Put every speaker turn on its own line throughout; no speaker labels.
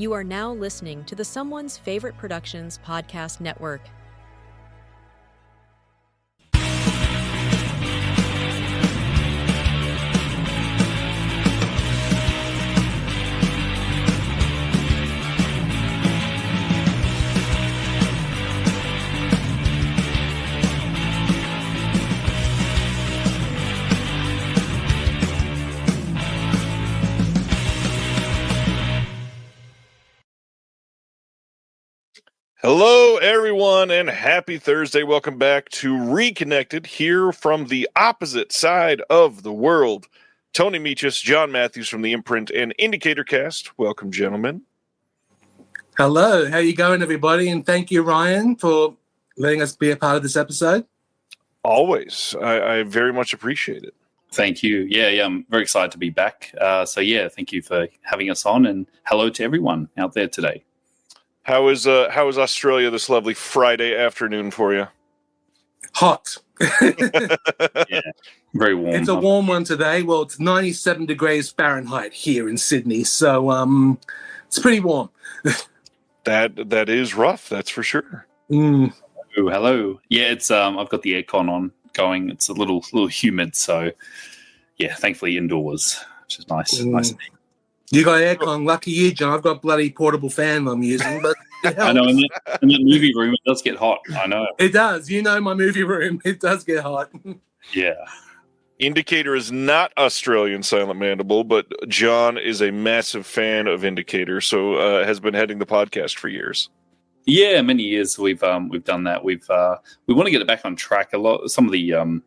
You are now listening to the Someone's Favorite Productions podcast network.
Hello, everyone, and happy Thursday. Welcome back to Reconnected here from the opposite side of the world. Tony Michas, John Matthews from the Imprint and Indicator Cast. Welcome, gentlemen.
Hello. How you going, everybody? And thank you, Ryan, for letting us be a part of this episode.
Always. I very much appreciate it.
Thank you. Yeah, I'm very excited to be back. Thank you for having us on, and hello to everyone out there today.
How is Australia this lovely Friday afternoon for you?
Hot.
Yeah, very warm.
It's a warm one today. Well, it's 97 degrees Fahrenheit here in Sydney, so it's pretty warm.
That is rough, that's for sure.
Mm.
Oh, hello. Yeah, it's I've got the aircon on going. It's a little humid, so yeah, thankfully indoors, which is nice. Nice.
You got aircon. Lucky you, John. I've got bloody portable fan I'm using, but
I know in that movie room it does get hot. I know
it does. You know my movie room. It does get hot.
Yeah.
Indicator is not Australian Silent Mandible, but John is a massive fan of Indicator, so has been heading the podcast for years.
Yeah, many years we've done that. We want to get it back on track. Some of the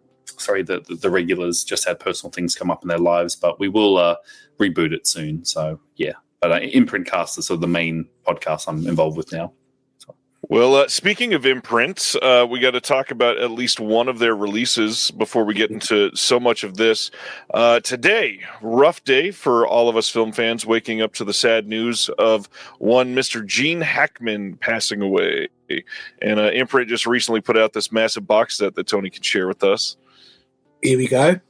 regulars just had personal things come up in their lives, but we will reboot it soon. So yeah, but Imprint Cast is sort of the main podcast I'm involved with now. So.
Well, speaking of imprints, we got to talk about at least one of their releases before we get into so much of this. Today, rough day for all of us film fans, waking up to the sad news of one Mr. Gene Hackman passing away. And Imprint just recently put out this massive box set that Tony can share with us.
Here we go.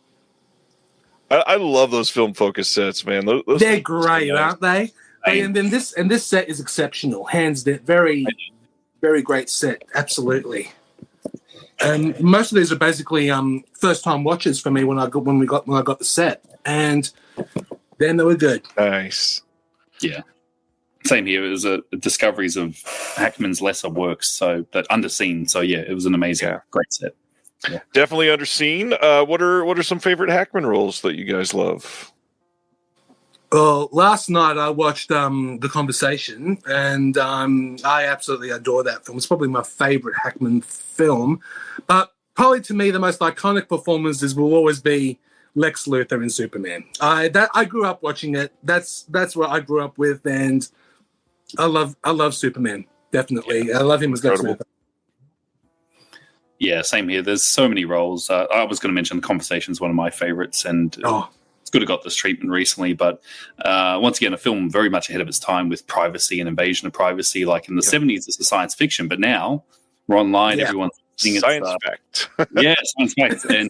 I love those film focus sets, man.
They're great, aren't they? And then this set is exceptional. Hands down, very, very great set. Absolutely. And most of these are basically first time watches for me when I got the set, and then they were good.
Nice.
Yeah. Same here. It was discoveries of Hackman's lesser works, so that underseen. So yeah, it was an amazing, great set. Yeah.
Definitely underseen. What are some favorite Hackman roles that you guys love?
Well, last night I watched The Conversation, and I absolutely adore that film. It's probably my favorite Hackman film. But probably to me, the most iconic performances will always be Lex Luthor in Superman. I grew up watching it. That's what I grew up with, and I love Superman. Definitely, I love him as Lex Luthor.
Yeah, same here. There's so many roles. I was going to mention The Conversation is one of my favorites, and it's good it got this treatment recently. But once again, a film very much ahead of its time with privacy and invasion of privacy. Like in the 70s, it's a science fiction, but now we're online. Everyone's seeing
science fact.
Science fact. And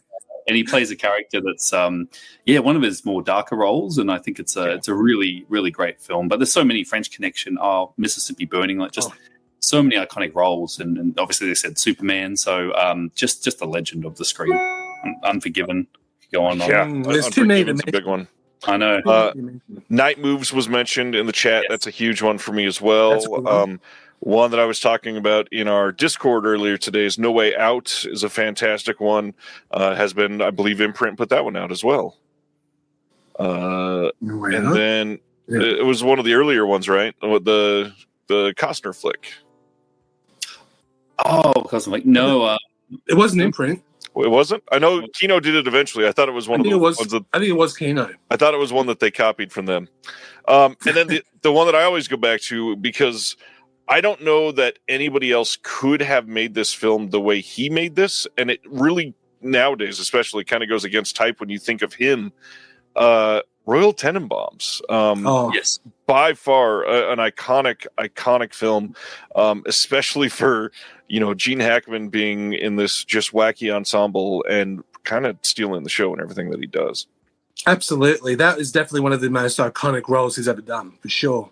he plays a character that's one of his more darker roles, and I think it's a really, really great film. But there's so many. French Connection, Mississippi Burning, so many iconic roles, and obviously they said Superman, so just a legend of the screen. Unforgiven, go on.
Yeah,
there's too many.
It's a big one.
I know.
Night Moves was mentioned in the chat. Yes. That's a huge one for me as well. One that I was talking about in our Discord earlier today is No Way Out is a fantastic one. Has been, I believe, Imprint put that one out as well. Then it was one of the earlier ones, right? The Costner flick.
Oh, because I'm like, no.
It wasn't Imprint.
It wasn't? I know Kino did it eventually. I thought it was one of the ones that...
I think it was Kino.
I thought it was one that they copied from them. And then the one that I always go back to, because I don't know that anybody else could have made this film the way he made this, and it really, nowadays especially, kind of goes against type when you think of him. Royal Tenenbaums.
Yes.
By far an iconic film, especially for, Gene Hackman being in this just wacky ensemble and kind of stealing the show and everything that he does.
Absolutely. That is definitely one of the most iconic roles he's ever done, for sure.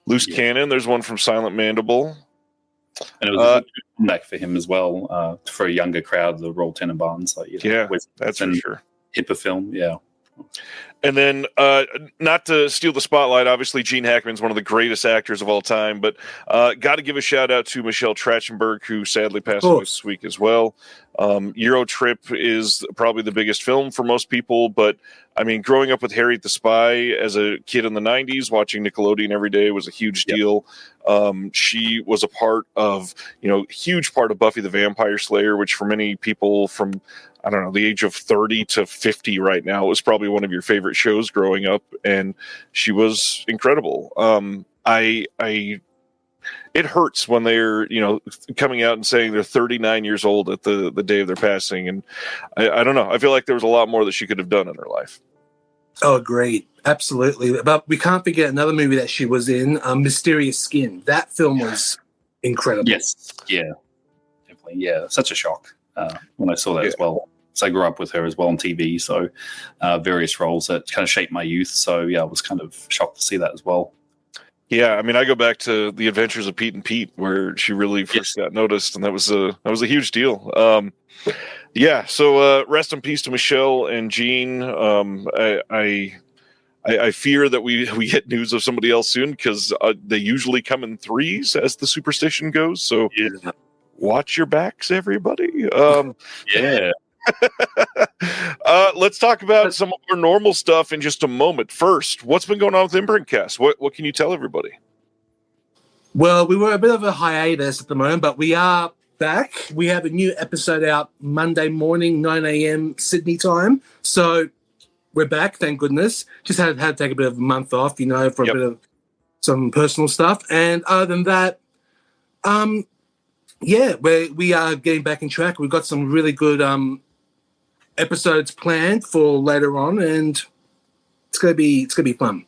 Loose Cannon. There's one from Silent Mandible.
And it was a good comeback for him as well, for a younger crowd, the Royal Tenenbaums. Like,
that's for sure.
Hipper film, yeah.
And then, not to steal the spotlight, obviously Gene Hackman's one of the greatest actors of all time, but got to give a shout out to Michelle Trachtenberg, who sadly passed away this week as well. Euro Trip is probably the biggest film for most people, but I mean, growing up with Harriet the Spy as a kid in the 90s, watching Nickelodeon every day was a huge deal. She was a part of, huge part of Buffy the Vampire Slayer, which for many people from, I don't know, the age of 30 to 50 right now, it was probably one of your favorite shows growing up, and she was incredible. It hurts when they're, coming out and saying they're 39 years old at the day of their passing. And I don't know. I feel like there was a lot more that she could have done in her life.
Oh, great. Absolutely. But we can't forget another movie that she was in, Mysterious Skin. That film was incredible.
Yes. Yeah, definitely. Yeah. Such a shock when I saw that as well. So I grew up with her as well on TV. So various roles that kind of shaped my youth. So yeah, I was kind of shocked to see that as well.
Yeah, I mean, I go back to The Adventures of Pete and Pete, where she really first got noticed, and that was a huge deal. So rest in peace to Michelle and Gene. I fear that we get news of somebody else soon, because they usually come in threes, as the superstition goes. So watch your backs, everybody.
Yeah.
Let's talk about some of our normal stuff in just a moment. First, what's been going on with Imprint Cast? What can you tell everybody?
Well, we were a bit of a hiatus at the moment, but we are back. We have a new episode out Monday morning, 9 a.m. Sydney time. So we're back, thank goodness. Just had to take a bit of a month off, for a bit of some personal stuff. And other than that, we are getting back in track. We've got some really good episodes planned for later on, and it's gonna be fun.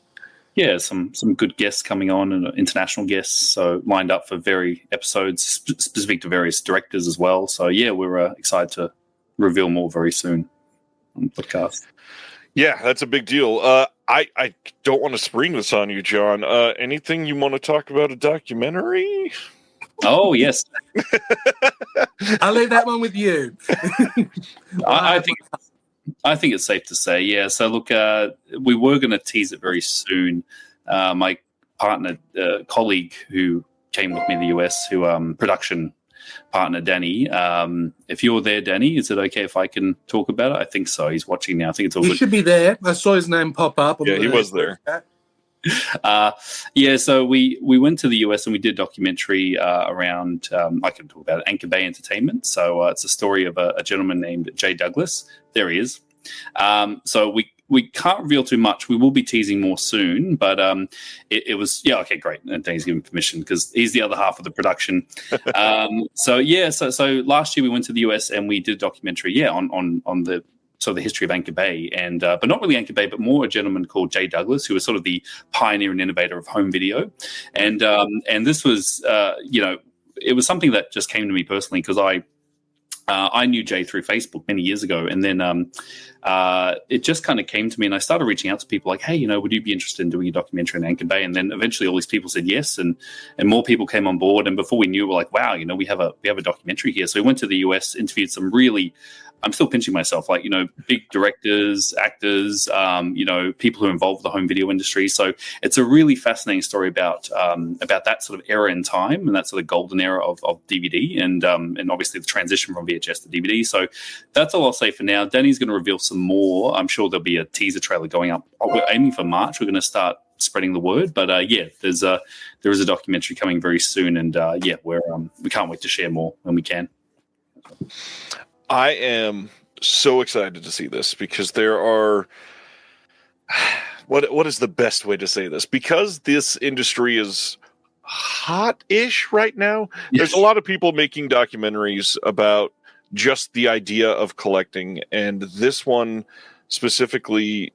Yeah, some good guests coming on, and international guests, so lined up for episodes specific to various directors as well. So yeah, we're excited to reveal more very soon on the podcast.
Yeah, that's a big deal. I don't want to spring this on you, John. Anything you want to talk about a documentary?
Oh, yes.
I'll leave that one with you.
I think it's safe to say, yeah. So, look, we were going to tease it very soon. My partner, colleague who came with me in the US, production partner, Danny. If you're there, Danny, is it okay if I can talk about it? I think so. He's watching now. I think it's all good.
He should be there. I saw his name pop up.
Yeah, he was there.
So we went to the US and we did a documentary around, I can talk about it, Anchor Bay Entertainment. So it's a story of a gentleman named Jay Douglas. There he is. So we can't reveal too much. We will be teasing more soon, but it was, okay, great. And Danny's given permission because he's the other half of the production. So last year we went to the US and we did a documentary, on the history of Anchor Bay, and but not really Anchor Bay, but more a gentleman called Jay Douglas, who was sort of the pioneer and innovator of home video. And this was, it was something that just came to me personally because I knew Jay through Facebook many years ago, and then it just kind of came to me, and I started reaching out to people like, hey, would you be interested in doing a documentary on Anchor Bay? And then eventually all these people said yes, and more people came on board, and before we knew, we're like, wow, we have a documentary here. So we went to the US, interviewed some really, I'm still pinching myself, big directors, actors, people who are involved with the home video industry. So it's a really fascinating story about that sort of era in time, and that sort of golden era of DVD, and obviously the transition from VHS to DVD. So that's all I'll say for now. Danny's going to reveal some more. I'm sure there'll be a teaser trailer going up. We're aiming for March. We're going to start spreading the word, but there is a documentary coming very soon, and we can't wait to share more when we can.
I am so excited to see this because there are what is the best way to say this? Because this industry is hot-ish right now. Yes. There's a lot of people making documentaries about just the idea of collecting, and this one specifically,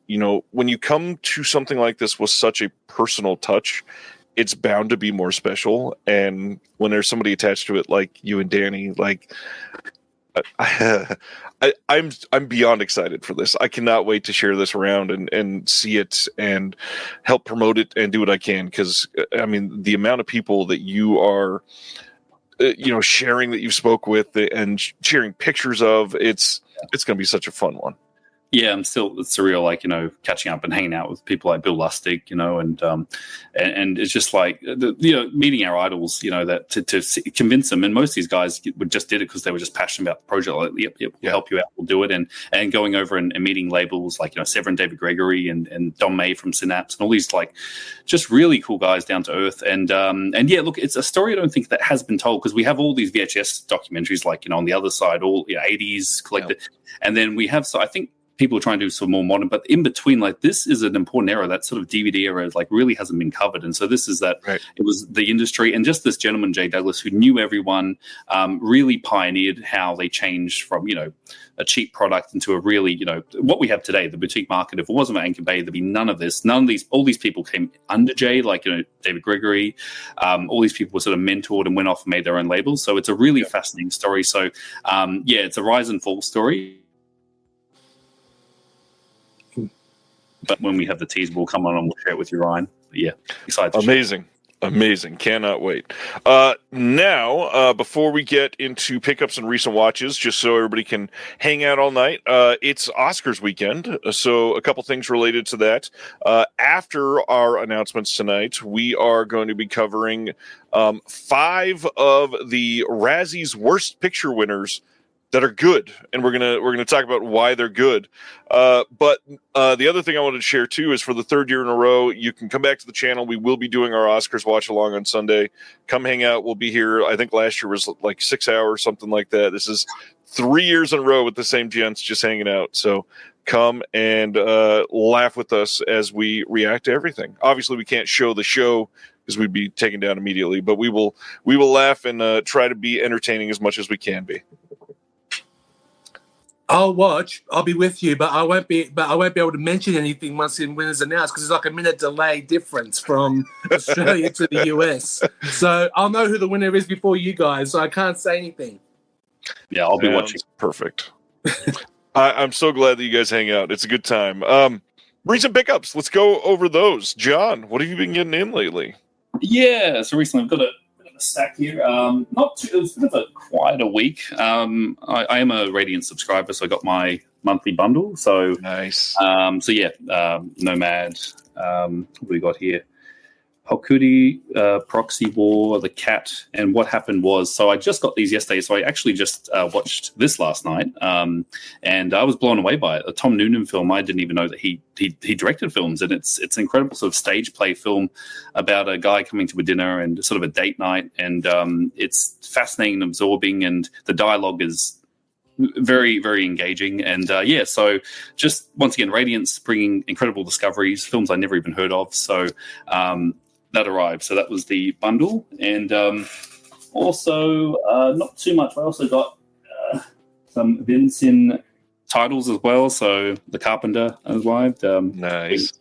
when you come to something like this with such a personal touch, it's bound to be more special. And when there's somebody attached to it like you and Danny, I'm beyond excited for this. I cannot wait to share this around and see it and help promote it and do what I can, because I mean the amount of people that you are sharing that you spoke with and sharing pictures of, it's going to be such a fun one.
Yeah, I'm still surreal, like, catching up and hanging out with people like Bill Lustig, and it's just like, meeting our idols, that to convince them. And most of these guys just did it because they were just passionate about the project. Like, yep, we'll help you out, we'll do it. And going over and meeting labels like, Severin David Gregory and Don May from Synapse and all these, like, just really cool guys down to earth. And yeah, look, it's a story I don't think that has been told, because we have all these VHS documentaries, like, on the other side, all 80s collected. Yeah. And then we have, so I think, people are trying to do some more modern, but in between, like, this is an important era. That sort of DVD era, like, really hasn't been covered. And so this is that. Right. It was the industry, and just this gentleman, Jay Douglas, who knew everyone, really pioneered how they changed from, a cheap product into a really, what we have today, the boutique market. If it wasn't for Anchor Bay, there'd be none of this. All these people came under Jay, like, David Gregory. All these people were sort of mentored and went off and made their own labels. So it's a really fascinating story. So, it's a rise and fall story. But when we have the tease, we'll come on and we'll share it with you, Ryan. But yeah, excited.
Amazing. Cannot wait. Now, before we get into pickups and recent watches, just so everybody can hang out all night, it's Oscars weekend. So a couple things related to that. After our announcements tonight, we are going to be covering 5 of the Razzies worst picture winners that are good, and we're gonna talk about why they're good. But the other thing I wanted to share too is, for the 3rd year in a row, you can come back to the channel. We will be doing our Oscars watch along on Sunday. Come hang out. We'll be here. I think last year was like 6 hours, something like that. This is 3 years in a row with the same gents just hanging out. So come and laugh with us as we react to everything. Obviously, we can't show the show because we'd be taken down immediately, but we will laugh and try to be entertaining as much as we can be.
I'll watch. I'll be with you, but I won't be able to mention anything once the winner's announced, because it's like a minute delay difference from Australia to the US. So I'll know who the winner is before you guys. So I can't say anything.
Yeah, I'll be watching.
Perfect. I'm so glad that you guys hang out. It's a good time. Recent pickups. Let's go over those. John, what have you been getting in lately?
Yeah, so recently I've got a stack here. Not too, it was a bit of a quieter week. I am a Radiant subscriber, so I got my monthly bundle. So
nice.
Nomad. What do we got here? Hokudi, Proxy War, The Cat, and What Happened Was. So I just got these yesterday, so I actually just watched this last night, and I was blown away by it. A Tom Noonan film. I didn't even know that he directed films, and it's an incredible sort of stage play film about a guy coming to a dinner and sort of a date night, and it's fascinating and absorbing, and the dialogue is very, very engaging. And so just once again, Radiant's bringing incredible discoveries, films I never even heard of. So that arrived. So that was the bundle. And also, not too much, I also got some Vincent titles as well. So The Carpenter arrived.
Nice.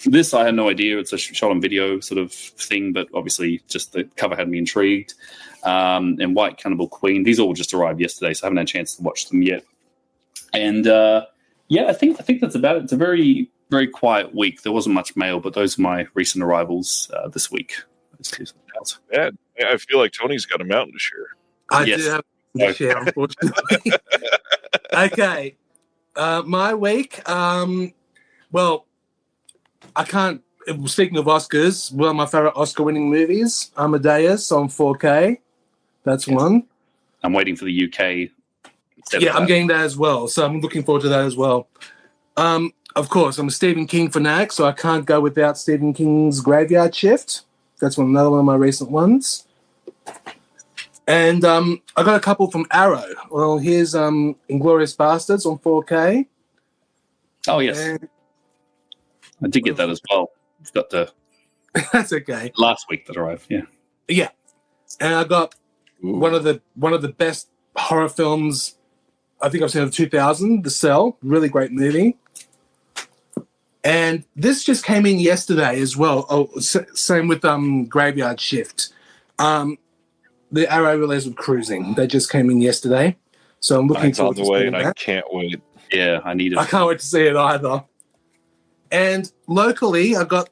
This I had no idea. It's a shot on video sort of thing, but obviously just the cover had me intrigued. And White Cannibal Queen. These all just arrived yesterday, so I haven't had a chance to watch them yet. And I think that's about it. It's a very, very quiet week. There wasn't much mail, but those are my recent arrivals this week.
Bad. I feel like Tony's got a mountain to share.
I do have to share, unfortunately. Okay. My week, well, I can't. Speaking of Oscars, one of my favorite Oscar-winning movies, Amadeus on 4K. That's one.
I'm waiting for the UK.
Yeah, I'm getting that as well. So I'm looking forward to that as well. Of course, I'm a Stephen King fanatic, so I can't go without Stephen King's Graveyard Shift. That's another one of my recent ones. And I got a couple from Arrow. Well, here's Inglourious Bastards on 4K.
Oh, yes. And I did get that as well. I've got the
that's okay.
Last week that arrived, yeah.
Yeah. And I got one of the best horror films I think I've seen of 2000, The Cell. Really great movie. And this just came in yesterday as well. Oh, same with Graveyard Shift. the Arrow release of Cruising. They just came in yesterday, so I'm looking forward to seeing that.
I can't wait.
Yeah, I need it.
I can't wait to see it either. And locally, I got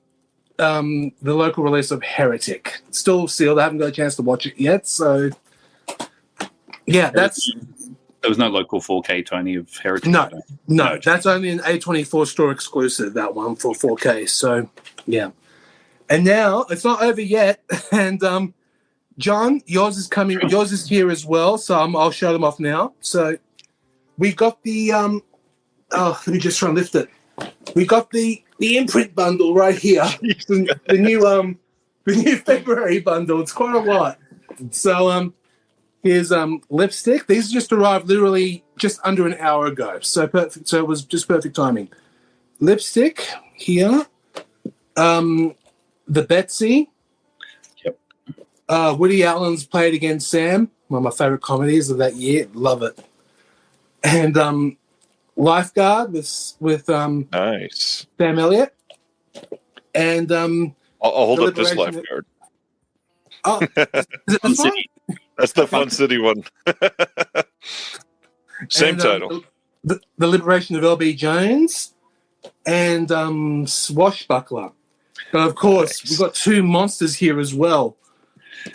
the local release of Heretic. Still sealed. I haven't got a chance to watch it yet. So, yeah, that's...
There was no local 4K, Tony, of Heretic?
No. That's only an A24 store exclusive, that one, for 4K. So, yeah. And now, it's not over yet. And, John, yours is coming. Yours is here as well. So I'll show them off now. So we got the... let me just try and lift it. We got the Imprint bundle right here. the new February bundle. It's quite a lot. So here's lipstick. These just arrived literally just under an hour ago. So perfect. So it was just perfect timing. Lipstick here. The Betsy. Yep. Woody Allen's Play It Again, Sam. One of my favorite comedies of that year. Love it. And Lifeguard with
nice
Sam Elliott, and
I'll hold up this Lifeguard.
Oh, is it this one?
That's the Fun City one. Same title.
The Liberation of L.B. Jones and Swashbuckler. But of course, we've got two monsters here as well.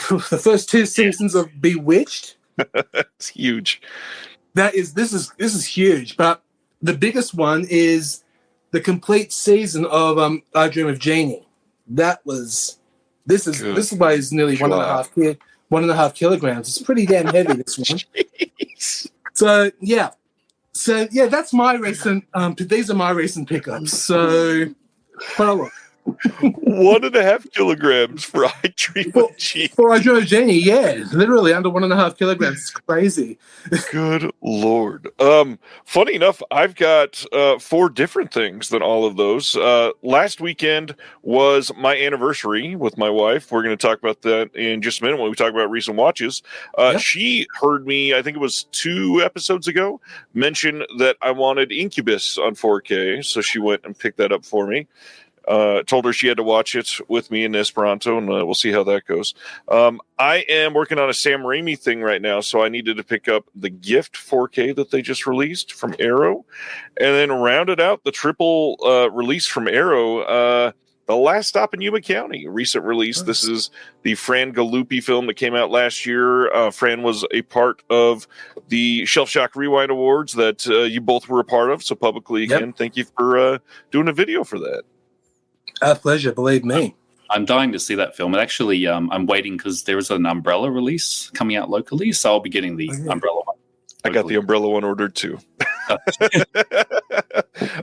The first two seasons of Bewitched.
It's huge.
This is huge, but the biggest one is the complete season of I Dream of Jeannie. This weighs nearly 1.5 kilograms. It's pretty damn heavy, this one.
Jeez.
So that's my recent. These are my recent pickups. So, quite a lot.
1.5 kilograms for I Dream of Jeannie.
For I Dream of Jeannie, yeah, literally under 1.5 kilograms. It's crazy.
Good Lord. Funny enough, I've got 4 different things than all of those. Last weekend was my anniversary with my wife. We're going to talk about that in just a minute when we talk about recent watches.
Yep.
She heard me, I think it was 2 episodes ago, mention that I wanted Incubus on 4K, so she went and picked that up for me. Told her she had to watch it with me in Esperanto, and we'll see how that goes. I am working on a Sam Raimi thing right now, so I needed to pick up the Gift 4K that they just released from Arrow, and then rounded out the triple release from Arrow, The Last Stop in Yuma County, a recent release. This is the Fran Gallupi film that came out last year. Fran was a part of the Shelf Shock Rewind Awards that you both were a part of, so publicly, again, Thank you for doing a video for that.
Our pleasure, believe me.
I'm dying to see that film. And actually, I'm waiting because there is an Umbrella release coming out locally, so I'll be getting the Umbrella one.
I got the Umbrella one ordered too.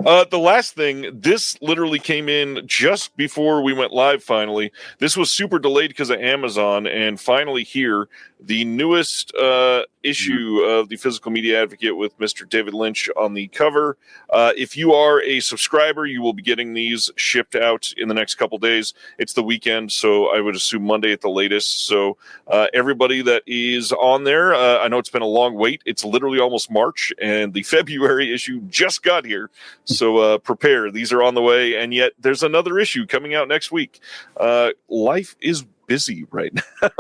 The last thing, this literally came in just before we went live finally. This was super delayed because of Amazon, and finally here, the newest issue of the Physical Media Advocate with Mr. David Lynch on the cover. If you are a subscriber, you will be getting these shipped out in the next couple days. It's the weekend, so I would assume Monday at the latest. So everybody that is on there, I know it's been a long wait. It's literally almost March, and the February issue just got here. So prepare. These are on the way, and yet there's another issue coming out next week. Life is busy right now.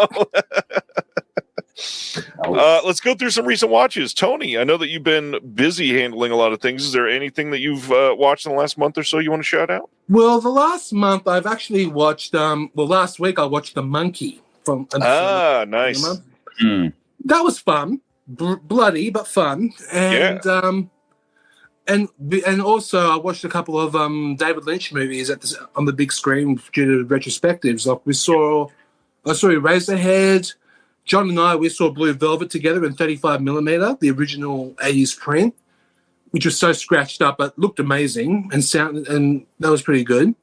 Let's go through some recent watches. Tony, I know that you've been busy handling a lot of things. Is there anything that you've watched in the last month or so you want to shout out?
Well, the last month I've actually watched, last week I watched The Monkey.
Nice.
That was fun. Bloody, but fun. And and also I watched a couple of David Lynch movies on the big screen due to retrospectives. Like I saw Razorhead. John and we saw Blue Velvet together in 35mm, the original 80s print, which was so scratched up, but looked amazing and that was pretty good.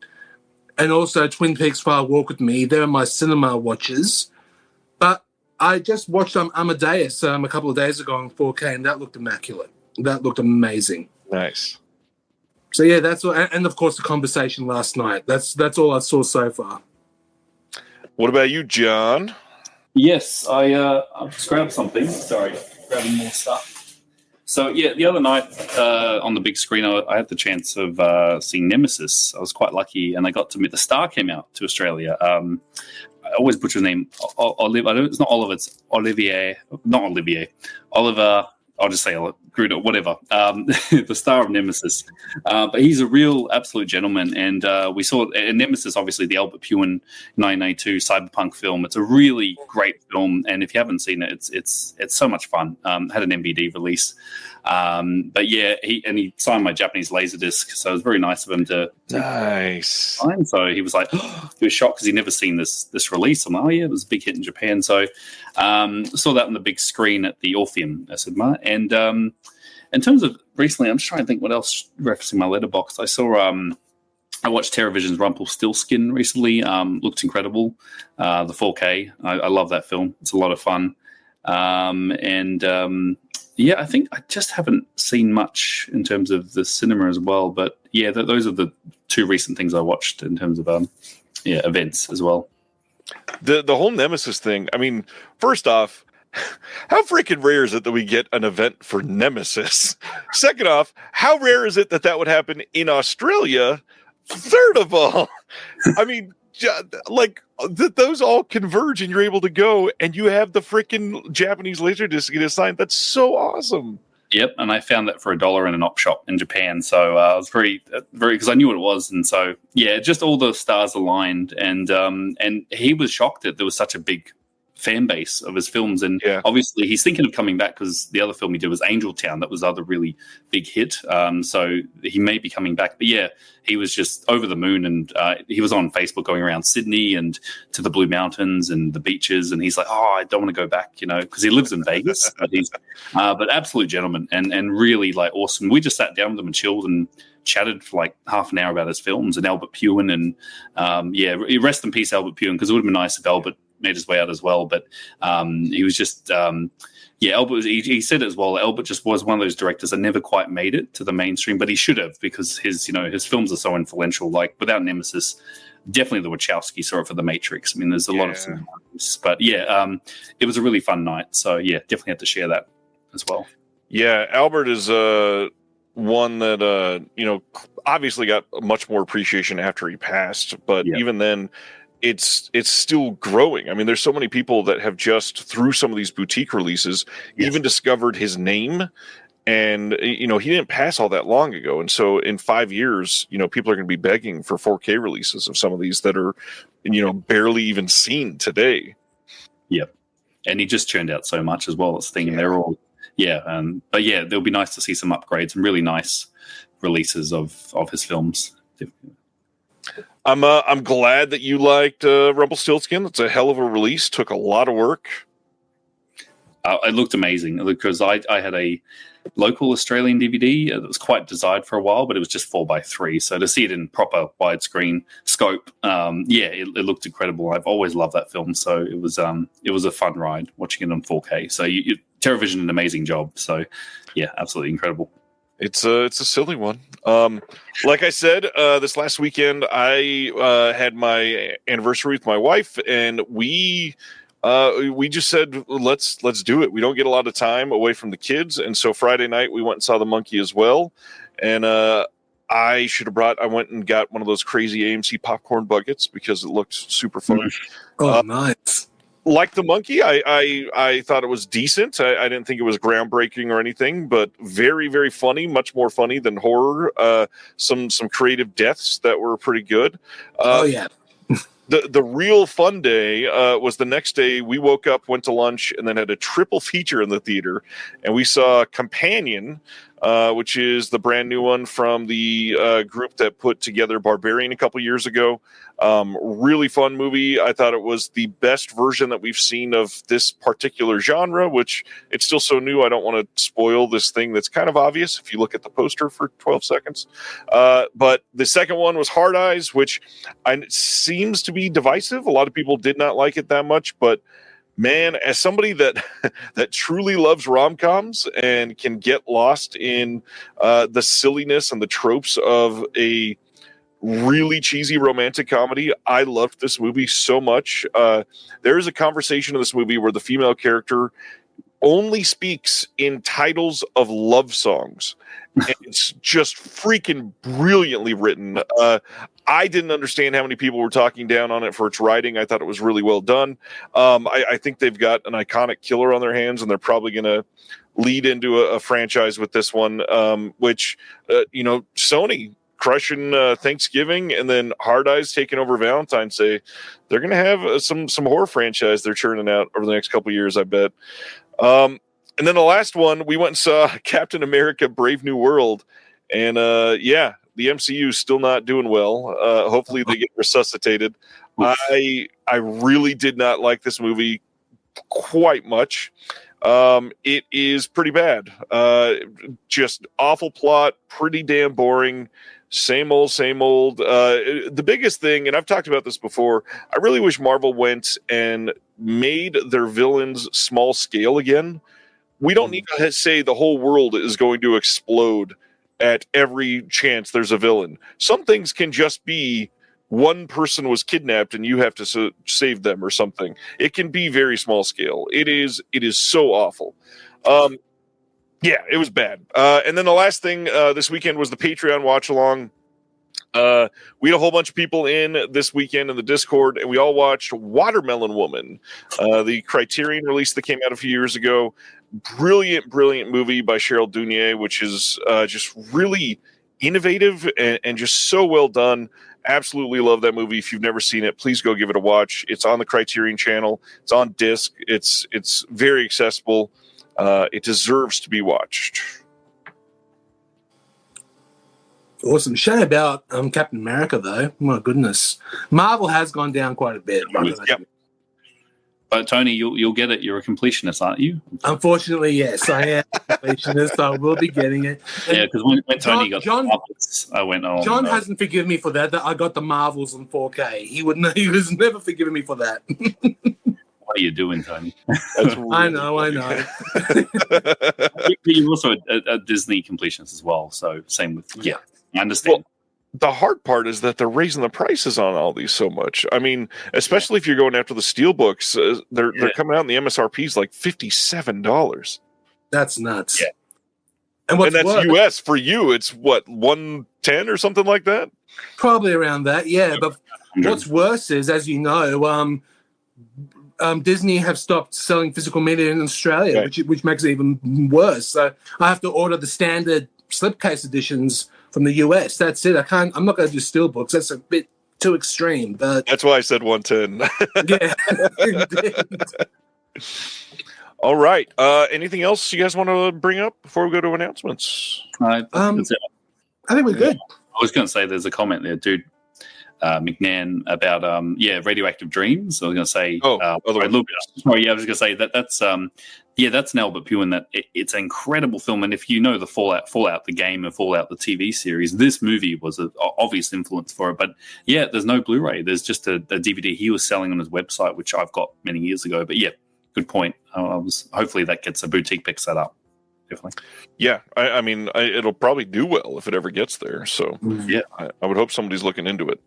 And also Twin Peaks Fire Walk with Me. They're my cinema watches. But I just watched Amadeus a couple of days ago on 4K, and that looked immaculate. That looked amazing.
Nice.
So yeah, that's all. And of course, the conversation last night. That's all I saw so far.
What about you, John?
Yes, I just grabbed something. Sorry, grabbing more stuff. So yeah, the other night on the big screen, I had the chance of seeing Nemesis. I was quite lucky, and I got to meet The Star came out to Australia. always butcher his name. It's not Oliver. It's Olivier. Not Olivier. Oliver. I'll just say Gruner, whatever. The star of Nemesis. But he's a real absolute gentleman. And we saw in Nemesis, obviously, the Albert Puin 1992 cyberpunk film. It's a really great film. And if you haven't seen it, it's so much fun. Had an MVD release. But yeah, he signed my Japanese Laserdisc. So it was very nice of him to
nice.
Sign. So he was like, he was shocked because he'd never seen this release. I'm like, oh yeah, it was a big hit in Japan. So saw that on the big screen at the Orpheum Cinema. And in terms of recently, I'm just trying to think what else referencing my letterbox. I saw I watched TerraVision's Rumpelstiltskin recently. Looked incredible. The 4K. I love that film. It's a lot of fun. Yeah, I think I just haven't seen much in terms of the cinema as well. But yeah, those are the two recent things I watched in terms of events as well.
The whole Nemesis thing. I mean, first off, how freaking rare is it that we get an event for Nemesis? Second off, how rare is it that would happen in Australia? Third of all, I mean, like those all converge and you're able to go and you have the freaking Japanese Laserdisc get assigned. That's so awesome.
Yep, and I found that for $1 in an op shop in Japan. So I was very, because I knew what it was, and so yeah, just all the stars aligned, and he was shocked that there was such a big fan base of his films, and obviously he's thinking of coming back because the other film he did was Angel Town. That was the other really big hit. So he may be coming back, but yeah, he was just over the moon, and he was on Facebook going around Sydney and to the Blue Mountains and the beaches, and he's like, oh, I don't want to go back, because he lives in Vegas, but he's but absolute gentleman and really like awesome. We just sat down with him and chilled and chatted for like half an hour about his films and Albert Puin, and rest in peace Albert Puin, because it would have been nice if Albert made his way out as well, but he was just Albert, he said it as well, Albert just was one of those directors that never quite made it to the mainstream, but he should have, because his films are so influential. Like without Nemesis, definitely the Wachowski saw it for The Matrix. I mean, there's a lot of similarities, but it was a really fun night, so definitely had to share that as well.
Albert is one that obviously got much more appreciation after he passed, but even then it's still growing. I mean, there's so many people that have just through some of these boutique releases even discovered his name, and he didn't pass all that long ago, and so in 5 years people are going to be begging for 4K releases of some of these that are barely even seen today.
And he just churned out so much as well. It's the thing, and they're all but it'll be nice to see some upgrades and really nice releases of his films.
I'm glad that you liked Rumpelstiltskin. It's a hell of a release. Took a lot of work.
It looked amazing because I had a local Australian DVD that was quite desired for a while, but it was just 4:3. So to see it in proper widescreen scope, it looked incredible. I've always loved that film, so it was a fun ride watching it on 4K. So TerraVision did an amazing job. So absolutely incredible.
It's a silly one. Like I said, this last weekend I had my anniversary with my wife, and we just said let's do it. We don't get a lot of time away from the kids, and so Friday night we went and saw The Monkey as well. And I went and got one of those crazy AMC popcorn buckets because it looked super fun.
Oh, nice.
Like The Monkey, I thought it was decent. I didn't think it was groundbreaking or anything, but very, very funny, much more funny than horror. Some creative deaths that were pretty good. The real fun day was the next day. We woke up, went to lunch, and then had a triple feature in the theater. And we saw Companion, which is the brand new one from the group that put together Barbarian a couple years ago. Really fun movie. I thought it was the best version that we've seen of this particular genre, which it's still so new. I don't want to spoil this thing that's kind of obvious if you look at the poster for 12 seconds. But the second one was Hard Eyes, which seems to be divisive. A lot of people did not like it that much, but man, as somebody that truly loves rom-coms and can get lost in the silliness and the tropes of a really cheesy romantic comedy, I loved this movie so much. There is a conversation in this movie where the female character only speaks in titles of love songs. And it's just freaking brilliantly written. I didn't understand how many people were talking down on it for its writing. I thought it was really well done. I think they've got an iconic killer on their hands, and they're probably going to lead into a franchise with this one, which, Sony crushing Thanksgiving and then Hard Eyes taking over Valentine's Day. They're going to have some horror franchise they're churning out over the next couple of years, I bet. And then the last one, we went and saw Captain America Brave New World. And the MCU is still not doing well. Hopefully they get resuscitated. I really did not like this movie quite much. It is pretty bad. Just awful plot, pretty damn boring. Same old. The biggest thing, and I've talked about this before, I really wish Marvel went and made their villains small scale again. We don't need to say the whole world is going to explode at every chance there's a villain. Some things can just be one person was kidnapped and you have to save them or something. It can be very small scale. It is so awful. It was bad. And then the last thing this weekend was the Patreon watch along. We had a whole bunch of people in this weekend in the Discord, and we all watched Watermelon Woman, the Criterion release that came out a few years ago. Brilliant movie by Cheryl Dunier, which is just really innovative and just so well done. Absolutely love that movie. If you've never seen it, please go give it a watch. It's on the Criterion channel. It's on disc. It's very accessible. It deserves to be watched.
Awesome. Shame about Captain America, though. My goodness. Marvel has gone down quite a bit.
Yep.
But Tony, you'll get it. You're a completionist, aren't you?
Unfortunately, yes, I am a completionist. So I will be getting it.
Yeah, because when Tony got the Marvels, I went, "Oh."
John hasn't forgiven me for that. I got the Marvels on 4K. He was never forgiven me for that.
What are you doing, Tony?
I know.
You're also a Disney completionist as well. So same with I understand.
Well, the hard part is that they're raising the prices on all these so much. I mean, especially if you're going after the steelbooks, they're coming out in the MSRPs like $57.
That's nuts.
Yeah.
And
that's US for you. It's what, 110 or something like that?
Probably around that. Yeah. But what's worse is, as you know, Disney have stopped selling physical media in Australia, which makes it even worse. So I have to order the standard slipcase editions from the US. That's it. I'm not going to do steelbooks. That's a bit too extreme. But
that's why I said 110.
Yeah.
All right. Anything else you guys want to bring up before we go to announcements?
I think we're good.
I was going to say there's a comment there, dude. McNair about radioactive dreams. I was going to say I was going to say that's an Albert Pugh, and that it's an incredible film. And if you know the Fallout the game and Fallout the TV series, this movie was an obvious influence for it. But there's no Blu-ray. There's just a DVD he was selling on his website, which I've got many years ago. But good point. Hopefully that gets a boutique pick set up. Definitely. Yeah,
I mean, it'll probably do well if it ever gets there. So I would hope somebody's looking into it.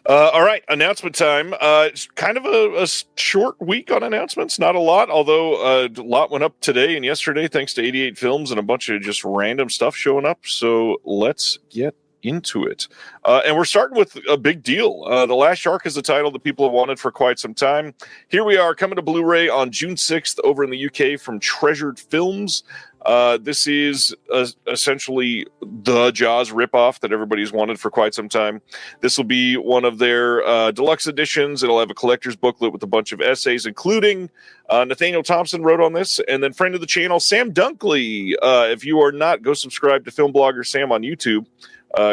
All right, announcement time. It's kind of a short week on announcements. Not a lot, although a lot went up today and yesterday thanks to 88 Films and a bunch of just random stuff showing up. So let's get into it. And we're starting with a big deal. The Last Shark is a title that people have wanted for quite some time. Here we are, coming to Blu-ray on June 6th over in the UK from Treasured Films. This is essentially the Jaws ripoff that everybody's wanted for quite some time. This will be one of their deluxe editions. It'll have a collector's booklet with a bunch of essays, including Nathaniel Thompson wrote on this, and then friend of the channel, Sam Dunkley. If you are not, go subscribe to Film Blogger Sam on YouTube.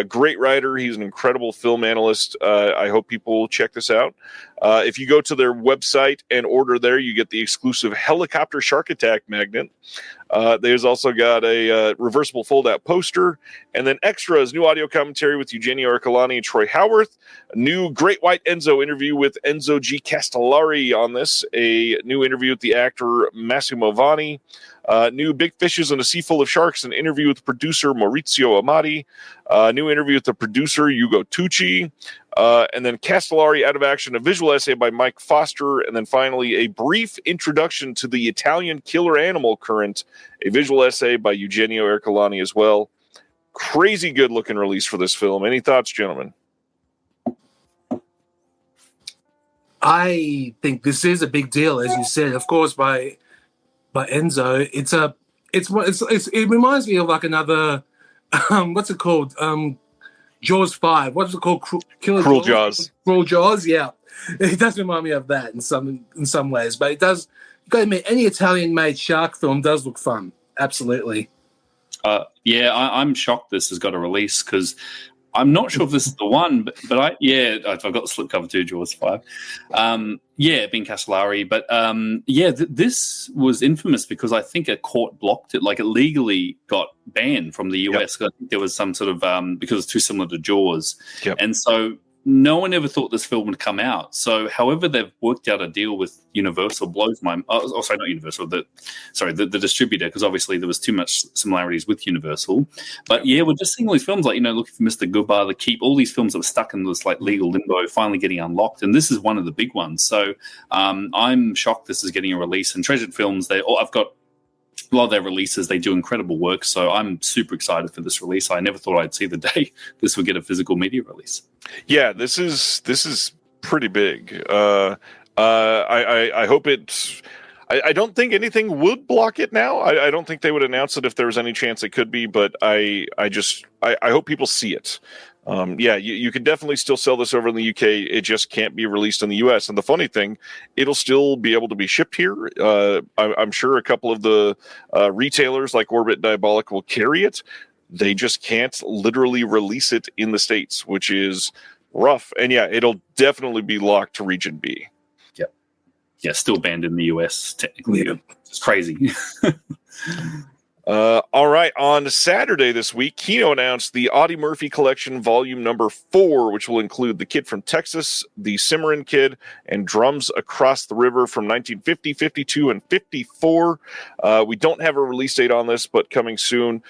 Great writer. He's an incredible film analyst. I hope people will check this out. If you go to their website and order there, you get the exclusive helicopter shark attack magnet. There's also got a reversible fold-out poster, and then extras, new audio commentary with Eugenio Ercolani and Troy Howarth, a new Great White Enzo interview with Enzo G. Castellari on this, a new interview with the actor Massimo Vanni, new Big Fishes in a Sea Full of Sharks, an interview with producer Maurizio Amati, new interview with the producer Ugo Tucci, And then Castellari Out of Action, a visual essay by Mike Foster. And then finally, a brief introduction to the Italian killer animal current, a visual essay by Eugenio Ercolani as well. Crazy good looking release for this film. Any thoughts, gentlemen?
I think this is a big deal, as you said, of course, by Enzo. It reminds me of like another what's it called? Jaws 5. What's it called?
Cruel Jaws.
Cruel Jaws, yeah. It does remind me of that in some ways, but it does. You got to admit, any Italian-made shark film does look fun. Absolutely.
I'm shocked this has got a release because I'm not sure if this is the one, but I've got the slipcover too, Jaws 5. Being Castellari, but this was infamous because I think a court blocked it, like it legally got banned from the US. Yep. I think there was some sort of because it's too similar to Jaws, and so no one ever thought this film would come out. So, however, they've worked out a deal with Universal blows my. Sorry, not Universal. The distributor, because obviously there was too much similarities with Universal. But we're just seeing all these films like Looking for Mr. Goodbar, The Keep, all these films that were stuck in this like legal limbo, finally getting unlocked, and this is one of the big ones. So, I'm shocked this is getting a release. And Treasured Films, I've got a lot of their releases, they do incredible work. So I'm super excited for this release. I never thought I'd see the day this would get a physical media release.
Yeah, this is pretty big. I hope it's. I don't think anything would block it now. I don't think they would announce it if there was any chance it could be. But I hope people see it. You can definitely still sell this over in the UK. It just can't be released in the US. And the funny thing, it'll still be able to be shipped here. I'm sure a couple of the retailers like Orbit Diabolic will carry it. They just can't literally release it in the States, which is rough. And it'll definitely be locked to Region B.
Yep. Yeah, still banned in the US, technically. Yeah. It's crazy.
All right. On Saturday this week, Kino announced the Audie Murphy Collection Volume Number 4, which will include The Kid from Texas, The Cimarron Kid, and Drums Across the River from 1950, 52, and 54. We don't have a release date on this, but coming soon.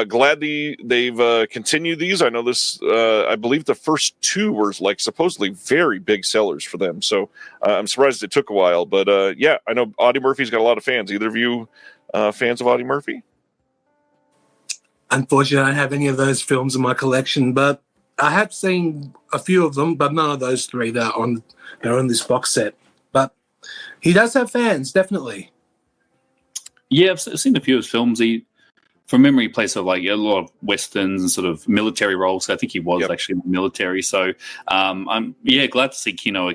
Glad they've continued these. I know this. I believe the first two were like supposedly very big sellers for them. So I'm surprised it took a while. But I know Audie Murphy's got a lot of fans. Either of you fans of Audie Murphy?
Unfortunately, I don't have any of those films in my collection, but I have seen a few of them, but none of those three that are on this box set. But he does have fans, definitely.
Yeah, I've seen a few of his films. From memory, he plays sort of like a lot of westerns and sort of military roles. I think he was actually in the military. So I'm glad to see Kino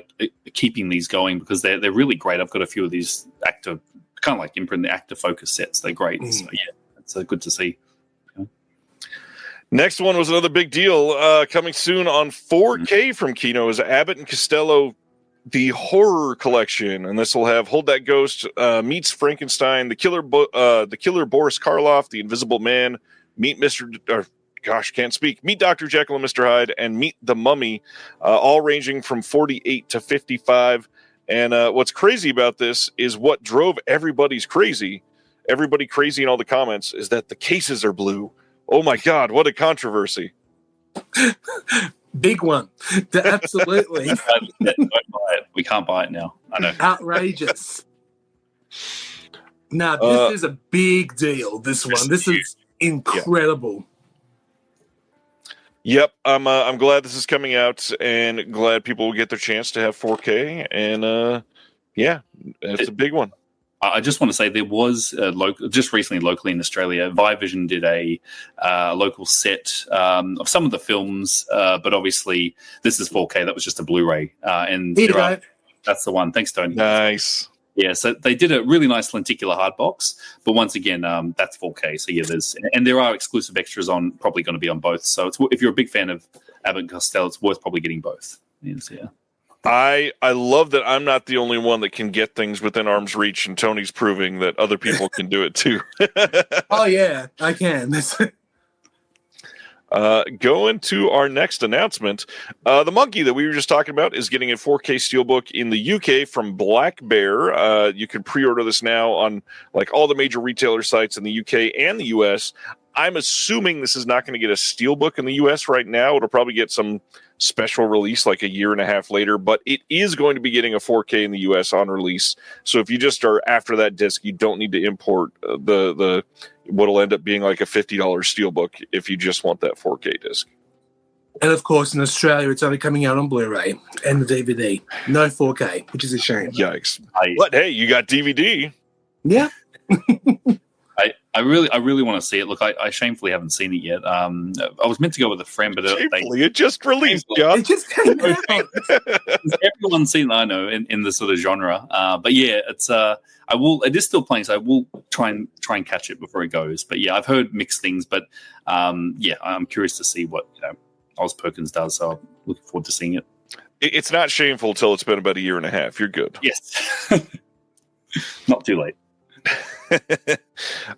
keeping these going because they're really great. I've got a few of these actor, kind of like Imprint, the actor focus sets. They're great. So it's good to see.
Next one was another big deal. Coming soon on 4K from Kino is Abbott and Costello, the horror collection, and this will have Hold That Ghost, Meets Frankenstein, the killer Boris Karloff, the Invisible Man, Meet Dr. Jekyll and Mr. Hyde, and Meet the Mummy, all ranging from 48 to 55. And what's crazy about this is what drove everybody crazy in all the comments is that the cases are blue. Oh my God, what a controversy.
Big one. Absolutely.
Don't buy it. We can't buy it now. I know.
Outrageous. Now, this is a big deal, this one. This is incredible.
Yep, I'm glad this is coming out and glad people will get their chance to have 4K. And it's a big one.
I just want to say there was just recently locally in Australia, Vivision did a local set of some of the films, but obviously this is 4K. That was just a Blu-ray, and that's the one. Thanks, Tony.
Nice.
Yeah, so they did a really nice lenticular hard box, but once again, that's 4K. So there are exclusive extras probably going to be on both. So if you're a big fan of Abbott and Costello, it's worth probably getting both. Yeah.
I love that I'm not the only one that can get things within arm's reach, and Tony's proving that other people can do it too.
Oh yeah, I can.
Going to our next announcement, the monkey that we were just talking about is getting a 4K steelbook in the UK from Black Bear. You can pre-order this now on like all the major retailer sites in the UK and the US. I'm assuming this is not going to get a steelbook in the US right now. It'll probably get some special release like a year and a half later, but it is going to be getting a 4K in the US on release. So if you just are after that disc, you don't need to import the what'll end up being like a $50 steelbook if you just want that 4K disc.
And of course, in Australia, it's only coming out on Blu-ray and the DVD. No 4K, which is a shame.
Yikes. But hey, you got DVD.
Yeah.
I really want to see it. Look, I shamefully haven't seen it yet. I was meant to go with a friend, but
it just released, John.
It just came out.
Everyone's seen it, I know, in the sort of genre. But yeah, it's it is still playing, so I will try and catch it before it goes. But yeah, I've heard mixed things, but yeah, I'm curious to see what Oz Perkins does. So I'm looking forward to seeing it.
It's not shameful till it's been about a year and a half. You're good.
Yes, not too late.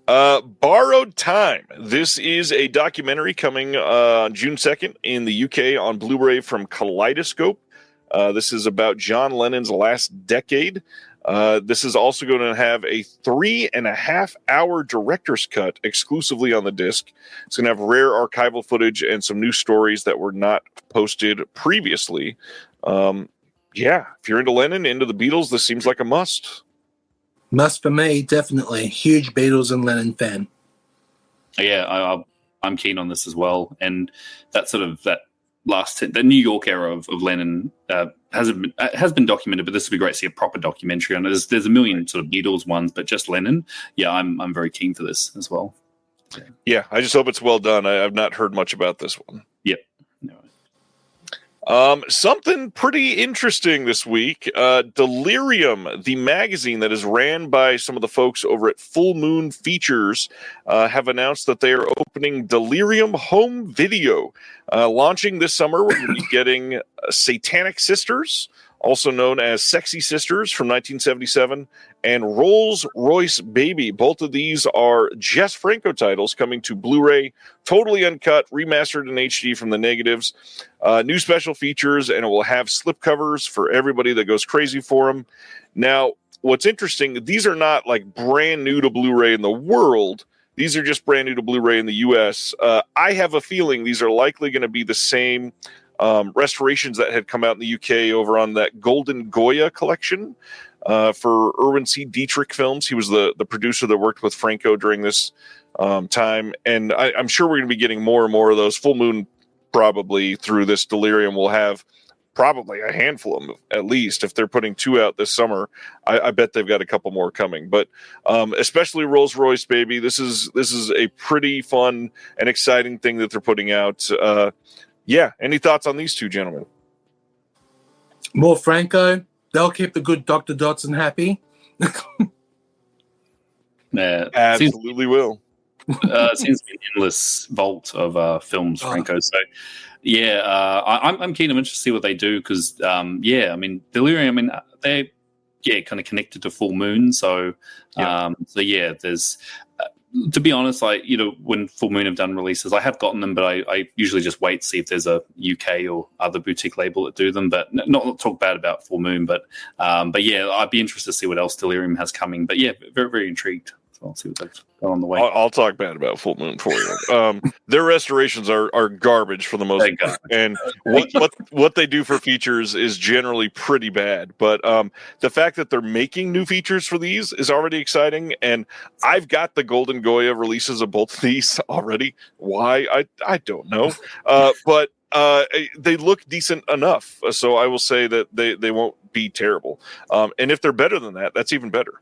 Borrowed Time. This is a documentary coming on June 2nd in the UK on Blu-ray from Kaleidoscope. This is about John Lennon's last decade. This is also going to have a 3.5-hour director's cut exclusively on the disc. It's going to have rare archival footage and some new stories that were not posted previously. Yeah, if you're into Lennon, into the Beatles, this seems like a must.
Must for me, definitely. Huge Beatles and Lennon fan.
Yeah, I'm keen on this as well. And that sort of that the New York era of Lennon has been documented, but this would be great to see a proper documentary on it. There's a million sort of Beatles ones, but just Lennon. Yeah, I'm very keen for this as well.
Yeah, I just hope it's well done. I've not heard much about this one.
Yep.
Something pretty interesting this week. Delirium, the magazine that is ran by some of the folks over at Full Moon Features, have announced that they are opening Delirium Home Video. Launching this summer, we're going to be getting Satanic Sisters, also known as Sexy Sisters from 1977, and Rolls Royce Baby. Both of these are Jess Franco titles coming to Blu-ray, totally uncut, remastered in HD from the negatives. New special features, and it will have slipcovers for everybody that goes crazy for them. Now, what's interesting, these are not like brand new to Blu-ray in the world. These are just brand new to Blu-ray in the US. I have a feeling these are likely going to be the same restorations that had come out in the UK over on that Golden Goya collection for Erwin C. Dietrich Films. He was the producer that worked with Franco during this time. And I'm sure we're going to be getting more and more of those. Full Moon, probably through this Delirium, will have probably a handful of them, at least. If they're putting 2 out this summer, I bet they've got a couple more coming. But especially Rolls Royce Baby, this is a pretty fun and exciting thing that they're putting out. Yeah, any thoughts on these two gentlemen?
More Franco. They'll keep the good Dr. Dotson happy.
Absolutely will.
Seems to be an endless vault of films, Franco. So, yeah, I'm keen. I'm interested to see what they do because, yeah, I mean, Delirium, I mean, they're kind of connected to Full Moon. So, so yeah, there's. To be honest, when Full Moon have done releases, I have gotten them, but I usually just wait to see if there's a UK or other boutique label that do them. But not talk bad about Full Moon, but yeah, I'd be interested to see what else Delirium has coming. But yeah, very, very intrigued. So I'll see what that's going on the way.
I'll talk bad about Full Moon for you. Their restorations are garbage for the most part, and what they do for features is generally pretty bad. But the fact that they're making new features for these is already exciting, and I've got the Golden Goya releases of both of these already. Why? I don't know, but they look decent enough, so I will say that they won't be terrible. And if they're better than that, that's even better.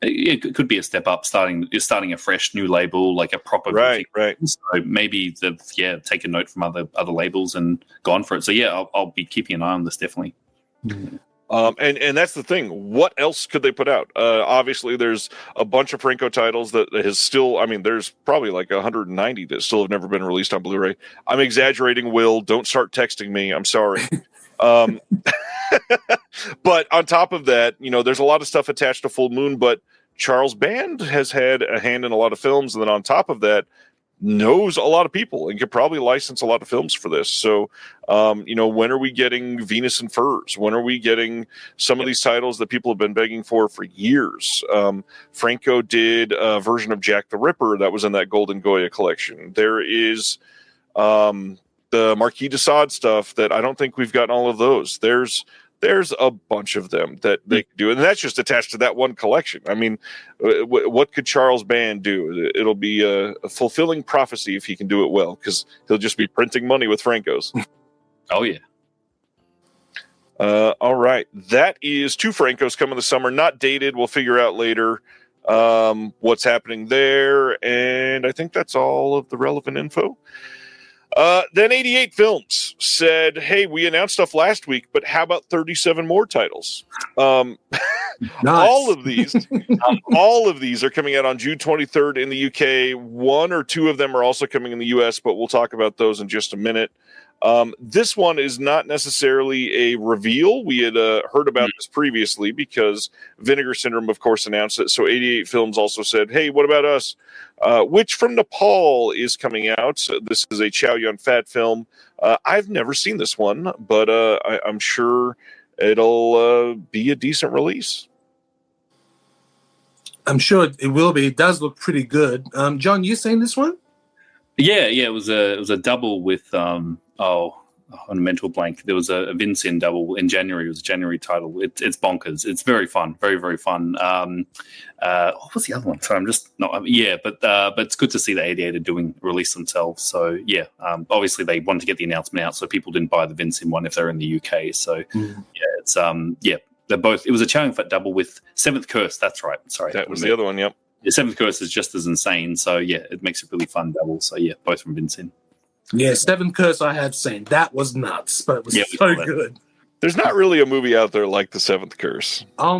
It could be a step up, starting a fresh new label, like a proper
right.
So maybe take a note from other labels and go on for it. So yeah, I'll be keeping an eye on this definitely.
And that's the thing. What else could they put out? Obviously, there's a bunch of Franco titles that has still. I mean, there's probably like 190 that still have never been released on Blu-ray. I'm exaggerating, Will. Don't start texting me. I'm sorry. But on top of that, there's a lot of stuff attached to Full Moon, but Charles Band has had a hand in a lot of films. And then on top of that, knows a lot of people and could probably license a lot of films for this. So, when are we getting Venus and Furs? When are we getting some of these titles that people have been begging for years? Franco did a version of Jack the Ripper that was in that Golden Goya collection. There is, the the Marquis de Sade stuff that I don't think we've gotten all of those. There's a bunch of them that they can do, and that's just attached to that one collection. I mean, what could Charles Band do? It'll be a fulfilling prophecy if he can do it well, because he'll just be printing money with Francos.
Oh yeah.
All right, that is 2 Francos coming this summer. Not dated. We'll figure out later what's happening there, and I think that's all of the relevant info. Then 88 Films said, hey, we announced stuff last week, but how about 37 more titles?
Nice.
All of these are coming out on June 23rd in the UK. 1 or 2 of them are also coming in the US, but we'll talk about those in just a minute. This one is not necessarily a reveal. We had heard about this previously because Vinegar Syndrome, of course, announced it. So 88 Films also said, hey, what about us? Witch from Nepal is coming out. This is a Chow Yun-Fat film. I've never seen this one, but I'm sure it'll be a decent release. I'm sure
it will be. It does look pretty good. John, you seen this one?
Yeah. It was a double with on a mental blank. There was a Vincent double in January. It was a January title. It's bonkers. It's very fun. Very, very fun. What was the other one? Sorry, I'm just not. But it's good to see that 88 are release themselves. So yeah, obviously they wanted to get the announcement out so people didn't buy the Vincent one if they're in the UK. So it's they're both. It was a Chow Yun-Fat double with Seventh Curse. That's right. Sorry,
that was the other one. Yep.
The Seventh Curse is just as insane. So yeah, it makes a really fun double. So yeah, both from Vincent.
Yeah, Seventh Curse I have seen. That was nuts, but it was so good.
There's not really a movie out there like The Seventh Curse.
Oh,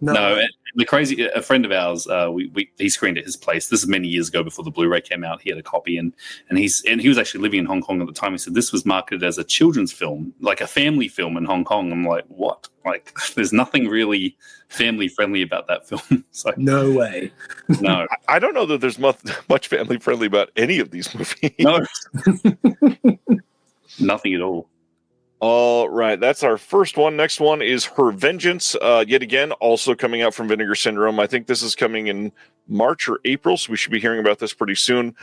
no.
A friend of ours, he screened at his place. This is many years ago before the Blu-ray came out. He had a copy, and he was actually living in Hong Kong at the time. He said this was marketed as a children's film, like a family film in Hong Kong. I'm like, what? Like, there's nothing really family friendly about that film. So,
no way.
No,
I don't know that there's much family friendly about any of these movies.
No, nothing at all.
All right, that's our first one. Next one is Her Vengeance. Yet again, also coming out from Vinegar Syndrome. I think this is coming in March or April, so we should be hearing about this pretty soon.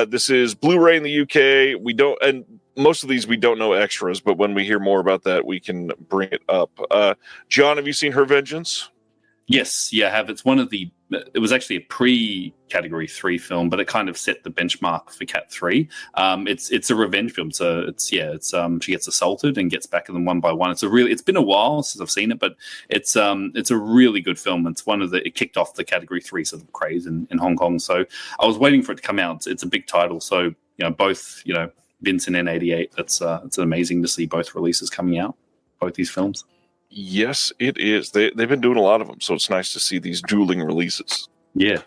This is Blu-ray in the UK. And most of these we don't know extras, but when we hear more about that, we can bring it up. John, have you seen Her Vengeance?
Yes, yeah, I have. It was actually a pre-Category 3 film, but it kind of set the benchmark for Cat 3. It's a revenge film, so she gets assaulted and gets back at them one by one. It's been a while since I've seen it, but it's a really good film. It kicked off the Category 3 sort of craze in Hong Kong. So I was waiting for it to come out. It's a big title, so both Vincent and 88. It's amazing to see both releases coming out, both these films.
Yes, it is. They've been doing a lot of them, so it's nice to see these dueling releases.
Yeah.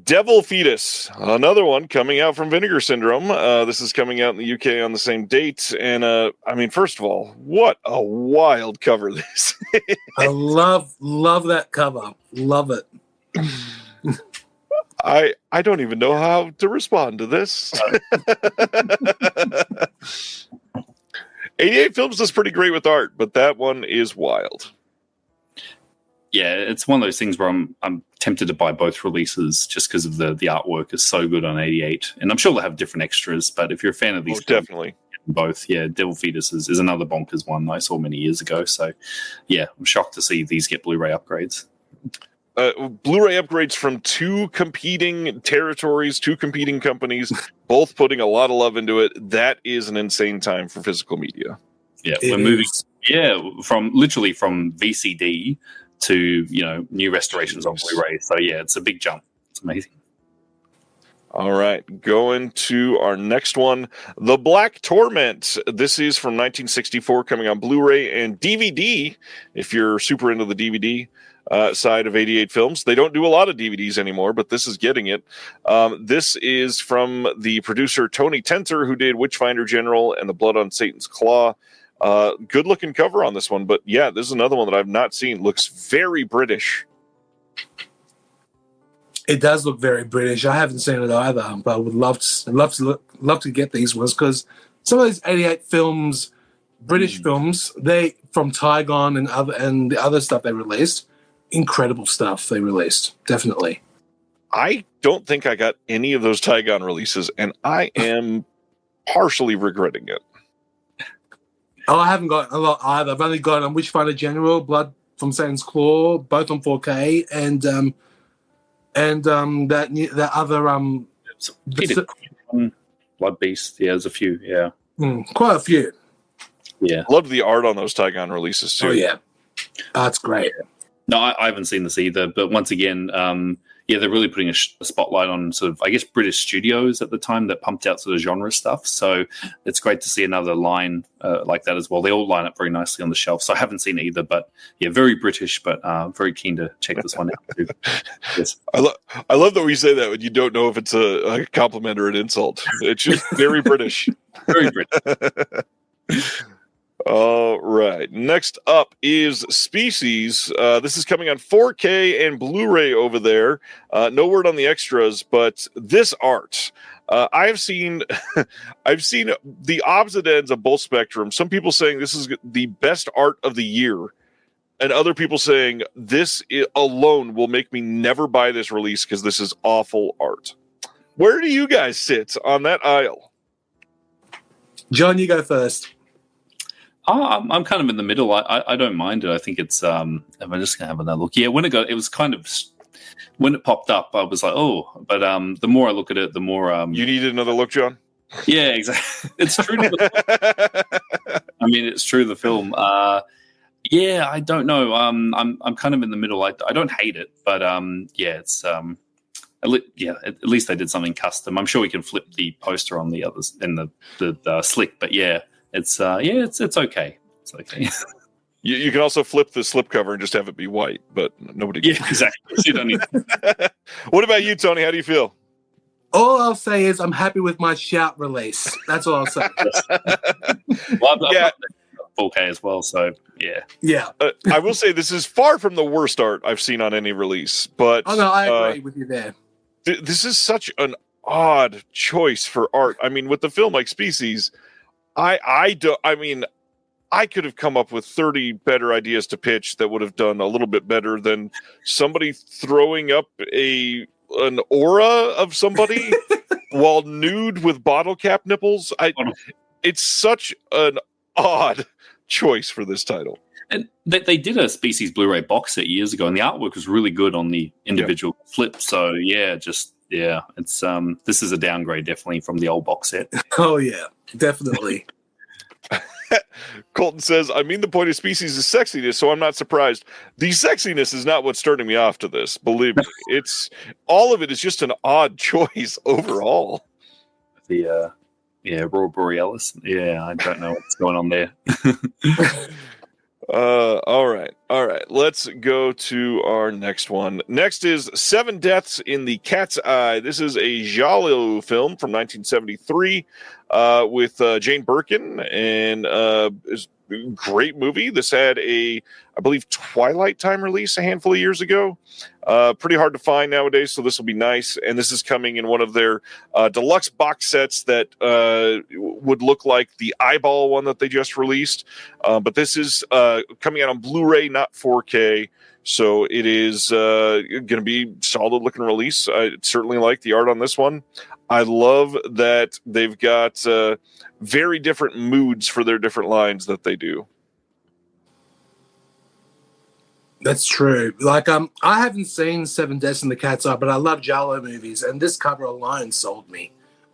Devil Fetus, another one coming out from Vinegar Syndrome. This is coming out in the UK on the same date. And, first of all, what a wild cover this is.
I love that cover. Love it.
I don't even know how to respond to this. 88 Films does pretty great with art, but that one is wild.
Yeah, it's one of those things where I'm tempted to buy both releases just because of the artwork is so good on 88. And I'm sure they'll have different extras, but if you're a fan of these films,
definitely.
Both, yeah, Devil Fetus is another bonkers one I saw many years ago. So, yeah, I'm shocked to see these get Blu-ray upgrades.
Blu-ray upgrades from 2 competing territories, 2 competing companies, both putting a lot of love into it. That is an insane time for physical media.
Yeah, we're moving. Yeah, from VCD to new restorations on Blu-ray. So yeah, it's a big jump. It's amazing.
All right, going to our next one, The Black Torment. This is from 1964, coming on Blu-ray and DVD. If you're super into the DVD side of 88 Films, they don't do a lot of DVDs anymore, but this is getting it. This is from the producer Tony Tenter, who did Witchfinder General and The Blood on Satan's Claw. Good looking cover on this one, but yeah, this is another one that I've not seen. Looks very British.
It does look very British. I haven't seen it either, but I would love to get these ones because some of these 88 films, British films, they from Tygon and the other stuff they released, incredible stuff they released. Definitely.
I don't think I got any of those Tygon releases, and I am partially regretting it.
Oh, I haven't got a lot either. I've only got Witchfinder General, Blood from Satan's Claw, both on 4K, and that other
Blood Beast. Yeah, there's a few. Yeah,
quite a few.
Yeah,
loved the art on those Tygon releases too.
Oh yeah, that's great.
No, I haven't seen this either. But once again, they're really putting a spotlight on sort of, I guess, British studios at the time that pumped out sort of genre stuff. So it's great to see another line like that as well. They all line up very nicely on the shelf. So I haven't seen either, but yeah, very British, but very keen to check this one out too. Yes.
I love that we say that when you don't know if it's a compliment or an insult. It's just very British.
Very British.
All right. Next up is Species. This is coming on 4K and Blu-ray over there. No word on the extras, but this art. I've seen the opposite ends of both spectrums. Some people saying this is the best art of the year, and other people saying this alone will make me never buy this release because this is awful art. Where do you guys sit on that aisle?
John, you go first.
I'm kind of in the middle. I don't mind it. I think it's. I'm just gonna have another look. Yeah, when it was kind of when it popped up, I was like, oh. But the more I look at it, the more.
You needed another look, John.
Yeah, exactly. It's true. I mean, it's true. The film. Yeah, I don't know. I'm kind of in the middle. I don't hate it, but yeah, it's at least they did something custom. I'm sure we can flip the poster on the others in the slick, but yeah. It's it's okay. It's okay.
You can also flip the slipcover and just have it be white, but nobody can.
Yeah, exactly. You don't need
What about you, Tony? How do you feel?
All I'll say is I'm happy with my Shout release. That's all I'll say.
Well, I've 4K as well, so yeah.
Yeah.
I will say this is far from the worst art I've seen on any release, but
oh no, I agree with you there.
This is such an odd choice for art. I mean, with the film like Species, I could have come up with 30 better ideas to pitch that would have done a little bit better than somebody throwing up an aura of somebody while nude with bottle cap nipples. It's such an odd choice for this title.
And they did a Species Blu-ray box set years ago, and the artwork was really good on the individual flips. So it's this is a downgrade definitely from the old box set.
Oh yeah, definitely.
Colton says, I mean, the point of Species is sexiness, so I'm not surprised. The sexiness is not what's turning me off to this. Believe me, it's all of it is just an odd choice overall.
The Aurora Borealis. Yeah, I don't know what's going on there.
All right. Let's go to our next one. Next is 7 Deaths in the Cat's Eye. This is a giallo film from 1973 with Jane Birkin, and is a great movie. This had I believe, Twilight Time release a handful of years ago. Pretty hard to find nowadays, so this will be nice. And this is coming in one of their deluxe box sets that would look like the Eyeball one that they just released. But this is coming out on Blu-ray, not 4K. So it is going to be solid looking release. I certainly like the art on this one. I love that they've got very different moods for their different lines that they do.
That's true. Like, I haven't seen 7 Deaths in the Cat's Eye, but I love giallo movies, and this cover alone sold me.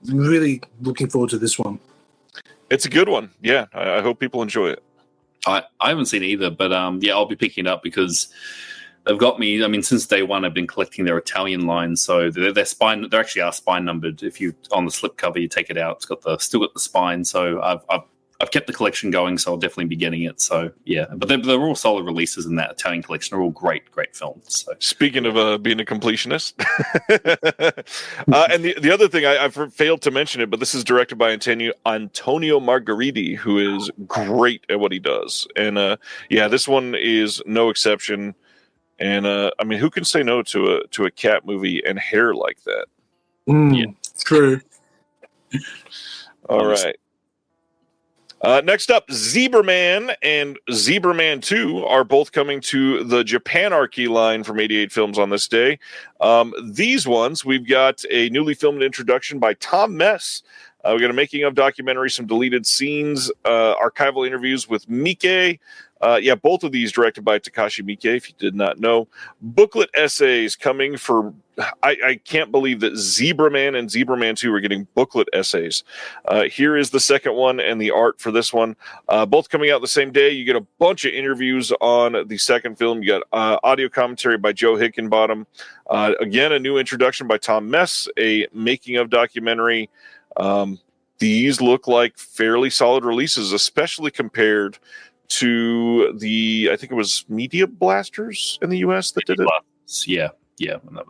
I'm really looking forward to this one.
It's a good one. Yeah, I hope people enjoy it.
I haven't seen it either, but I'll be picking it up because they've got me. I mean, since day one, I've been collecting their Italian lines, so they're spine. They actually are spine numbered. If you on the slipcover, you take it out, it's still got the spine. So I've kept the collection going, so I'll definitely be getting it. So yeah, but they're all solid releases in that Italian collection. They're all great films. So.
Speaking of being a completionist, and the other thing I've failed to mention it, but this is directed by Antonio Margheriti, who is great at what he does, and this one is no exception. And I mean, who can say no to a cat movie and hair like that?
Yeah, true.
All right. Next up, Zebraman and Zebraman 2 are both coming to the Japanarchy line from 88 Films on this day. These ones, we've got a newly filmed introduction by Tom Mess. We got a making of documentary, some deleted scenes, archival interviews with Miike. Both of these directed by Takashi Miike, if you did not know. Booklet essays coming for... I can't believe that Zebra Man and Zebra Man 2 are getting booklet essays. Here is the second one and the art for this one. Both coming out the same day. You get a bunch of interviews on the second film. You got audio commentary by Joe Hickenbottom. Again, a new introduction by Tom Mess, a making of documentary. These look like fairly solid releases, especially compared to I think it was Media Blasters in the US that did it.
Yeah, and that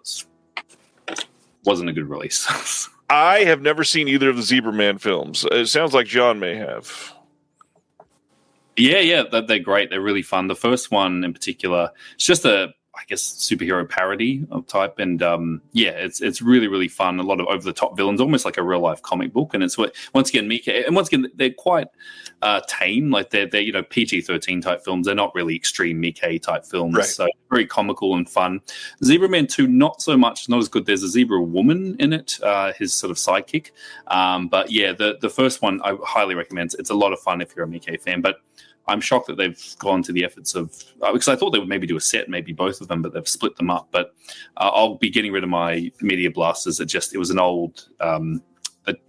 wasn't a good release.
I have never seen either of the Zebra Man films. It sounds like John may have.
Yeah, they're great. They're really fun. The first one in particular, it's just superhero parody of type, and it's really, really fun. A lot of over the top villains, almost like a real life comic book. And it's once again they're quite tame, like they're PG-13 type films. They're not really extreme Miike type films,
right.
So very comical and fun. Zebra Man 2, not so much, not as good. There's a zebra woman in it, his sort of sidekick. But yeah, the first one I highly recommend. It's a lot of fun if you're a Miike fan, but I'm shocked that they've gone to the efforts of because I thought they would maybe do a set, maybe both of them, but they've split them up. But I'll be getting rid of my Media Blasters. It was an old, the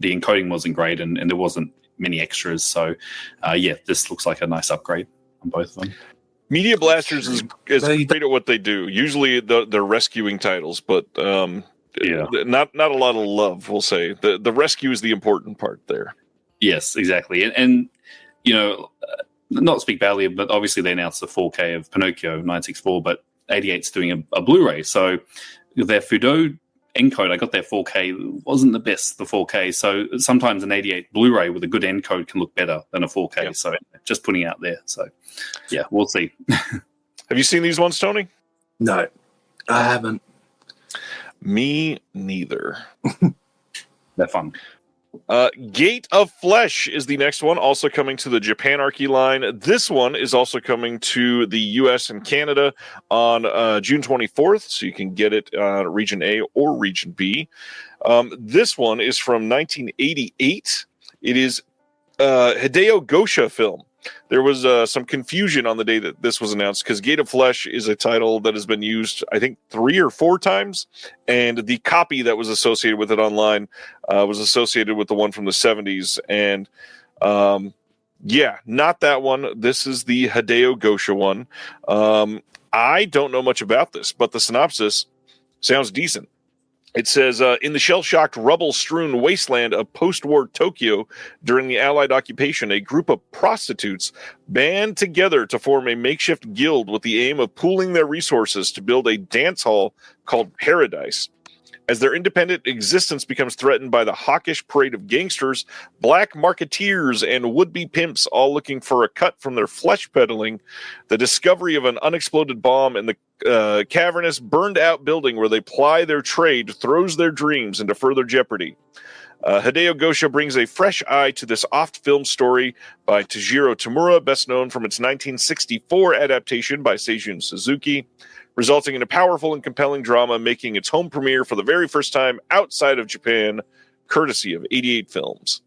encoding wasn't great, and there wasn't many extras. So this looks like a nice upgrade on both of them.
Media Blasters is great at what they do. Usually they're rescuing titles, but not a lot of love. We'll say the rescue is the important part there. Yes,
exactly, and not to speak badly, but obviously they announced the 4K of Pinocchio 964, but 88's doing a Blu-ray. So their Fudo encode, I got their 4K, wasn't the best, the 4K. So sometimes an 88 Blu-ray with a good encode can look better than a 4K. Yep. So just putting it out there. So yeah, we'll see.
Have you seen these ones, Tony?
No, I haven't.
Me neither.
They're fun.
Gate of Flesh is the next one, also coming to the Japanarchy line. This one is also coming to the US and Canada on June 24th, so you can get it on Region A or Region B. This one is from 1988. It is Hideo Gosha film. There was some confusion on the day that this was announced because Gate of Flesh is a title that has been used, I think, 3 or 4 times, and the copy that was associated with it online was associated with the one from the 70s. And not that one. This is the Hideo Gosha one. I don't know much about this, but the synopsis sounds decent. It says, in the shell-shocked, rubble-strewn wasteland of post-war Tokyo during the Allied occupation, a group of prostitutes band together to form a makeshift guild with the aim of pooling their resources to build a dance hall called Paradise. As their independent existence becomes threatened by the hawkish parade of gangsters, black marketeers, and would-be pimps all looking for a cut from their flesh peddling, the discovery of an unexploded bomb in the cavernous, burned-out building where they ply their trade throws their dreams into further jeopardy. Hideo Gosha brings a fresh eye to this oft-filmed story by Tajiro Tamura, best known from its 1964 adaptation by Seijun Suzuki, resulting in a powerful and compelling drama making its home premiere for the very first time outside of Japan, courtesy of 88 Films.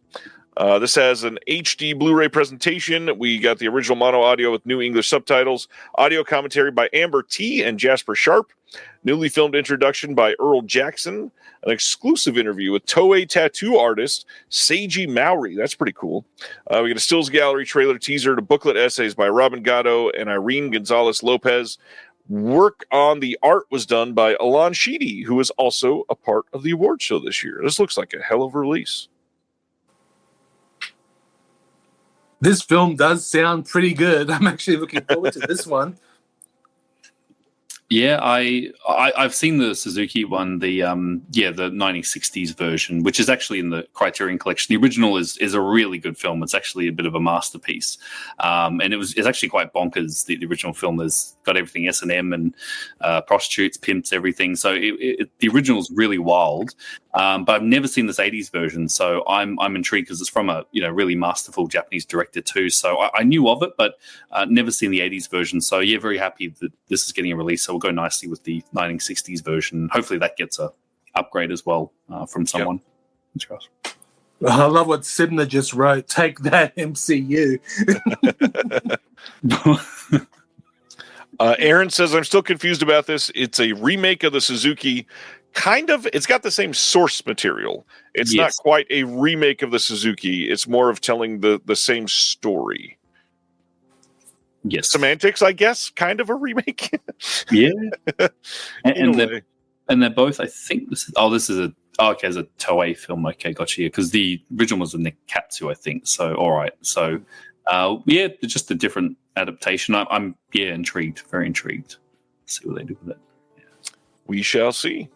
This has an HD Blu-ray presentation. We got the original mono audio with new English subtitles, audio commentary by Amber T. and Jasper Sharp, newly filmed introduction by Earl Jackson, an exclusive interview with Toei tattoo artist Seiji Maori. That's pretty cool. We got a Stills Gallery trailer teaser to booklet essays by Robin Gatto and Irene Gonzalez Lopez. Work on the art was done by Alon Sheedy, who is also a part of the award show this year. This looks like a hell of a release.
This film does sound pretty good. I'm actually looking forward to this one.
Yeah, I've seen the Suzuki one, the 1960s version, which is actually in the Criterion Collection. The original is a really good film. It's actually a bit of a masterpiece, and it's actually quite bonkers. The original film has got everything S&M and prostitutes, pimps, everything. So the original is really wild. But I've never seen this 80s version, so I'm intrigued because it's from a really masterful Japanese director too. So I knew of it, but never seen the 80s version. So yeah, very happy that this is getting a release. So we'll go nicely with the 1960s version. Hopefully that gets a upgrade as well from someone.
Yep.
I love what Sibner just wrote. Take that, MCU.
Aaron says, I'm still confused about this. It's a remake of the Suzuki. Kind of. It's got the same source material. It's not quite a remake of the Suzuki. It's more of telling the same story.
Yes.
Semantics, I guess. Kind of a remake.
Yeah. and they're both, I think, this is a Toei film. Okay, gotcha. Because the original was with Nikatsu, I think. So, all right. So, just a different adaptation. I'm intrigued, very intrigued. Let's see what they do with it. Yeah.
We shall see.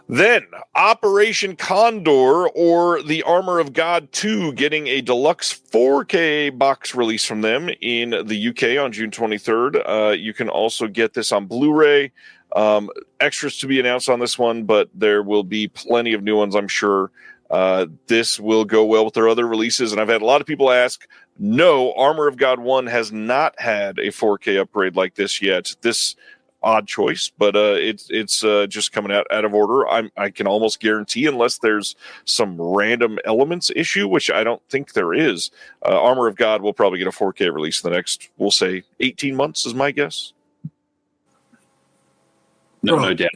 Then, Operation Condor, or The Armor of God 2, getting a deluxe 4K box release from them in the UK on June 23rd. You can also get this on Blu-ray. Extras to be announced on this one, but there will be plenty of new ones, I'm sure. This will go well with their other releases, and I've had a lot of people ask, no, Armor of God 1 has not had a 4K upgrade like this yet. This odd choice, but it's just coming out of order. I can almost guarantee, unless there's some random elements issue, which I don't think there is, Armor of God will probably get a 4K release in the next, we'll say, 18 months is my guess.
No doubt.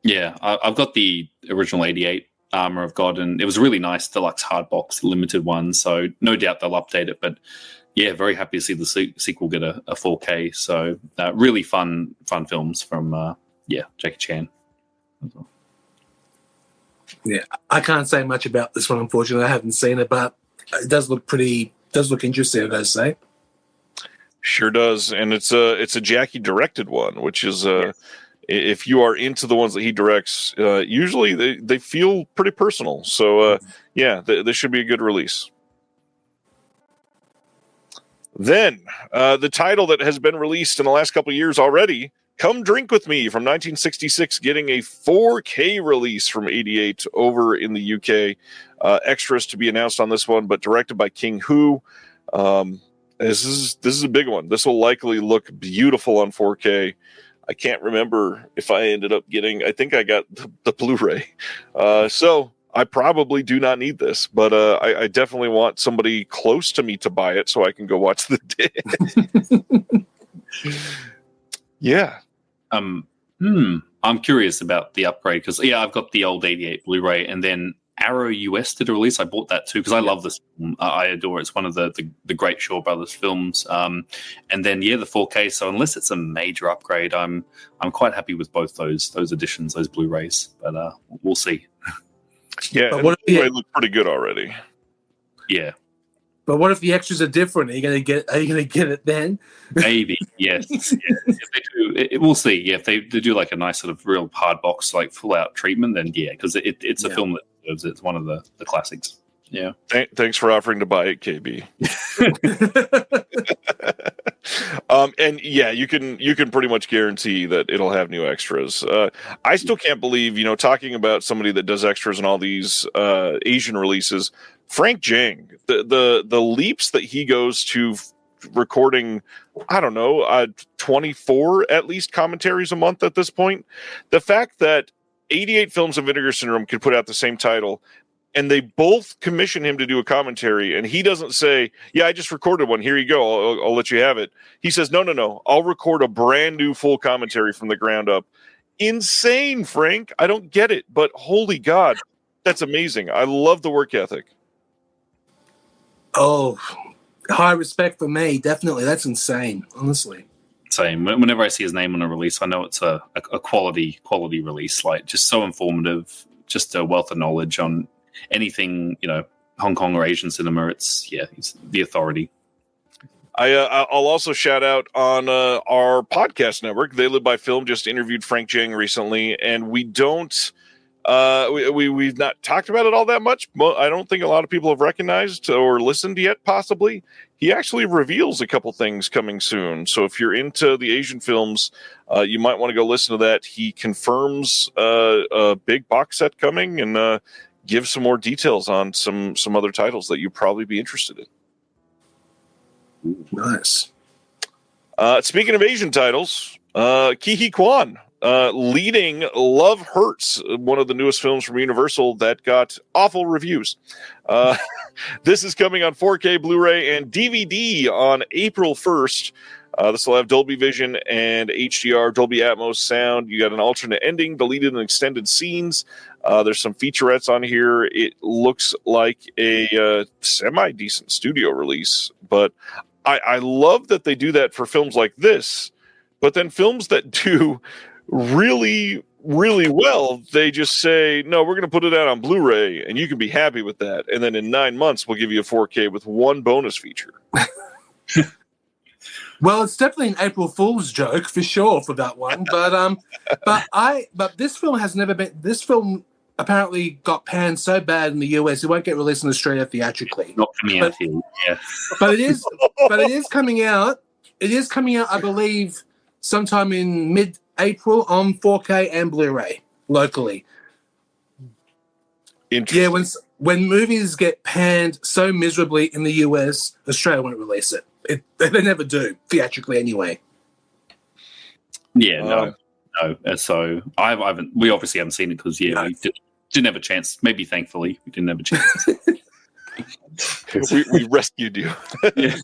Yeah, I've got the original 88 Armor of God, and it was a really nice deluxe hard box, limited one, so no doubt they'll update it, but yeah, very happy to see the sequel get a 4K. So really fun films from Jackie Chan.
Yeah, I can't say much about this one, unfortunately. I haven't seen it, but it does look interesting, I gotta say.
Sure does, and it's a Jackie directed one, which is if you are into the ones that he directs, usually they feel pretty personal. So this should be a good release. Then, the title that has been released in the last couple of years already, Come Drink With Me from 1966, getting a 4K release from 88 over in the UK. Extras to be announced on this one, but directed by King Hu. This is a big one. This will likely look beautiful on 4K. I can't remember if I ended up getting, I think I got the Blu-ray. So I probably do not need this, but I definitely want somebody close to me to buy it so I can go watch the disc. Yeah.
I'm curious about the upgrade because I've got the old 88 Blu-ray, and then Arrow US did a release. I bought that too because I love this film. I adore it. It's one of the great Shaw Brothers films. And then the 4K. So unless it's a major upgrade, I'm quite happy with both those editions, those Blu-rays. But we'll see.
Yeah, but what if they look pretty good already? Yeah.
But what if the extras are different? Are you gonna get it then?
Maybe, yes. If they do, we'll see. Yeah, if they do like a nice sort of real hard box, like full out treatment, then because it's a film that deserves it. It's one of the classics. Yeah.
Thanks for offering to buy it, KB. And you can pretty much guarantee that it'll have new extras. I still can't believe, talking about somebody that does extras in all these Asian releases, Frank Zhang, the leaps that he goes to recording, 24 at least commentaries a month at this point. The fact that 88 Films of Vinegar Syndrome could put out the same title, and they both commission him to do a commentary, and he doesn't say, I just recorded one, here you go, I'll let you have it. He says, no, I'll record a brand new full commentary from the ground up. Insane, Frank. I don't get it, but holy God, that's amazing. I love the work ethic.
Oh, high respect for me, definitely. That's insane, honestly.
Same. Whenever I see his name on a release, I know it's a quality release, like just so informative, just a wealth of knowledge on anything, Hong Kong or Asian cinema. He's the authority.
I'll also shout out on our podcast network. They Live by Film just interviewed Frank Zhang recently, and we don't we've not talked about it all that much. I don't think a lot of people have recognized or listened yet, possibly. He actually reveals a couple things coming soon. So if you're into the Asian films, you might want to go listen to that. He confirms a big box set coming and gives some more details on some other titles that you'd probably be interested in.
Nice.
Speaking of Asian titles, Ke Huy Quan leading Love Hurts, one of the newest films from Universal that got awful reviews. This is coming on 4K, Blu-ray, and DVD on April 1st. This will have Dolby Vision and HDR, Dolby Atmos sound. You got an alternate ending, deleted and extended scenes. There's some featurettes on here. It looks like a semi-decent studio release, but I love that they do that for films like this. But then films that do really, really well, they just say, no, we're going to put it out on Blu-ray, and you can be happy with that. And then in 9 months, we'll give you a 4K with one bonus feature.
Well, it's definitely an April Fool's joke for sure for that one. But this film has never been. This film apparently got panned so bad in the US, it won't get released in Australia theatrically.
Not coming out here, yeah.
But it is coming out. It is coming out, I believe, sometime in mid-April on 4K and Blu-ray locally. Yeah, when movies get panned so miserably in the US, Australia won't release it. They never do, theatrically anyway.
Yeah, no. So we obviously haven't seen it because we didn't have a chance. Maybe thankfully we didn't have a chance.
we rescued you.
Yeah.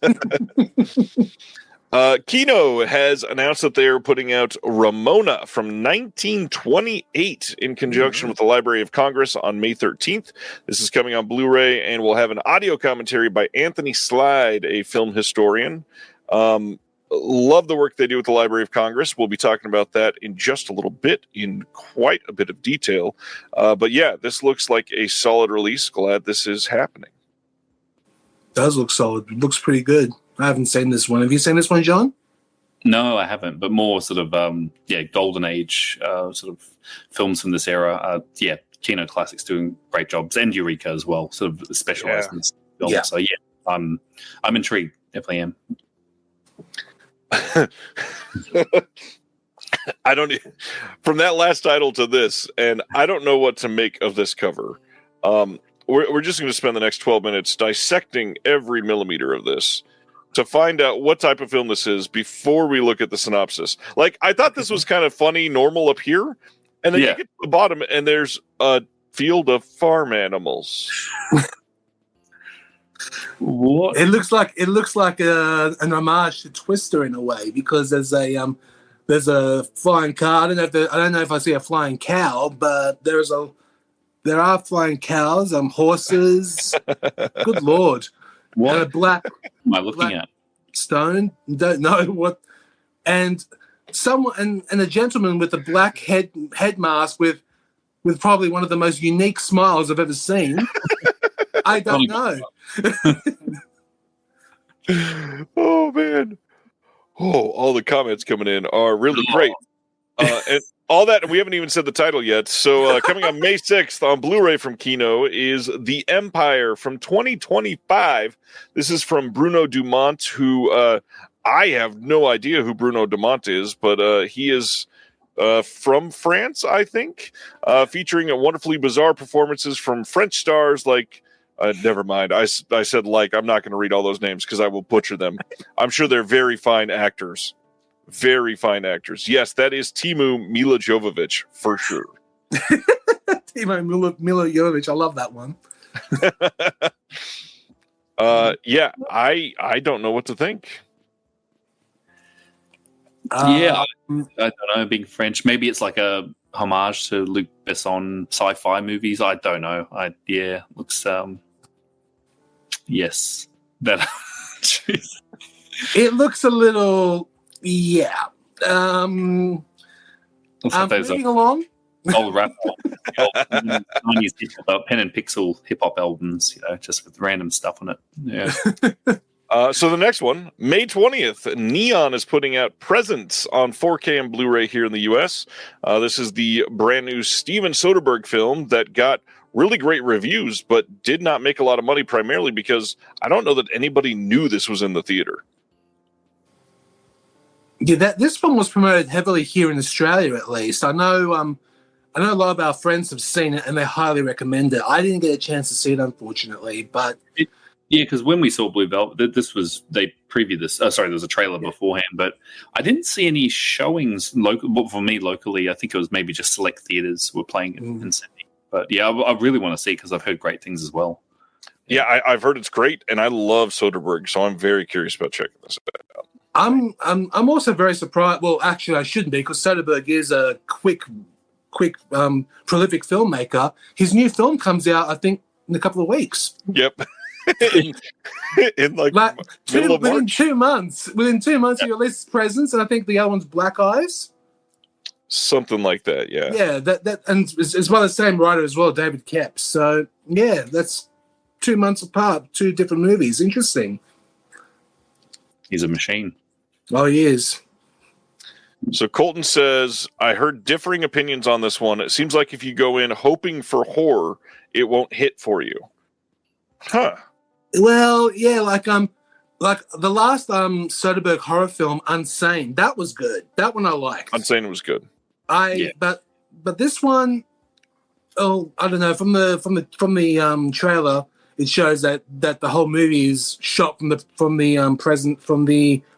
Kino has announced that they are putting out Ramona from 1928 in conjunction with the Library of Congress on May 13th. This is coming on Blu-ray, and we'll have an audio commentary by Anthony Slide, a film historian. Love the work they do with the Library of Congress. We'll be talking about that in just a little bit, in quite a bit of detail. But yeah, this looks like a solid release. Glad this is happening.
Does look solid. It looks pretty good. I haven't seen this one. Have you seen this one, John?
No, I haven't. But more sort of golden age sort of films from this era. Kino Classics doing great jobs, and Eureka as well, sort of specialized in this film.
Yeah.
So yeah, I'm intrigued. Definitely am.
I don't from that last title to this, and I don't know what to make of this cover. We're just going to spend the next 12 minutes dissecting every millimeter of this to find out what type of film this is before we look at the synopsis. Like, I thought this was kind of funny, normal up here, and then you get to the bottom, and there's a field of farm animals.
What?
It looks like an homage to Twister in a way, because there's a flying car. I don't know if I see a flying cow, but there are flying cows, horses. Good Lord.
What
and a black
am I looking at?
Stone. Don't know what. And someone and a gentleman with a black head mask with probably one of the most unique smiles I've ever seen. I don't know.
Oh man. Oh, all the comments coming in are really great. And all that, we haven't even said the title yet. So coming on May 6th on Blu-ray from Kino is The Empire from 2025. This is from Bruno Dumont, who I have no idea who Bruno Dumont is, but he is from France, I think, featuring wonderfully bizarre performances from French stars like never mind. I said I'm not going to read all those names because I will butcher them. I'm sure they're very fine actors. Very fine actors. Yes, that is Timu Mila Jovovich for sure.
Timu Mila Jovovich. I love that one.
I don't know what to think.
I don't know. Being French, maybe it's like a homage to Luc Besson sci-fi movies. I don't know. Looks yes. That
it looks a little moving along.
Old rap, Chinese pen and pixel hip hop albums, just with random stuff on it. Yeah.
So the next one, May 20th, Neon is putting out Presents on 4K and Blu-ray here in the U.S. This is the brand new Steven Soderbergh film that got really great reviews, but did not make a lot of money, primarily because I don't know that anybody knew this was in the theater.
Yeah, this film was promoted heavily here in Australia, at least. I know a lot of our friends have seen it and they highly recommend it. I didn't get a chance to see it, unfortunately, but
because when we saw Blue Velvet, they preview this. Sorry, there was a trailer beforehand, but I didn't see any showings for me locally. I think it was maybe just select theaters were playing it in Sydney. But yeah, I really want to see it because I've heard great things as well.
Yeah, I've heard it's great, and I love Soderbergh, so I'm very curious about checking this out.
I'm also very surprised. Well, actually, I shouldn't be, because Soderbergh is a quick, prolific filmmaker. His new film comes out, I think, in a couple of weeks.
Yep. in middle of
within
March.
2 months. Within 2 months, he released Presence, and I think the other one's Black Eyes.
Something like that, yeah.
Yeah, that and as well as same writer as well, David Koepp. So yeah, that's 2 months apart, 2 different movies. Interesting.
He's a machine.
Oh, he is.
So Colton says, I heard differing opinions on this one. It seems like if you go in hoping for horror, it won't hit for you. Huh.
Well, yeah, like the last Soderbergh horror film, Unsane, that was good. That one I liked.
Unsane was good.
But this one, I don't know. From the trailer, it shows that the whole movie is shot from the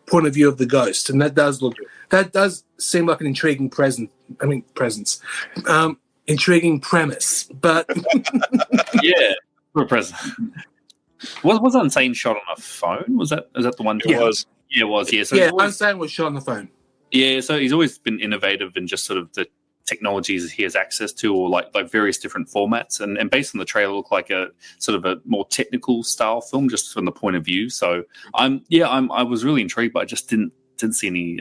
point of view of the ghost, and that does seem like an intriguing presence. Intriguing premise, but
yeah, for a present. Was Unsane shot on a phone? Is that the one?
It was.
Yeah, it was. Yeah, so
Unsane was shot on the phone.
Yeah, so he's always been innovative in just sort of the technologies he has access to, or like various different formats. And based on the trailer, looked like a sort of a more technical style film, just from the point of view. So I was really intrigued, but I just didn't see any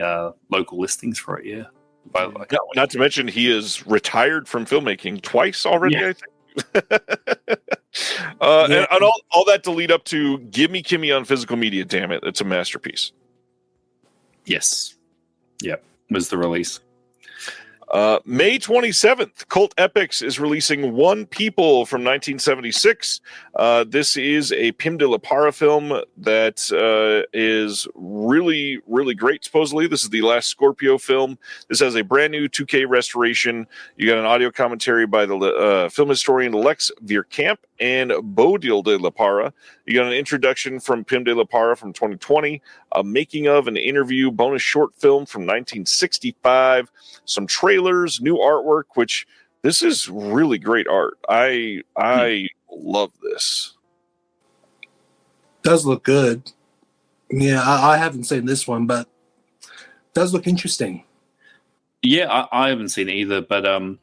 local listings for it. Yeah,
not to mention he is retired from filmmaking twice already. Yeah. I think. And all that to lead up to Give Me Kimmy on physical media. Damn it, it's a masterpiece.
Yes. Yep, was the release.
May 27th, Cult Epics is releasing One People from 1976. This is a Pim de la Parra film that is really, really great, supposedly. This is the last Scorpio film. This has a brand new 2K restoration. You got an audio commentary by the film historian Lex Vierkamp and Bodil de la Parra. You got an introduction from Pim de la Parra from 2020, a making of an interview bonus short film from 1965, some trailers, new artwork, which this is really great art. I love this.
Does look good. Yeah, I haven't seen this one, but does look interesting.
Yeah, I haven't seen it either, but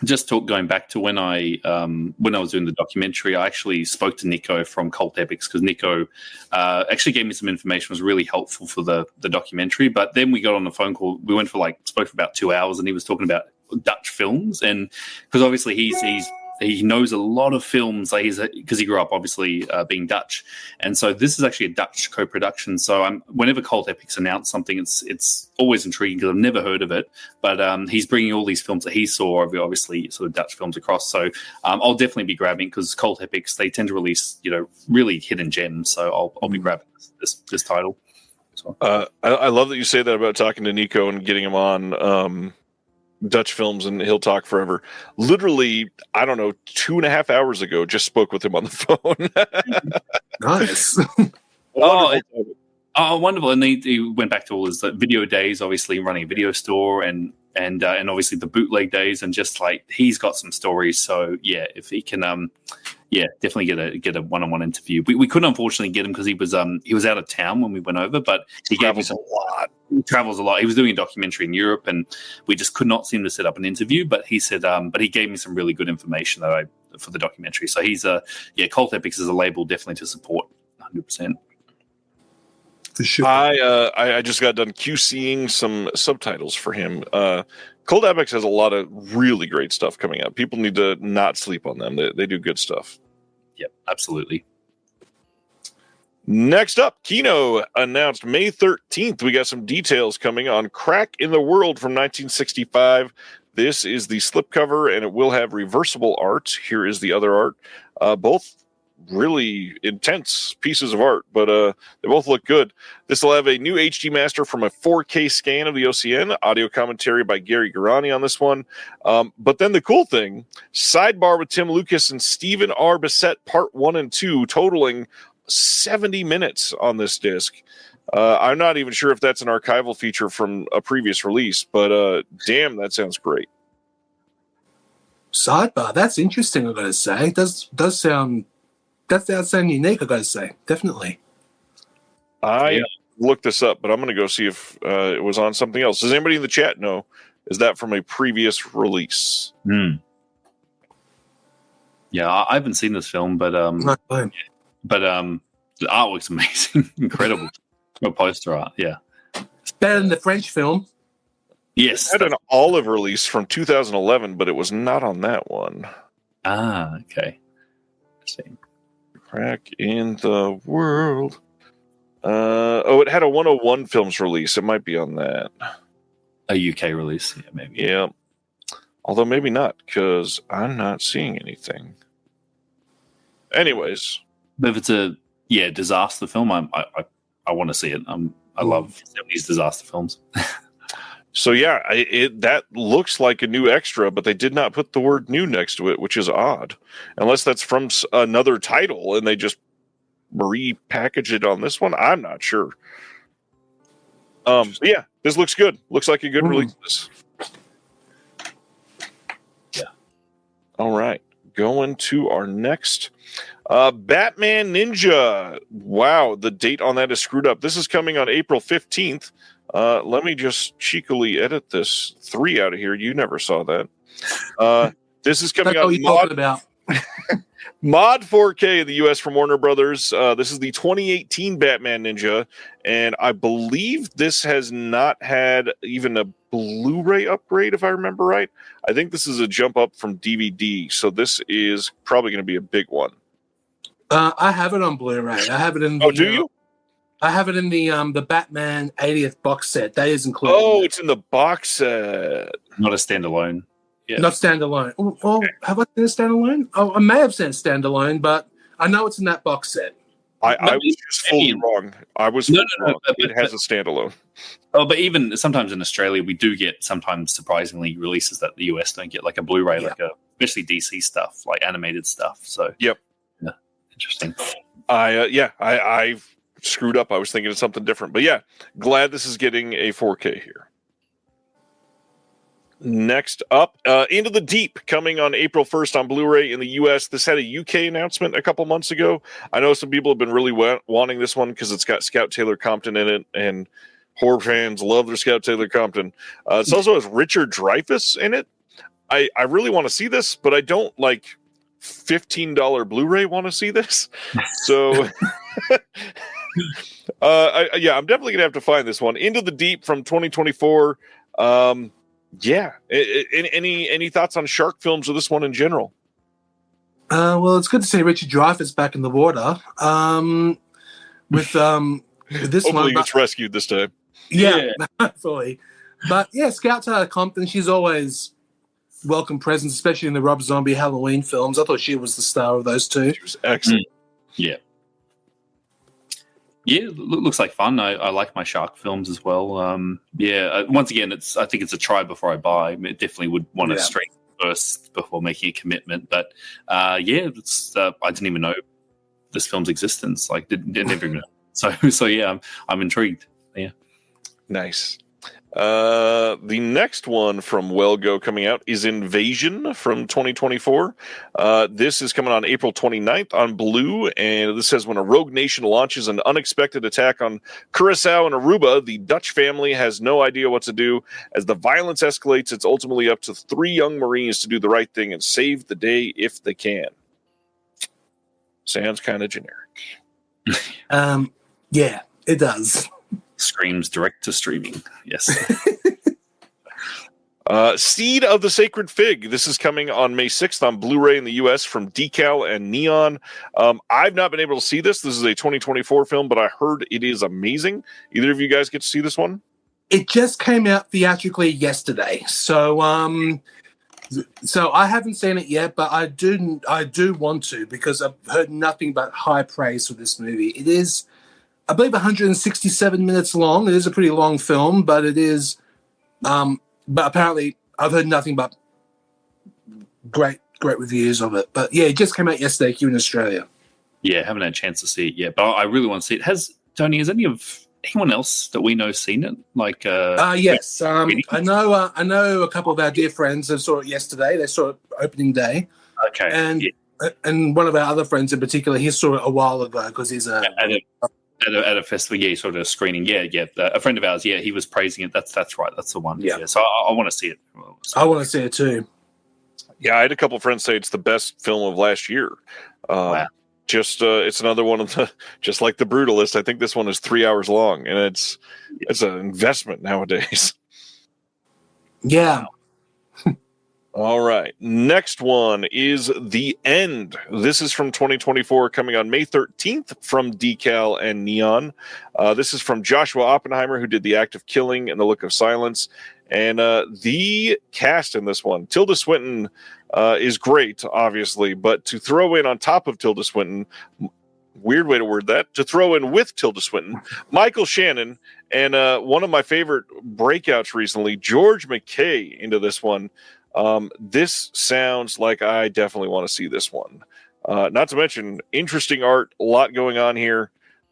just going back to when I was doing the documentary, I actually spoke to Nico from Cult Epics, because Nico actually gave me some information, was really helpful for the documentary. But then we got on the phone call. We went spoke for about 2 hours, and he was talking about Dutch films, and because obviously he knows a lot of films, like because he grew up obviously being Dutch, and so this is actually a Dutch co-production. So whenever Cult Epics announce something, it's always intriguing because I've never heard of it. But he's bringing all these films that he saw, obviously sort of Dutch films across. So I'll definitely be grabbing, because Cult Epics, they tend to release really hidden gems. So I'll be grabbing this title. So.
I love that you say that about talking to Nico and getting him on Dutch films, and he'll talk forever. Literally, I don't know, 2.5 hours ago, just spoke with him on the phone.
Nice.
Wonderful. And he went back to all his video days, obviously running a video store, and obviously the bootleg days, and just like he's got some stories. So yeah, if he can definitely get a one-on-one interview. We couldn't unfortunately get him because he was out of town when we went over, but he travels a lot. He travels a lot. He was doing a documentary in Europe, and we just could not seem to set up an interview. But he said, but he gave me some really good information for the documentary. So he's Cult Epics is a label definitely to support 100%.
For sure.
I just got done QCing some subtitles for him. Cult Epics has a lot of really great stuff coming out. People need to not sleep on them. They do good stuff.
Yep, absolutely.
Next up, Kino announced May 13th. We got some details coming on Crack in the World from 1965. This is the slipcover, and it will have reversible art. Here is the other art. Both really intense pieces of art, but they both look good. This will have a new HD master from a 4K scan of the OCN, audio commentary by Gary Garani on this one. But then the cool thing, sidebar with Tim Lucas and Stephen R. Bissett, part 1 and 2, totaling 70 minutes on this disc. I'm not even sure if that's an archival feature from a previous release, but damn, that sounds great.
Sidebar, that's interesting, I've got to say. It does sound unique, I've got to say. Definitely.
I looked this up, but I'm going to go see if it was on something else. Does anybody in the chat know? Is that from a previous release?
Yeah, I haven't seen this film, but the artwork's amazing, incredible. No poster art, yeah.
It's better than the French film.
Yes,
it had an olive release from 2011, but it was not on that one.
Ah, okay. Interesting.
Crack in the world. It had a 101 Films release. It might be on that.
A UK release, yeah, maybe.
Yeah. Although maybe not, because I'm not seeing anything. Anyways.
But if it's a disaster film, I want to see it. I love 70s disaster films.
So yeah, that looks like a new extra, but they did not put the word new next to it, which is odd. Unless that's from another title and they just repackage it on this one. I'm not sure. But yeah, this looks good. Looks like a good release.
Yeah.
All right. Going to our next Batman Ninja. Wow, the date on that is screwed up. This is coming on April 15th. Let me just cheekily edit this 3 out of here. You never saw that. This is coming out Mod 4K in the US from Warner Brothers. This is the 2018 Batman Ninja, and I believe this has not had even a Blu-ray upgrade, if I remember right. I think this is a jump up from DVD, so this is probably going to be a big one.
I have it on Blu-ray. I have it in.
Do you?
I have it in the Batman 80th box set. That is included.
Oh, it's in the box set.
Not a standalone. Yeah.
Not standalone. Oh, have I seen a standalone? Oh, I may have seen a standalone, but I know it's in that box set.
I was just fully wrong. I was wrong. It has a standalone.
Oh, but even sometimes in Australia, we do get sometimes surprisingly releases that the US don't get, like a Blu-ray, especially DC stuff, like animated stuff. So
yep,
yeah, interesting.
I screwed up. I was thinking of something different, but yeah, glad this is getting a 4K here. Next up, Into the Deep, coming on April 1st on Blu-ray in the U.S. This had a UK announcement a couple months ago. I know some people have been really wanting this one because it's got Scout Taylor Compton in it, and horror fans love their Scout Taylor Compton. It also has Richard Dreyfuss in it. I really want to see this, but I don't like $15 Blu-ray want to see this. So, I'm definitely going to have to find this one. Into the Deep from 2024. Yeah. Any thoughts on shark films or this one in general?
Well, it's good to see Richard Dreyfuss back in the water. With this
Hopefully
one,
he gets rescued this time.
Yeah, hopefully. But yeah, Scout Taylor Compton, she's always welcome presence, especially in the Rob Zombie Halloween films. I thought she was the star of those two.
She was excellent.
Yeah. Yeah, looks like fun. I like my shark films as well. Once again, I think it's a try before I buy. I definitely would want to straight first before making a commitment. But I didn't even know this film's existence. Like, didn't even know. So yeah, I'm intrigued. Yeah,
nice. The next one from Wellgo coming out is Invasion from 2024. This is coming on April 29th on Blue, and this says when a rogue nation launches an unexpected attack on Curacao and Aruba, the Dutch family has no idea what to do. As the violence escalates, it's ultimately up to 3 young Marines to do the right thing and save the day if they can. Sounds kind of generic.
Yeah, it does.
Screams direct to streaming. Yes.
Seed of the Sacred Fig. This is coming on May 6th on Blu-ray in the U.S. from Decal and Neon. I've not been able to see this. This is a 2024 film, but I heard it is amazing. Either of you guys get to see this one?
It just came out theatrically yesterday, so I haven't seen it yet, but I do want to because I've heard nothing but high praise for this movie. It is, I believe, 167 minutes long. It is a pretty long film, but it is. But apparently, I've heard nothing but great reviews of it. But yeah, it just came out yesterday here in Australia.
Yeah, haven't had a chance to see it yet, but I really want to see it. Has any of anyone else that we know seen it? Like,
yes, I know a couple of our dear friends that saw it yesterday. They saw it opening day.
Okay,
and one of our other friends in particular, he saw it a while ago because he's
at a festival, sort of screening. Yeah. A friend of ours, he was praising it. That's right. That's the one. Yeah. So I want to see it.
I want to see it too.
Yeah, I had a couple of friends say it's the best film of last year.
Wow.
Just it's another one of the, just like The Brutalist. I think this one is 3 hours long, and it's an investment nowadays.
Yeah.
All right. Next one is The End. This is from 2024, coming on May 13th from Decal and Neon. This is from Joshua Oppenheimer, who did The Act of Killing and The Look of Silence. And the cast in this one, Tilda Swinton is great, obviously, but to throw in on top of Tilda Swinton, weird way to word that, to throw in with Tilda Swinton, Michael Shannon, and one of my favorite breakouts recently, George McKay, into this one. This sounds like I definitely want to see this one. Not to mention interesting art, a lot going on here.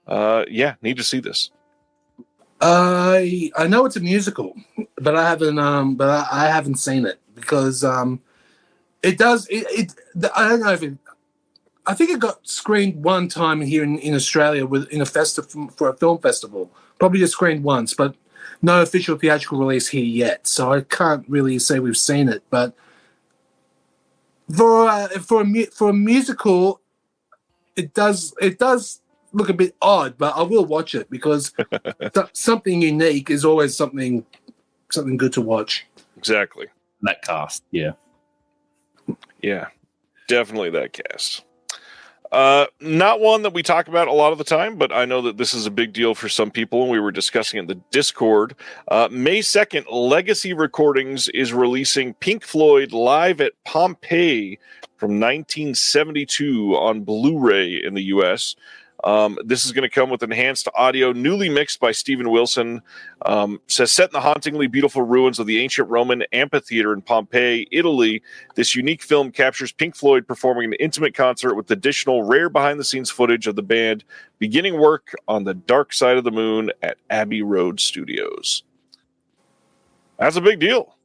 Need to see this.
I know it's a musical, but I haven't seen it because it does. I don't know if I think it got screened one time here in Australia for a film festival. Probably just screened once, but no official theatrical release here yet. So I can't really say we've seen it. But for a musical, it does look a bit odd, but I will watch it because something unique is always something good to watch.
Exactly.
That cast, yeah,
definitely that cast. Not one that we talk about a lot of the time, but I know that this is a big deal for some people, and we were discussing it in the Discord. May 2nd, Legacy Recordings is releasing Pink Floyd Live at Pompeii from 1972 on Blu-ray in the U.S. This is going to come with enhanced audio, newly mixed by Stephen Wilson. Says set in the hauntingly beautiful ruins of the ancient Roman amphitheater in Pompeii, Italy. This unique film captures Pink Floyd performing an intimate concert with additional rare behind-the-scenes footage of the band beginning work on The Dark Side of the Moon at Abbey Road Studios. That's a big deal.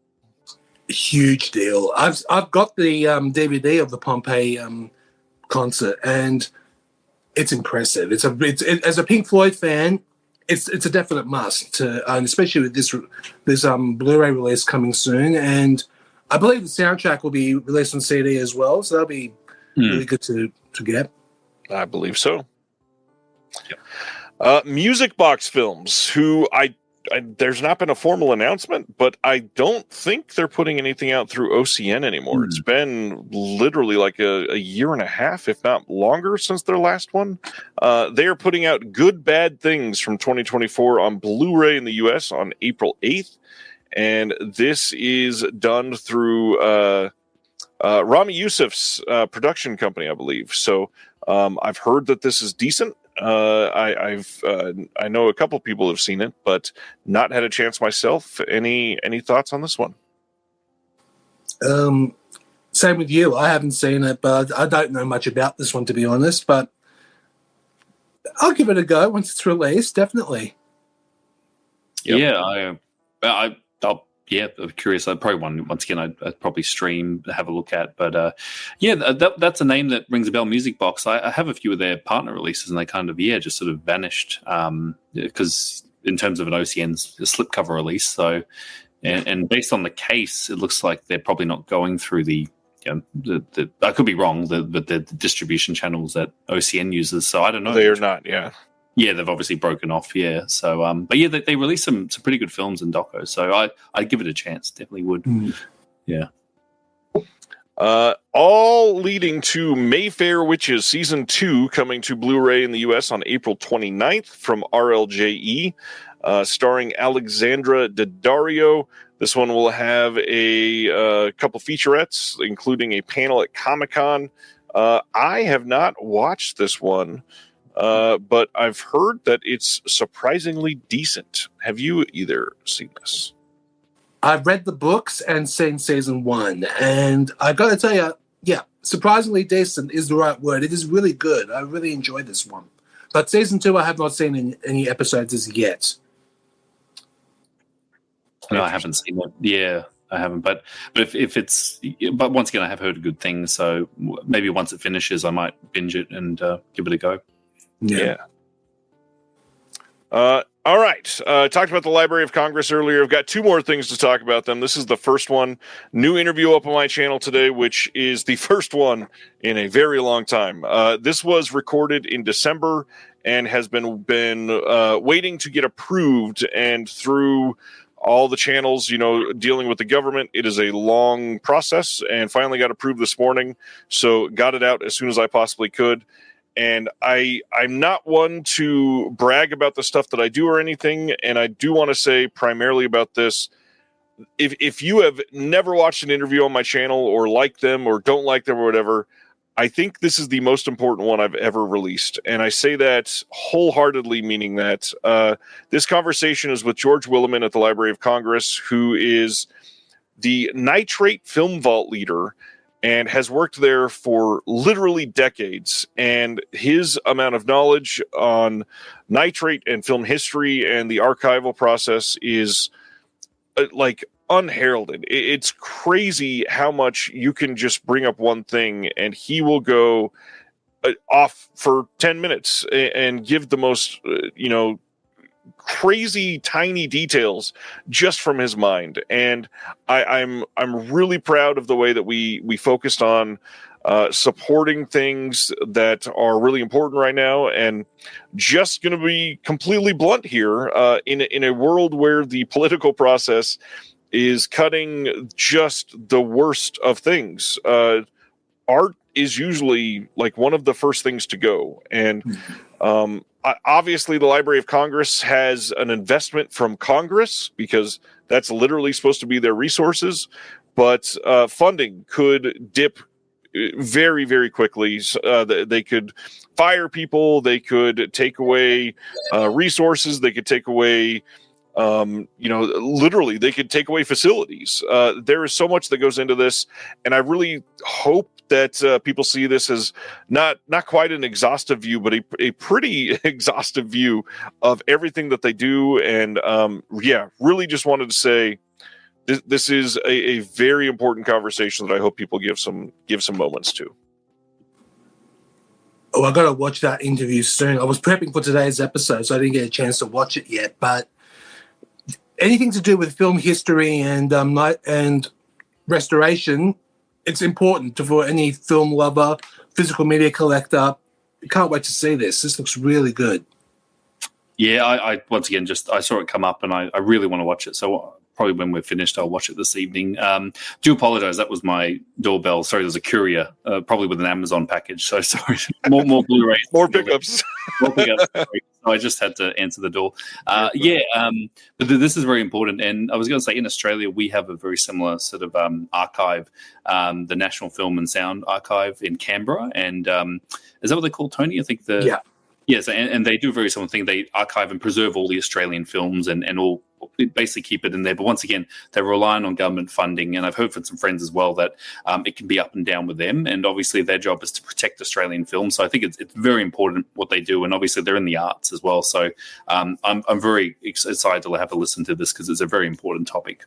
Huge deal. I've got the DVD of the Pompeii concert, and it's impressive. It's as a Pink Floyd fan, it's a definite must and especially with this Blu-ray release coming soon. And I believe the soundtrack will be released on CD as well, so that'll be really good to get.
I believe so. Yep. Music Box Films, who there's not been a formal announcement, but I don't think they're putting anything out through OCN anymore. It's been literally like a year and a half, if not longer, since their last one. They are putting out Good Bad Things from 2024 on Blu-ray in the US on April 8th. And this is done through Rami Youssef's production company, I believe. So I've heard that this is decent. I know a couple people have seen it, but not had a chance myself. Any thoughts on this one?
Same with you. I haven't seen it, but I don't know much about this one, to be honest. But I'll give it a go once it's released. Definitely.
Yep. Yeah, I'm curious. I'd probably once again, I'd probably stream, have a look at. But that's a name that rings a bell. Music Box. I have a few of their partner releases, and they kind of just sort of vanished because in terms of an OCN's slipcover release. So, and based on the case, it looks like they're probably not going through the I could be wrong, but the distribution channels that OCN uses. So I don't know.
They are not. Yeah.
Yeah, they've obviously broken off. Yeah, so but yeah, they released some pretty good films in doco. So I'd give it a chance. Definitely would. Yeah.
All leading to Mayfair Witches Season 2 coming to Blu-ray in the U.S. on April 29th from RLJE, starring Alexandra Daddario. This one will have a couple featurettes, including a panel at Comic-Con. I have not watched this one. But I've heard that it's surprisingly decent. Have you either seen this?
I've read the books and seen season 1, and I got to tell you, surprisingly decent is the right word. It is really good. I really enjoyed this one. But season 2, I have not seen any episodes as yet.
No, I haven't seen it. Yeah, I haven't. But if it's, but once again, I have heard good things. So maybe once it finishes, I might binge it and give it a go.
Yeah. All right. Talked about the Library of Congress earlier. I've got 2 more things to talk about them. This is the first one. New interview up on my channel today, which is the first one in a very long time. This was recorded in December and has been waiting to get approved, and through all the channels, dealing with the government, it is a long process, and finally got approved this morning. So got it out as soon as I possibly could. And I'm not one to brag about the stuff that I do or anything. And I do want to say primarily about this. If you have never watched an interview on my channel or like them or don't like them or whatever, I think this is the most important one I've ever released. And I say that wholeheartedly, meaning that this conversation is with George Williman at the Library of Congress, who is the nitrate film vault leader and has worked there for literally decades. And his amount of knowledge on nitrate and film history and the archival process is unheralded. It's crazy how much you can just bring up one thing and he will go off for 10 minutes and give the most, crazy tiny details just from his mind. And I'm really proud of the way that we focused on supporting things that are really important right now. And just going to be completely blunt here, in a world where the political process is cutting just the worst of things, art is usually one of the first things to go. And obviously, the Library of Congress has an investment from Congress because that's literally supposed to be their resources. But funding could dip very, very quickly. They could fire people. They could take away resources. They could take away, literally, they could take away facilities. There is so much that goes into this. And I really hope that people see this as not quite an exhaustive view, but a pretty exhaustive view of everything that they do. And really just wanted to say this is a very important conversation that I hope people give some moments to.
Oh, I got to watch that interview soon. I was prepping for today's episode, so I didn't get a chance to watch it yet. But anything to do with film history and restoration, it's important for any film lover, physical media collector. Can't wait to see this. This looks really good.
Yeah, I once again I saw it come up and I really want to watch it. So probably when we're finished, I'll watch it this evening. Do apologize. That was my doorbell. Sorry, there's a courier, probably with an Amazon package. So sorry. More Blu-rays.
More pickups.
More pickups. Sorry. So I just had to answer the door. But this is very important. And I was going to say, in Australia, we have a very similar sort of archive, the National Film and Sound Archive in Canberra. And is that what they call, Tony? I think
Yeah.
Yes, and they do a very similar thing. They archive and preserve all the Australian films and all, basically keep it in there. But once again, they're relying on government funding. And I've heard from some friends as well that it can be up and down with them. And obviously their job is to protect Australian films. So I think it's very important what they do. And obviously they're in the arts as well. So I'm very excited to have a listen to this because it's a very important topic.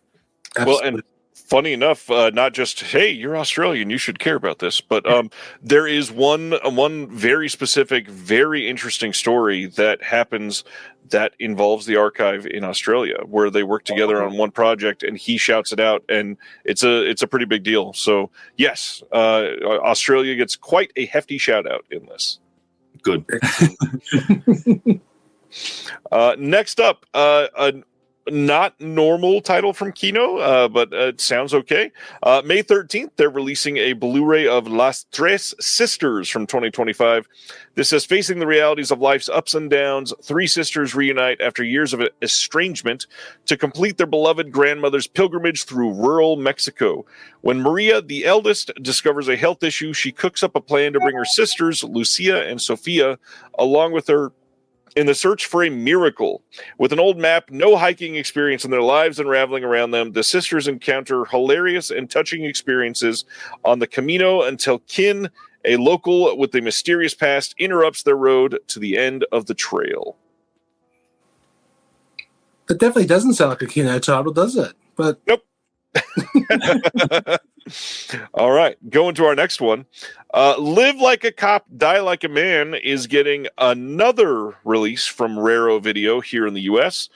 Absolutely.
Well, and funny enough, not just, hey, you're Australian, you should care about this, but there is one very specific, very interesting story that happens that involves the archive in Australia, where they work together on one project, and he shouts it out, and it's a pretty big deal. So yes, Australia gets quite a hefty shout out in this.
Good.
Next up, not normal title from Kino, but it sounds okay. May 13th, they're releasing a Blu-ray of Las Tres Sisters from 2025. This says, facing the realities of life's ups and downs, three sisters reunite after years of estrangement to complete their beloved grandmother's pilgrimage through rural Mexico. When Maria, the eldest, discovers a health issue, she cooks up a plan to bring her sisters, Lucia and Sofia, along with her in the search for a miracle. With an old map, no hiking experience in their lives unraveling around them, the sisters encounter hilarious and touching experiences on the Camino until kin A local with a mysterious past interrupts their road to the end of the trail.
It definitely doesn't sound like a Kino title, does it? But
nope. All right, going to our next one. Live Like a Cop, Die Like a Man is getting another release from Raro Video here in the U.S.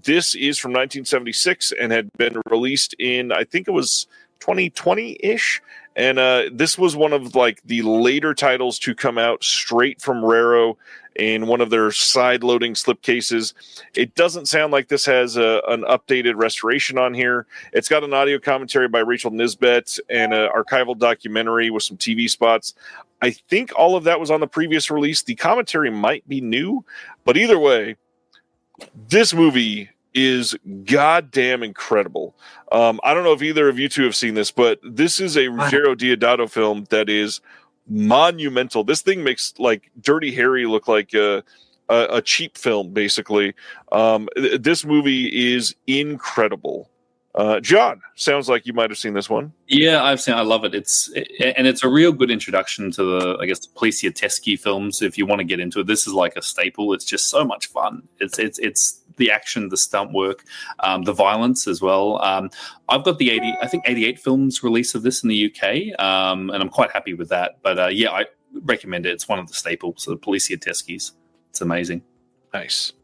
This is from 1976 and had been released in, I think it was 2020-ish. And this was one of like the later titles to come out straight from Raro in one of their side-loading slipcases. It doesn't sound like this has an updated restoration on here. It's got an audio commentary by Rachel Nisbet and an archival documentary with some TV spots. I think all of that was on the previous release. The commentary might be new, but either way, this movie is goddamn incredible. I don't know if either of you two have seen this, but this is a Ruggero Deodato film that is monumental. This thing makes like Dirty Harry look like a cheap film, basically. This movie is incredible. John, sounds like you might have seen this one.
Yeah, I've seen. I love it. It's a real good introduction to the Polizioteschi films. If you want to get into it, this is like a staple. It's just so much fun. It's the action, the stunt work, the violence as well. I've got the 88 films release of this in the UK, and I'm quite happy with that. But yeah, I recommend it. It's one of the staples of the Polizioteschi's. It's amazing.
Nice.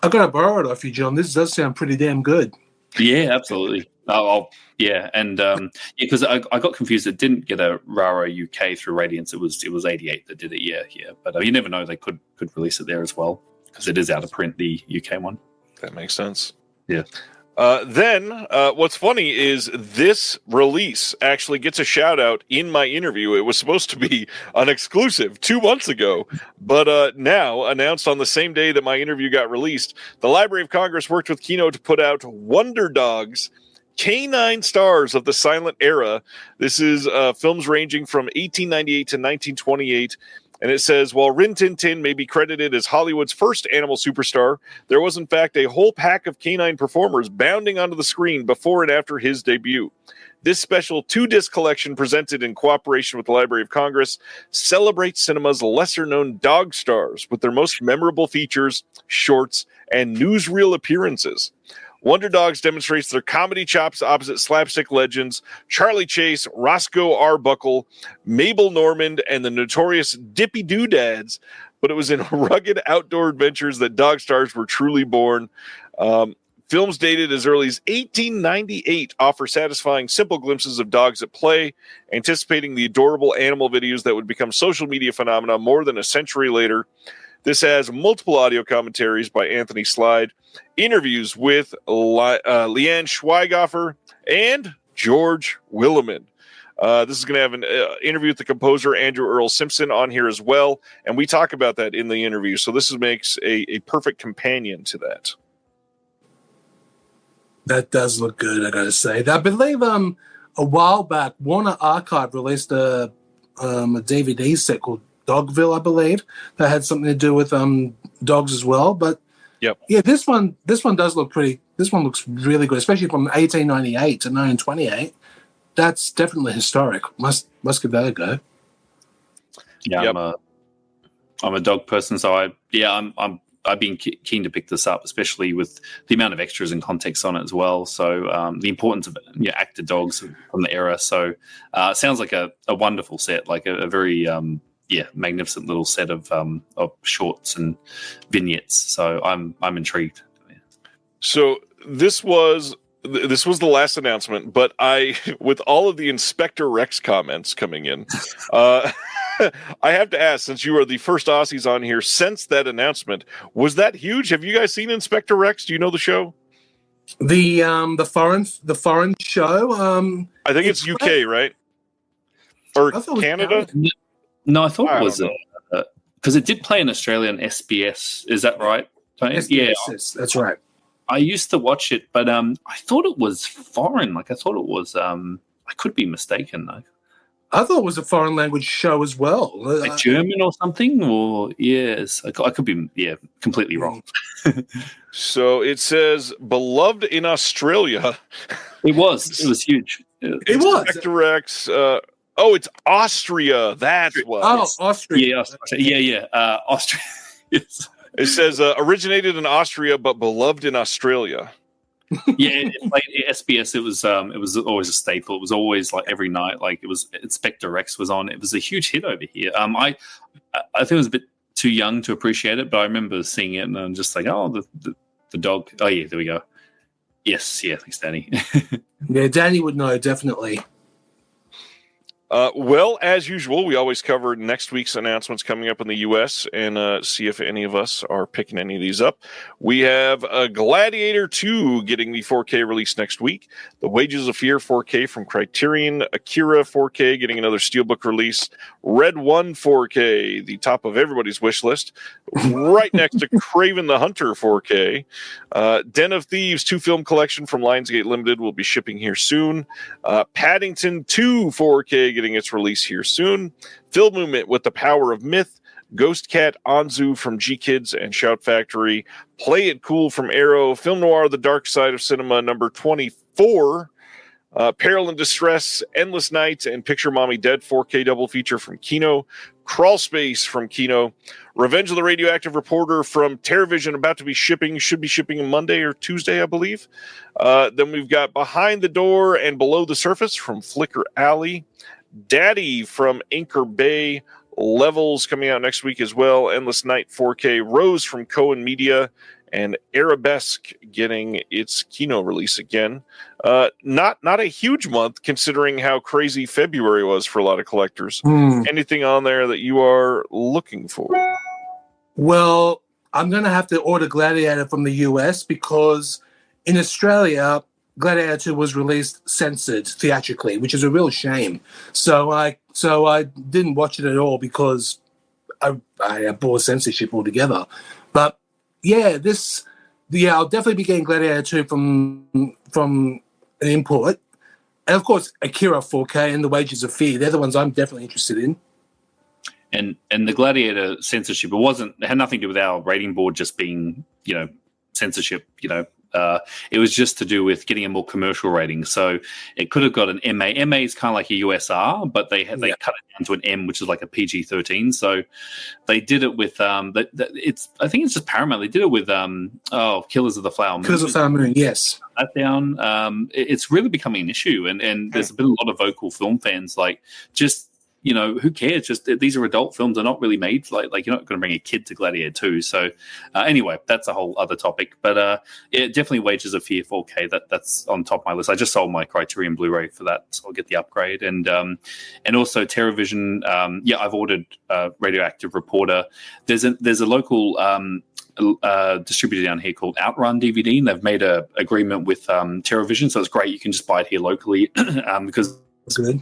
I got to borrow it off you, John. This does sound pretty damn good.
Yeah, absolutely. Yeah, and because I got confused. It didn't get a Raro UK through Radiance. It was 88 that did it. Yeah. But you never know. They could release it there as well because it is out of print, the UK one.
That makes sense.
Yeah.
Then what's funny is this release actually gets a shout out in my interview. It was supposed to be an exclusive 2 months ago, but now announced on the same day that my interview got released. The Library of Congress worked with Kino to put out Wonder Dogs, Canine Stars of the Silent Era. This is films ranging from 1898 to 1928. And it says, while Rin Tin Tin may be credited as Hollywood's first animal superstar, there was in fact a whole pack of canine performers bounding onto the screen before and after his debut. This special 2-disc collection, presented in cooperation with the Library of Congress, celebrates cinema's lesser-known dog stars with their most memorable features, shorts, and newsreel appearances. Wonder Dogs demonstrates their comedy chops opposite slapstick legends Charlie Chase, Roscoe Arbuckle, Mabel Normand, and the notorious Dippy Doodads. But it was in rugged outdoor adventures that dog stars were truly born. Films dated as early as 1898 offer satisfying, simple glimpses of dogs at play, anticipating the adorable animal videos that would become social media phenomena more than a century later. This has multiple audio commentaries by Anthony Slide, interviews with Leanne Schweighofer and George Willeman. This is going to have an interview with the composer Andrew Earl Simpson on here as well, and we talk about that in the interview. So this makes a perfect companion to that.
That does look good, I got to say. I believe a while back, Warner Archive released a DVD set called Dogville, I believe, that had something to do with dogs as well. But
yep.
Yeah, this one does look pretty. This one looks really good, especially from 1898 to 1928. That's definitely historic. Must give that a go.
Yeah,
yep.
I'm a dog person, so I've been keen to pick this up, especially with the amount of extras and context on it as well. So the importance of actor dogs from the era. So it sounds like a wonderful set, like a very magnificent little set of shorts and vignettes. So I'm intrigued.
So this was the last announcement, but with all of the Inspector Rex comments coming in, I have to ask, since you are the first Aussies on here since that announcement, was that huge? Have you guys seen Inspector Rex? Do you know the show?
The foreign show.
I think it's UK, right? Or Canada?
No, I thought it was because it did play in Australian SBS. Is that right, Tony?
SBS,
yeah,
that's right.
I used to watch it, but I thought it was foreign. Like I thought it was. I could be mistaken though.
I thought it was a foreign language show as well,
like German or something. Or yes, I could be completely wrong.
So it says beloved in Australia.
It was huge.
It was
Inspector Rex. Oh, it's Austria. That's what.
Oh, Austria.
Yeah. Austria. Yes.
It says originated in Austria, but beloved in Australia.
Yeah, like SBS, it was always a staple. It was always like every night, like it was Inspector Rex was on. It was a huge hit over here. I think it was a bit too young to appreciate it, but I remember seeing it and I'm just like, oh, the dog. Oh yeah, there we go. Yes, yeah, thanks, Danny.
Yeah, Danny would know, definitely.
Well, as usual, we always cover next week's announcements coming up in the U.S. and see if any of us are picking any of these up. We have Gladiator 2 getting the 4K release next week. The Wages of Fear 4K from Criterion. Akira 4K getting another Steelbook release. Red 1 4K, the top of everybody's wish list. Right next to Kraven the Hunter 4K. Den of Thieves 2-film collection from Lionsgate Limited will be shipping here soon. Paddington 2 4K getting its release here soon. Film Movement with the Power of Myth. Ghost Cat Anzu from G Kids and Shout Factory. Play It Cool from Arrow. Film Noir The Dark Side of Cinema number 24. Peril and Distress, Endless Nights, and Picture Mommy Dead 4K double feature from Kino. Crawl Space from Kino. Revenge of the Radioactive Reporter from TerraVision, about to be shipping, should be shipping on Monday or Tuesday, I believe. Then we've got Behind the Door and Below the Surface from Flicker Alley. Daddy from Anchor Bay. Levels coming out next week as well. Endless Night 4K. Rose from Cohen Media. And Arabesque getting its Kino release again. Not a huge month considering how crazy February was for a lot of collectors. Anything on there that you are looking for?
Well, I'm going to have to order Gladiator from the US because in Australia, Gladiator 2 was released censored theatrically, which is a real shame. So I didn't watch it at all because I abhor censorship altogether. But yeah, I'll definitely be getting Gladiator 2 from an import. And of course, Akira 4K and The Wages of Fear. They're the ones I'm definitely interested in.
And the Gladiator censorship, it had nothing to do with our rating board just being, censorship, it was just to do with getting a more commercial rating. So it could have got an MA. MA is kind of like a USR, but they cut it down to an M, which is like a PG-13. So they did it with I think it's just Paramount. They did it with Killers of the Flower Moon.
Killers of the Flower Moon, yes.
That down. It's really becoming an issue, and there's been a lot of vocal film fans like just. Who cares? Just these are adult films. They're not really made like you're not going to bring a kid to Gladiator 2. So anyway, that's a whole other topic. But definitely Wages of Fear 4K. That's on top of my list. I just sold my Criterion Blu-ray for that, so I'll get the upgrade. And also TerraVision. I've ordered Radioactive Reporter. There's a local distributor down here called Outrun DVD, and they've made a agreement with TerraVision, so it's great. You can just buy it here locally because.
That's good.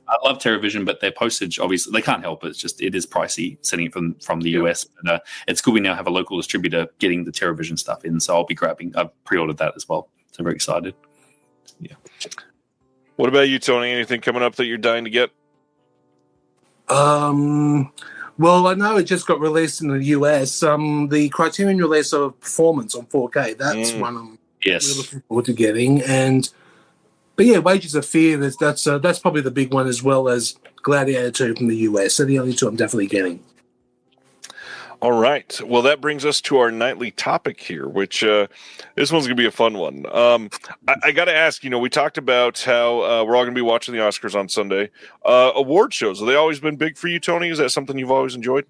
I love TerraVision, but their postage, obviously, they can't help it. It is pricey sending it from the US. But it's good we now have a local distributor getting the TerraVision stuff in, so I've pre-ordered that as well. So I'm very excited. Yeah.
What about you, Tony? Anything coming up that you're dying to get?
Well, I know it just got released in the US. The Criterion release of Performance on 4K. That's one I'm really looking forward to getting. But yeah, Wages of Fear, that's probably the big one, as well as Gladiator 2 from the US. So the only two I'm definitely getting.
All right. Well, that brings us to our nightly topic here, which this one's going to be a fun one. I got to ask, we talked about how we're all going to be watching the Oscars on Sunday. Award shows, have they always been big for you, Tony? Is that something you've always enjoyed?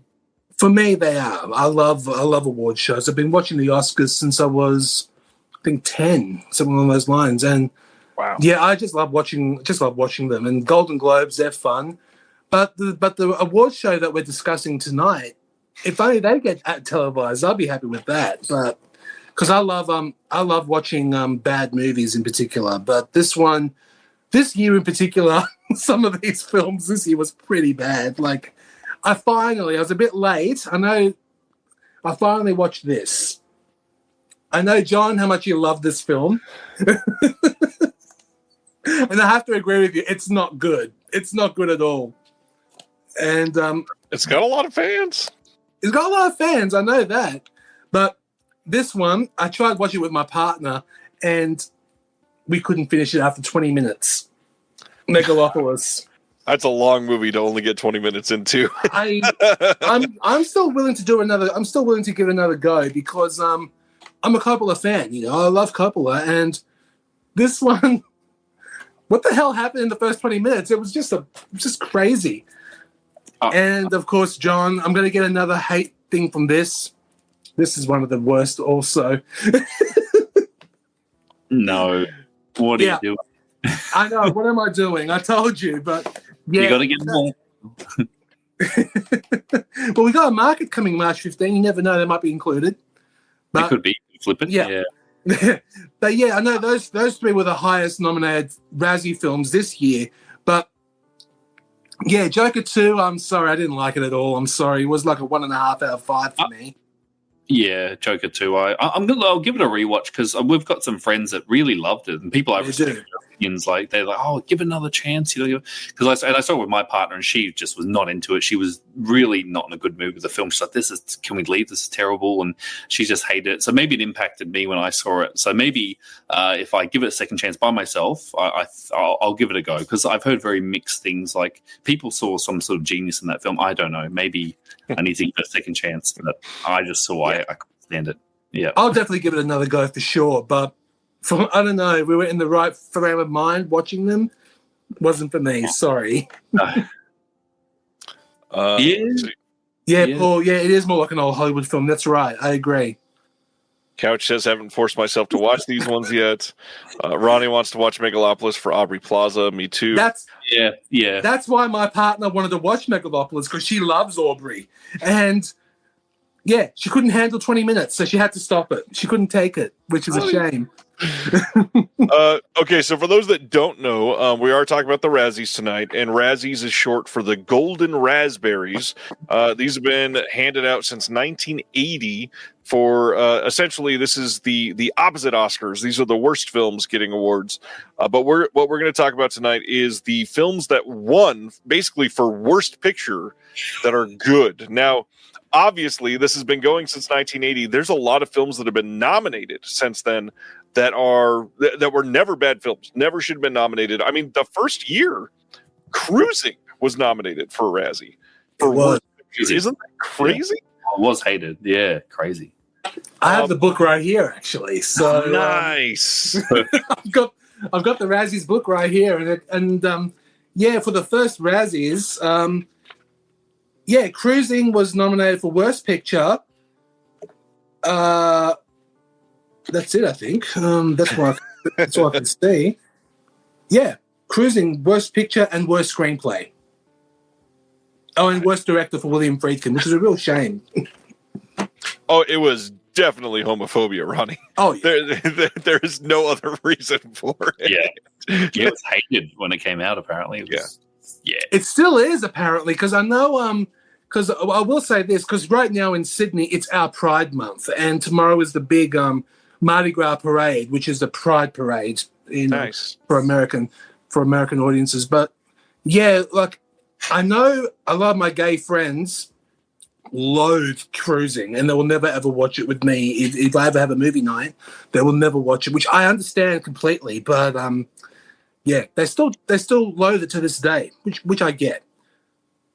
For me, they are. I love award shows. I've been watching the Oscars since I was, I think, 10, something along those lines. And
wow. Yeah,
I just love watching them. And Golden Globes, they're fun. But the award show that we're discussing tonight, if only they get televised, I'll be happy with that. But because I love watching bad movies in particular. But this year in particular, some of these films this year was pretty bad. Like I was a bit late. I finally watched this. I know, John, how much you love this film. And I have to agree with you, it's not good. It's not good at all. And
it's got a lot of fans.
It's got a lot of fans, I know that. But this one, I tried watching it with my partner, and we couldn't finish it after 20 minutes. Megalopolis.
That's a long movie to only get 20 minutes into.
I'm still willing to do another. I'm still willing to give it another go because I'm a Coppola fan. I love Coppola, and this one. What the hell happened in the first 20 minutes? It was just crazy. And of course, John, I'm going to get another hate thing from this. This is one of the worst also.
No. What are you doing?
I know. What am I doing? I told you, but yeah.
You got to get more.
Well, we got a market coming March 15. You never know. They might be included. But,
it could be. Flip it. Yeah.
But yeah, I know those three were the highest nominated Razzie films this year. But yeah, Joker 2, I'm sorry, I didn't like it at all. I'm sorry. It was like a 1.5 out of 5 for me.
Yeah, Joker 2. I'll give it a rewatch because we've got some friends that really loved it, and people I respect their opinions, like they're like, "Oh, give it another chance," Because I saw it with my partner, and she just was not into it. She was really not in a good mood with the film. She's like, "Can we leave? This is terrible," and she just hated it. So maybe it impacted me when I saw it. So maybe if I give it a second chance by myself, I'll give it a go because I've heard very mixed things. Like people saw some sort of genius in that film. I don't know. Maybe I need to give it a second chance, but I just saw I couldn't stand it. Yeah,
I'll definitely give it another go for sure. But I don't know, we were in the right frame of mind watching them. Wasn't for me. Sorry.
Yeah,
Paul. Yeah, it is more like an old Hollywood film. That's right. I agree.
Couch says, haven't forced myself to watch these ones yet. Ronnie wants to watch Megalopolis for Aubrey Plaza. Me too.
That's
why
my partner wanted to watch Megalopolis because she loves Aubrey. And yeah, she couldn't handle 20 minutes, so she had to stop it. She couldn't take it, which is a shame.
Okay, so for those that don't know, we are talking about the Razzies tonight, and Razzies is short for the Golden Raspberries. These have been handed out since 1980 for essentially this is the opposite Oscars. These are the worst films getting awards. But what we're going to talk about tonight is the films that won basically for worst picture that are good. Now, obviously, this has been going since 1980. There's a lot of films that have been nominated since then that were never bad films, never should have been nominated. I mean, the first year, Cruising was nominated for a Razzie. Isn't that crazy?
Yeah. It was hated. Yeah, crazy.
I have the book right here, actually. So
nice.
I've got the Razzies book right here, and for the first Razzies, Cruising was nominated for Worst Picture. That's it, I think. That's what I can see. Yeah, Cruising, Worst Picture and Worst Screenplay. Oh, and Worst Director for William Friedkin, which is a real shame.
Oh, it was definitely homophobia, Ronnie.
Oh, yeah.
There's no other reason for it.
Yeah, it was hated when it came out, apparently.
It still is, apparently, because I know... Because I will say this, because right now in Sydney, it's our Pride Month, and tomorrow is the big Mardi Gras parade, which is the Pride parade for American audiences. But yeah, like I know a lot of my gay friends loathe Cruising, and they will never ever watch it with me. If I ever have a movie night, they will never watch it, which I understand completely. But they still loathe it to this day, which I get.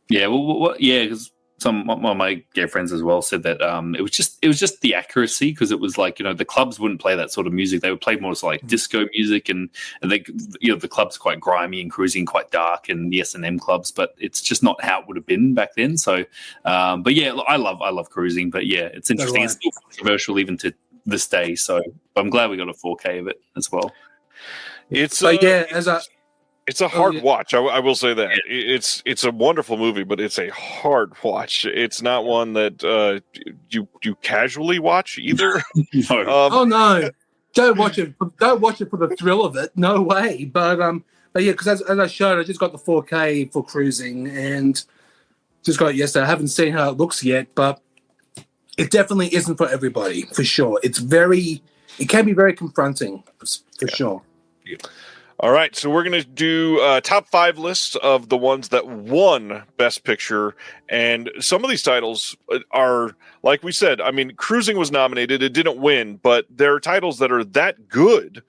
Yeah, because one of my gay friends as well said that it was just the accuracy, because it was like, the clubs wouldn't play that sort of music. They would play more like disco music, and they, the clubs are quite grimy and Cruising quite dark, and the S&M clubs, but it's just not how it would have been back then. So, but yeah, I love Cruising, but yeah, it's interesting. It's still controversial even to this day. So I'm glad we got a 4K of it as well.
It's a hard watch. I will say that it's a wonderful movie, but it's a hard watch. It's not one that you casually watch either.
No.
No, don't watch it. Don't watch it for the thrill of it. No way. But yeah, because as I showed, I just got the 4K for Cruising and just got it yesterday. I haven't seen how it looks yet, but it definitely isn't for everybody, for sure. It can be very confronting, for sure.
Yeah. All right, so we're going to do top 5 lists of the ones that won Best Picture, and some of these titles are, like we said, I mean, Cruising was nominated, it didn't win, but there are titles that are that good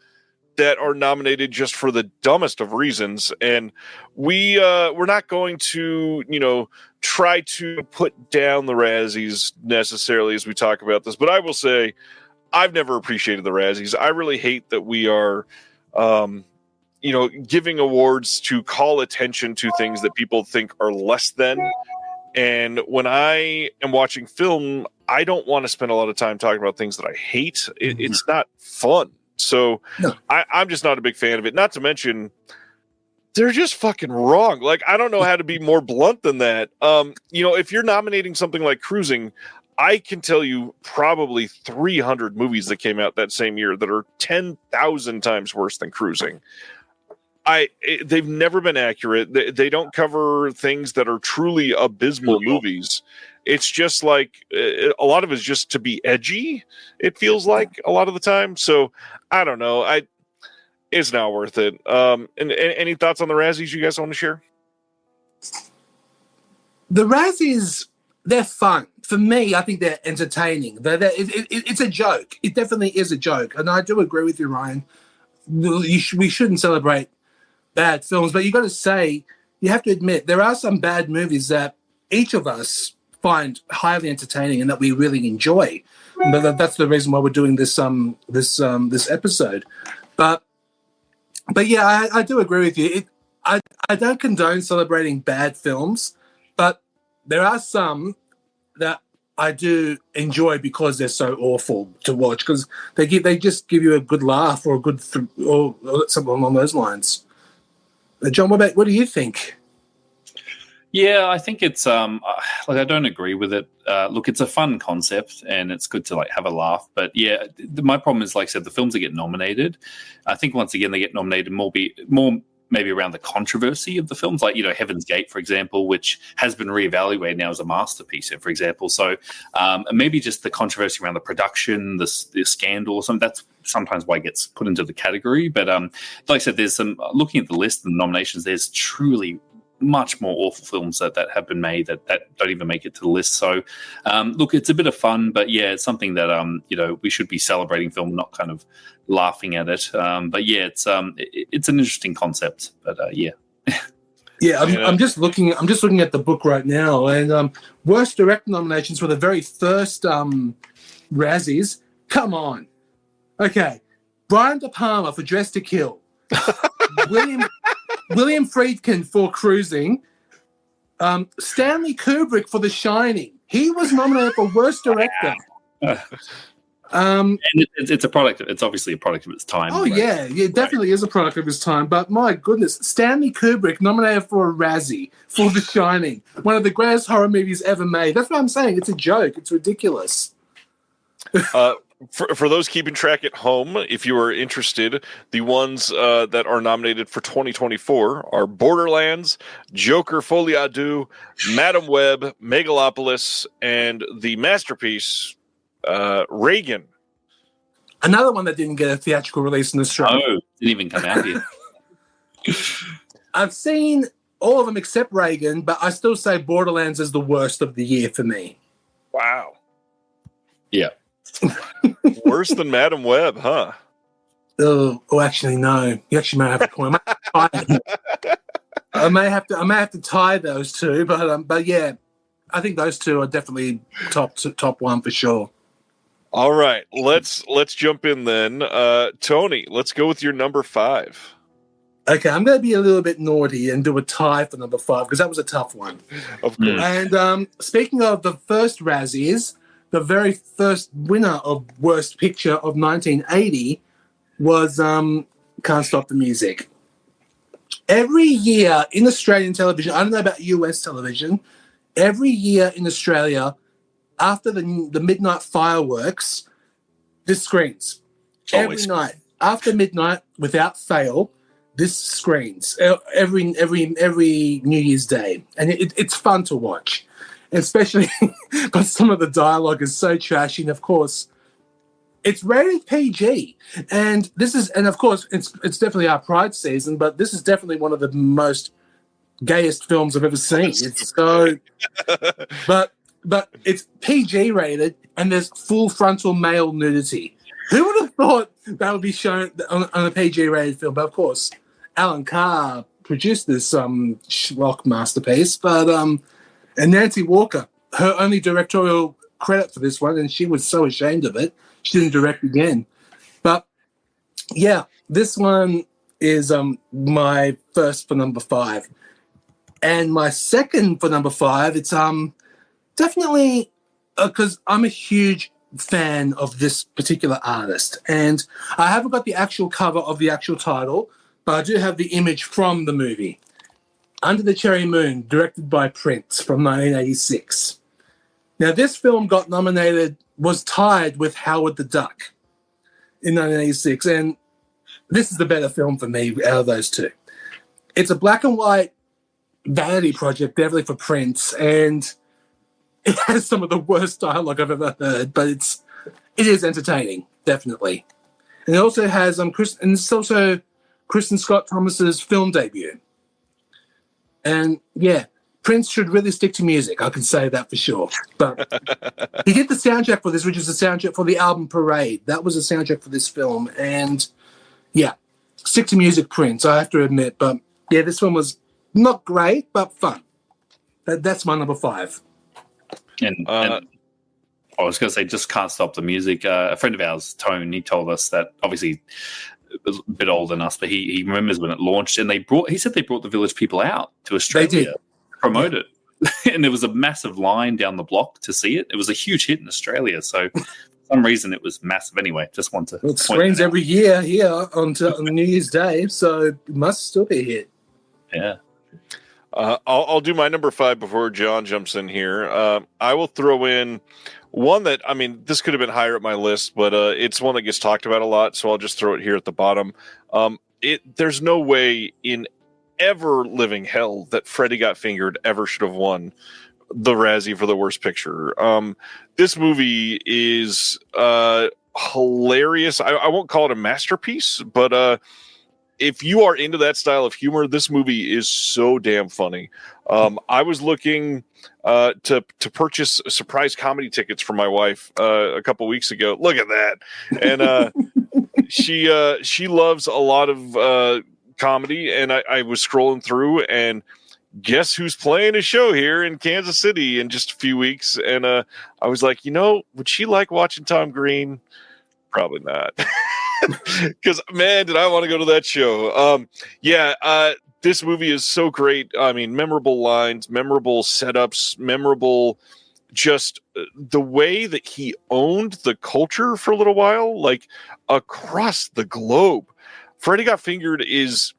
that are nominated just for the dumbest of reasons, and we're not going to, try to put down the Razzies necessarily as we talk about this. But I will say, I've never appreciated the Razzies. I really hate that we are, giving awards to call attention to things that people think are less than. And when I am watching film, I don't want to spend a lot of time talking about things that I hate. It's not fun. So no. I'm just not a big fan of it. Not to mention, they're just fucking wrong. Like, I don't know how to be more blunt than that. If you're nominating something like Cruising, I can tell you probably 300 movies that came out that same year that are 10,000 times worse than Cruising. They've never been accurate. They don't cover things that are truly abysmal movies. It's just like a lot of it is just to be edgy. It feels like a lot of the time. So I don't know. It's not worth it. And any thoughts on the Razzies you guys want to share?
The Razzies, they're fun. For me, I think they're entertaining. It's a joke. It definitely is a joke. And I do agree with you, Ryan. We shouldn't celebrate bad films, but you have to admit, there are some bad movies that each of us find highly entertaining and that we really enjoy. But that's the reason why we're doing this episode. But yeah, I do agree with you. I don't condone celebrating bad films, but there are some that I do enjoy because they're so awful to watch, because they just give you a good laugh or a good or something along those lines. John, what do you think?
Yeah, I think it's I don't agree with it. Look, it's a fun concept and it's good to have a laugh. But yeah, my problem is, like I said, the films that get nominated, I think once again they get nominated more maybe around the controversy of the films, like Heaven's Gate, for example, which has been reevaluated now as a masterpiece, for example. So maybe just the controversy around the production, the scandal, or something. That's sometimes why it gets put into the category. But like I said, there's some, looking at the list and the nominations, there's truly much more awful films that have been made that don't even make it to the list. So look, it's a bit of fun, but yeah, it's something that we should be celebrating film, not kind of laughing at it. But yeah, it's an interesting concept. But yeah.
Yeah, I'm just looking at the book right now, and worst director nominations for the very first Razzies. Come on. Okay. Brian De Palma for Dress to Kill. William Friedkin for Cruising. Stanley Kubrick for The Shining. He was nominated for Worst Director.
And it's a product. It's obviously a product of its time.
Oh, right? Yeah, it definitely is a product of its time. But my goodness, Stanley Kubrick nominated for a Razzie for The Shining, one of the greatest horror movies ever made. That's what I'm saying. It's a joke. It's ridiculous.
For those keeping track at home, if you are interested, the ones that are nominated for 2024 are Borderlands, Joker Folie à Deux, Madam Web, Megalopolis, and the masterpiece, Reagan.
Another one that didn't get a theatrical release in Australia.
Oh, didn't even come out yet.
I've seen all of them except Reagan, but I still say Borderlands is the worst of the year for me.
Wow.
Yeah.
Worse than Madam Web, huh?
Oh, actually, no. You actually may have a point. I may have to tie those two, but yeah, I think those two are definitely top one for sure.
All right, let's jump in then. Tony, let's go with your number 5.
Okay, I'm going to be a little bit naughty and do a tie for number 5 because that was a tough one.
Of course.
And speaking of the first Razzies, the very first winner of Worst Picture of 1980 was Can't Stop the Music. Every year in Australian television, I don't know about US television, every year in Australia, after the midnight fireworks, this screens. Always. Every night, after midnight, without fail, this screens. Every New Year's Day. And it's fun to watch. Especially, but some of the dialogue is so trashy, and of course, it's rated PG. And of course, it's definitely our Pride season, but this is definitely one of the most gayest films I've ever seen. It's so, but it's PG rated, and there's full frontal male nudity. Who would have thought that would be shown on a PG-rated film? But of course, Alan Carr produced this schlock masterpiece. But and Nancy Walker, her only directorial credit for this one, and she was so ashamed of it, she didn't direct again. But yeah, this one is my first for number 5, and my second for number 5. It's definitely because I'm a huge fan of this particular artist, and I haven't got the actual cover of the actual title, but I do have the image from the movie. Under the Cherry Moon, directed by Prince from 1986. Now, this film got nominated, was tied with Howard the Duck in 1986, and this is the better film for me out of those two. It's a black and white vanity project, definitely for Prince, and it has some of the worst dialogue I've ever heard, but it is entertaining, definitely. And it also has it's also Kristen Scott Thomas's film debut. And yeah, Prince should really stick to music. I can say that for sure. But he did the soundtrack for this, which is the soundtrack for the album Parade. That was the soundtrack for this film. And yeah, stick to music, Prince, I have to admit. But yeah, this one was not great, but fun. That's my number 5.
And I was going to say, just can't stop the music. A friend of ours, Tone, he told us that obviously a bit older than us, but he remembers when it launched, and he said they brought the Village People out to Australia to promote it. And there was a massive line down the block to see it. It was a huge hit in Australia. So for some reason it was massive anyway. Just want to
it screens every year here on New Year's Day, so it must still be a hit.
Yeah.
I'll do my number 5 before John jumps in here. I will throw in one that, I mean, this could have been higher at my list, but it's one that gets talked about a lot, so I'll just throw it here at the bottom. There's no way in ever living hell that Freddy Got Fingered ever should have won the Razzie for the worst picture. This movie is hilarious. I won't call it a masterpiece, but if you are into that style of humor, this movie is so damn funny. I was looking to purchase surprise comedy tickets for my wife a couple weeks ago. Look at that. And she loves a lot of comedy, and I was scrolling through, and guess who's playing a show here in Kansas City in just a few weeks? And I was like, would she like watching Tom Green? Probably not. Because, man, did I want to go to that show. This movie is so great. I mean, memorable lines, memorable setups, memorable just the way that he owned the culture for a little while, like across the globe. Freddy Got Fingered is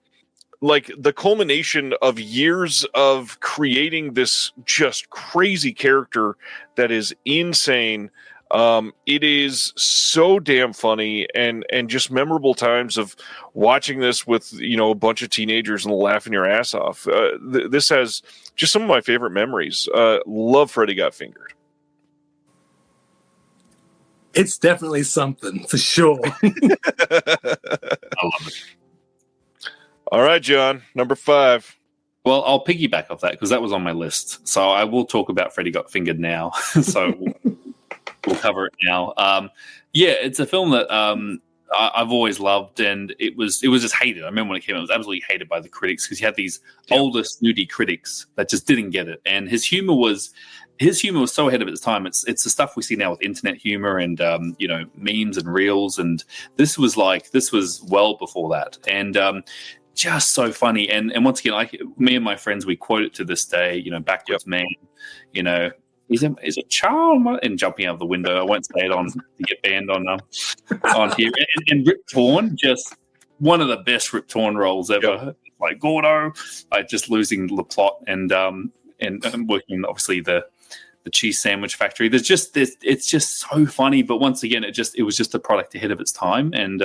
like the culmination of years of creating this just crazy character that is insane. It is so damn funny and just memorable times of watching this with, a bunch of teenagers and laughing your ass off. This has just some of my favorite memories. Love Freddy Got Fingered.
It's definitely something for sure.
I love it.
All right, John, number 5.
Well, I'll piggyback off that because that was on my list. So I will talk about Freddy Got Fingered now. So we'll cover it now. It's a film that I've always loved, and it was just hated. I remember when it came out, it was absolutely hated by the critics because you had these older, snooty critics that just didn't get it. And his humor was so ahead of its time. It's the stuff we see now with internet humor and memes and reels, and this was well before that, and just so funny. And once again, me and my friends, we quote it to this day. Backwards man, He's a child and jumping out of the window. I won't say it on to get banned on here. And Rip Torn, just one of the best Rip Torn roles ever. Yep. Like Gordo, just losing the plot and working obviously the cheese sandwich factory. It's just so funny. But once again, it was just a product ahead of its time. And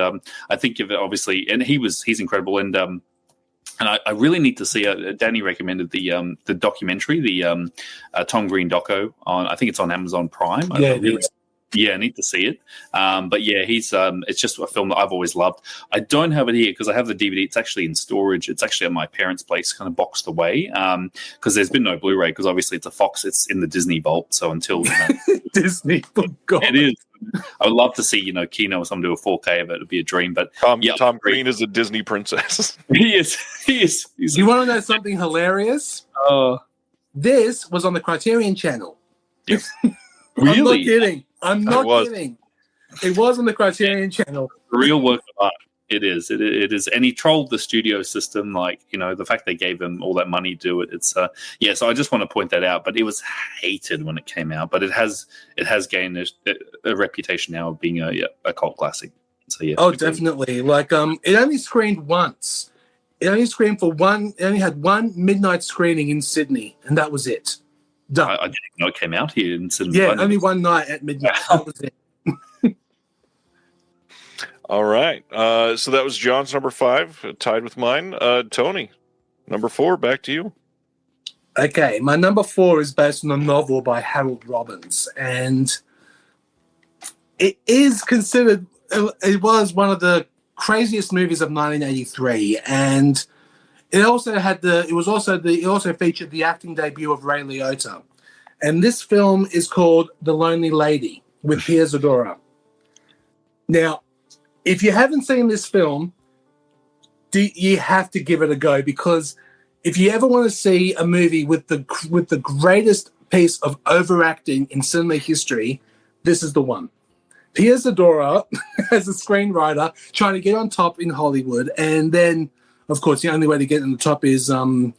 I think of it obviously, and he's incredible. And I really need to see. Danny recommended the documentary, the Tom Green doco on. I think it's on Amazon Prime. Yeah, I need to see it. But yeah, he's it's just a film that I've always loved. I don't have it here because I have the DVD. It's actually in storage. It's actually at my parents' place, kind of boxed away. Because there's been no Blu-ray because obviously it's a Fox. It's in the Disney vault. So until
Disney, for God.
it is. I would love to see Kino or someone do a 4K of it. It'd be a dream. But
Tom Green is a Disney princess.
He is.
You want to know something hilarious? This was on the Criterion Channel.
Yep.
Really?
I'm not kidding. It was on the Criterion Channel.
Real work of art. It is. It is. And he trolled the studio system. The fact they gave him all that money to do it. It's so I just want to point that out. But it was hated when it came out. But it has gained a reputation now of being a cult classic. So yeah.
Oh, definitely. It only screened once. It only screened for one. It only had one midnight screening in Sydney, and that was it. Done.
I didn't know it came out here in Sydney.
Yeah, only one night at midnight. That was it.
All right. So that was John's number 5, tied with mine. Tony, number 4, back to you.
Okay, my number 4 is based on a novel by Harold Robbins, and it is considered. It was one of the craziest movies of 1983, and it also featured the acting debut of Ray Liotta, and this film is called The Lonely Lady with Pia Zadora. Now, if you haven't seen this film, you have to give it a go, because if you ever want to see a movie with the greatest piece of overacting in cinema history, this is the one. Pia Zadora, as a screenwriter, trying to get on top in Hollywood, and then, of course, the only way to get on the top is, I don't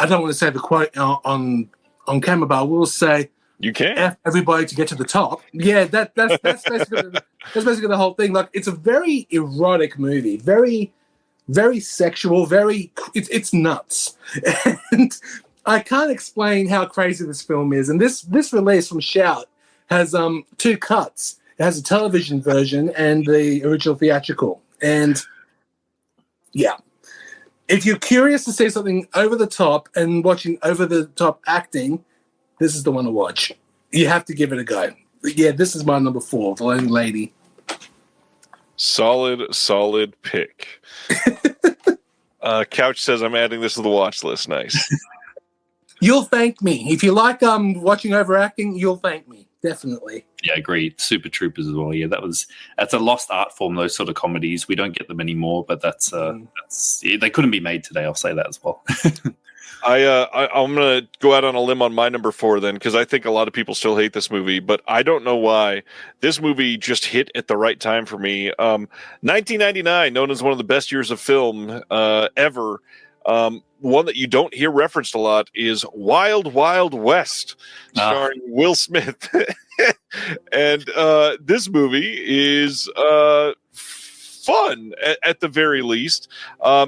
want to say the quote on camera, but I will say,
you can
F everybody to get to the top. Yeah, that's basically the whole thing. It's a very erotic movie, very, very sexual, it's nuts. And I can't explain how crazy this film is. And this release from Shout has 2 cuts. It has a television version and the original theatrical. And yeah, if you're curious to see something over the top and watching over the top acting, this is the one to watch. You have to give it a go. Yeah, this is my number 4, The Lonely Lady.
Solid pick. Couch says I'm adding this to the watch list. Nice.
You'll thank me. If you like watching overacting, you'll thank me. Definitely.
Yeah, agreed. Super Troopers as well. Yeah, that's a lost art form, those sort of comedies. We don't get them anymore, but that's they couldn't be made today, I'll say that as well.
I'm going to go out on a limb on my number 4 then, because I think a lot of people still hate this movie, but I don't know why. This movie just hit at the right time for me. 1999, known as one of the best years of film ever. One that you don't hear referenced a lot is Wild Wild West, starring Will Smith. And this movie is fun at the very least.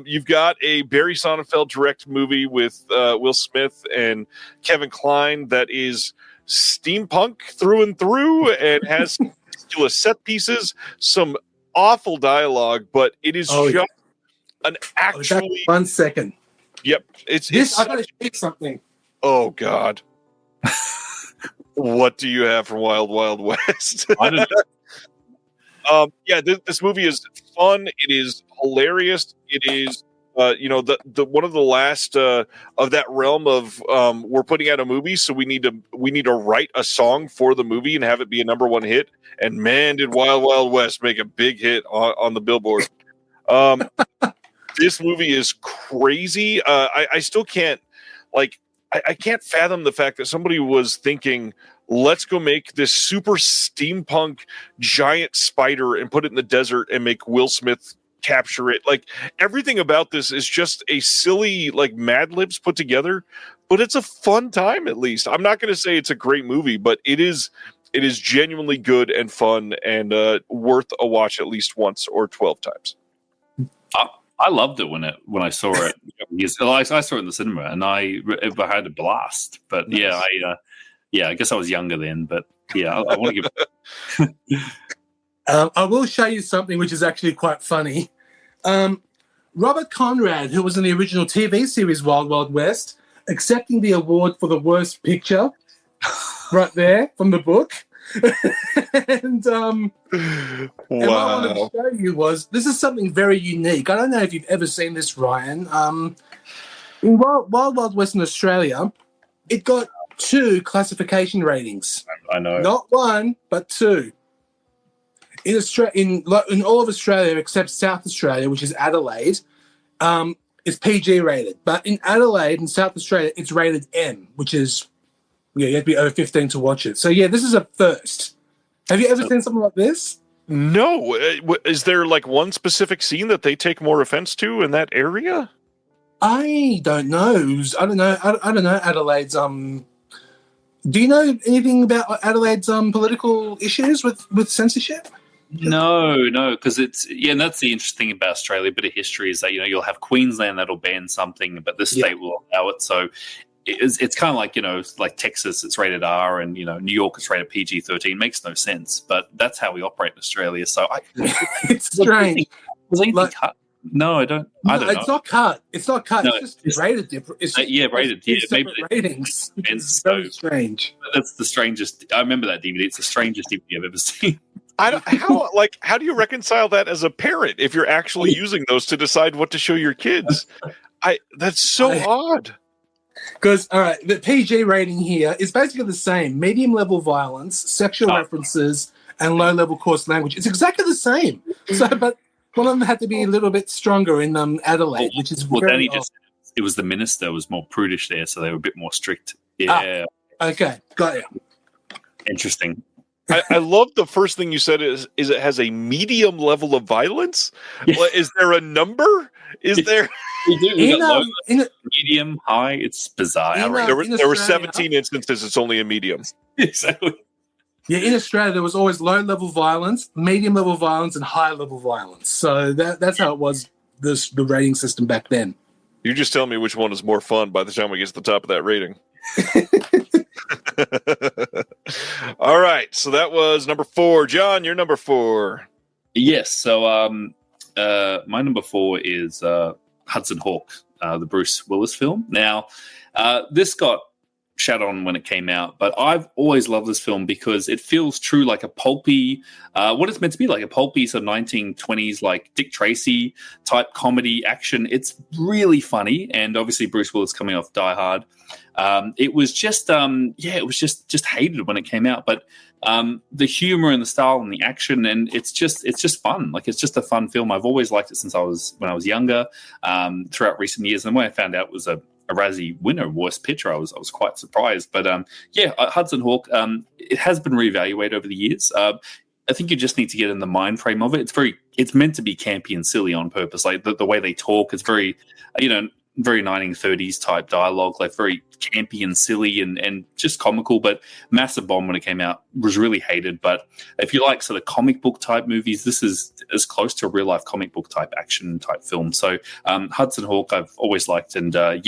You've got a Barry Sonnenfeld direct movie with Will Smith and Kevin Kline that is steampunk through and through and has ridiculous set pieces, some awful dialogue, but it is an actually
1 second.
Yep, it's
I gotta say something.
Oh God. What do you have for Wild Wild West?
I don't know.
This movie is fun. It is hilarious. It is, the one of the last of that realm of we're putting out a movie, so we need to write a song for the movie and have it be a number 1 hit. And man, did Wild Wild West make a big hit on the Billboard. This movie is crazy. I still can't I can't fathom the fact that somebody was thinking, let's go make this super steampunk giant spider and put it in the desert and make Will Smith capture it. Everything about this is just a silly, Mad Libs put together, but it's a fun time at least. I'm not going to say it's a great movie, but it is genuinely good and fun and worth a watch at least once or 12 times.
I loved it when I saw it. I saw it in the cinema and I had a blast. But nice. I guess I was younger then. But yeah, I want to give it.
I will show you something which is actually quite funny. Robert Conrad, who was in the original TV series Wild Wild West, accepting the award for the worst picture, right there from the book. And and what I wanted to show you was this is something very unique. I don't know if you've ever seen this, Ryan. In Wild Western Australia, it got 2 classification ratings.
I know.
Not 1, but 2. In all of Australia except South Australia, which is Adelaide, it's PG rated. But in Adelaide and South Australia, it's rated M, which is you have to be over 15 to watch it. So this is a first. Have you ever seen something like this?
No. Is there like one specific scene that they take more offense to in that area?
I don't know. I don't know Adelaide's. Do you know anything about Adelaide's political issues with censorship?
No, because and that's the interesting thing about Australia. A bit of history is that you'll have Queensland that'll ban something, but this state will allow it. So it's kind of like like Texas, it's rated R, and New York, it's rated PG-13. Makes no sense, but that's how we operate in Australia. So
it's strange.
Was anything cut? No, I don't. I don't know.
It's not cut. It's not cut.
No,
it's just rated different. It's just,
rated.
It's
Maybe
ratings. It's
so
very strange.
That's the strangest. I remember that DVD. It's the strangest DVD I've ever seen.
How do you reconcile that as a parent if you're actually using those to decide what to show your kids? That's so odd. Because
the PG rating here is basically the same: medium level violence, sexual references, and low level coarse language. It's exactly the same. So, but one of them had to be a little bit stronger in Adelaide, which is very odd.
It was the minister was more prudish there, so they were a bit more strict. Yeah.
Okay, got you.
Interesting.
I love the first thing you said is it has a medium level of violence.
Yes.
Is there a number? Is there?
Medium, high. It's bizarre.
There were 17 instances. It's only a medium.
Exactly.
Yeah, in Australia there was always low level violence, medium level violence, and high level violence. So that's how it was. The rating system back then.
You just tell me which one is more fun by the time we get to the top of that rating. All right, so that was number 4. John, you're number 4.
Yes. So my number 4 is Hudson Hawk, the Bruce Willis film. Now, this got shat on when it came out, but I've always loved this film because it feels true, like a pulpy, what it's meant to be, like a pulpy sort of 1920s, like Dick Tracy type comedy action. It's really funny, and obviously Bruce Willis coming off Die Hard. It was just, it was just hated when it came out, but the humor and the style and the action, and it's just fun. Like, it's just a fun film. I've always liked it since when I was younger, throughout recent years. And when I found out it was a Razzie winner, worst picture, I was quite surprised. But Hudson Hawk, it has been reevaluated over the years. I think you just need to get in the mind frame of it. It's meant to be campy and silly on purpose. Like the way they talk, it's very, very 1930s type dialogue, like very campy and silly and just comical, but massive bomb when it came out. Was really hated. But if you like sort of comic book type movies, this is as close to a real life comic book type action type film. So Hudson Hawk I've always liked, and I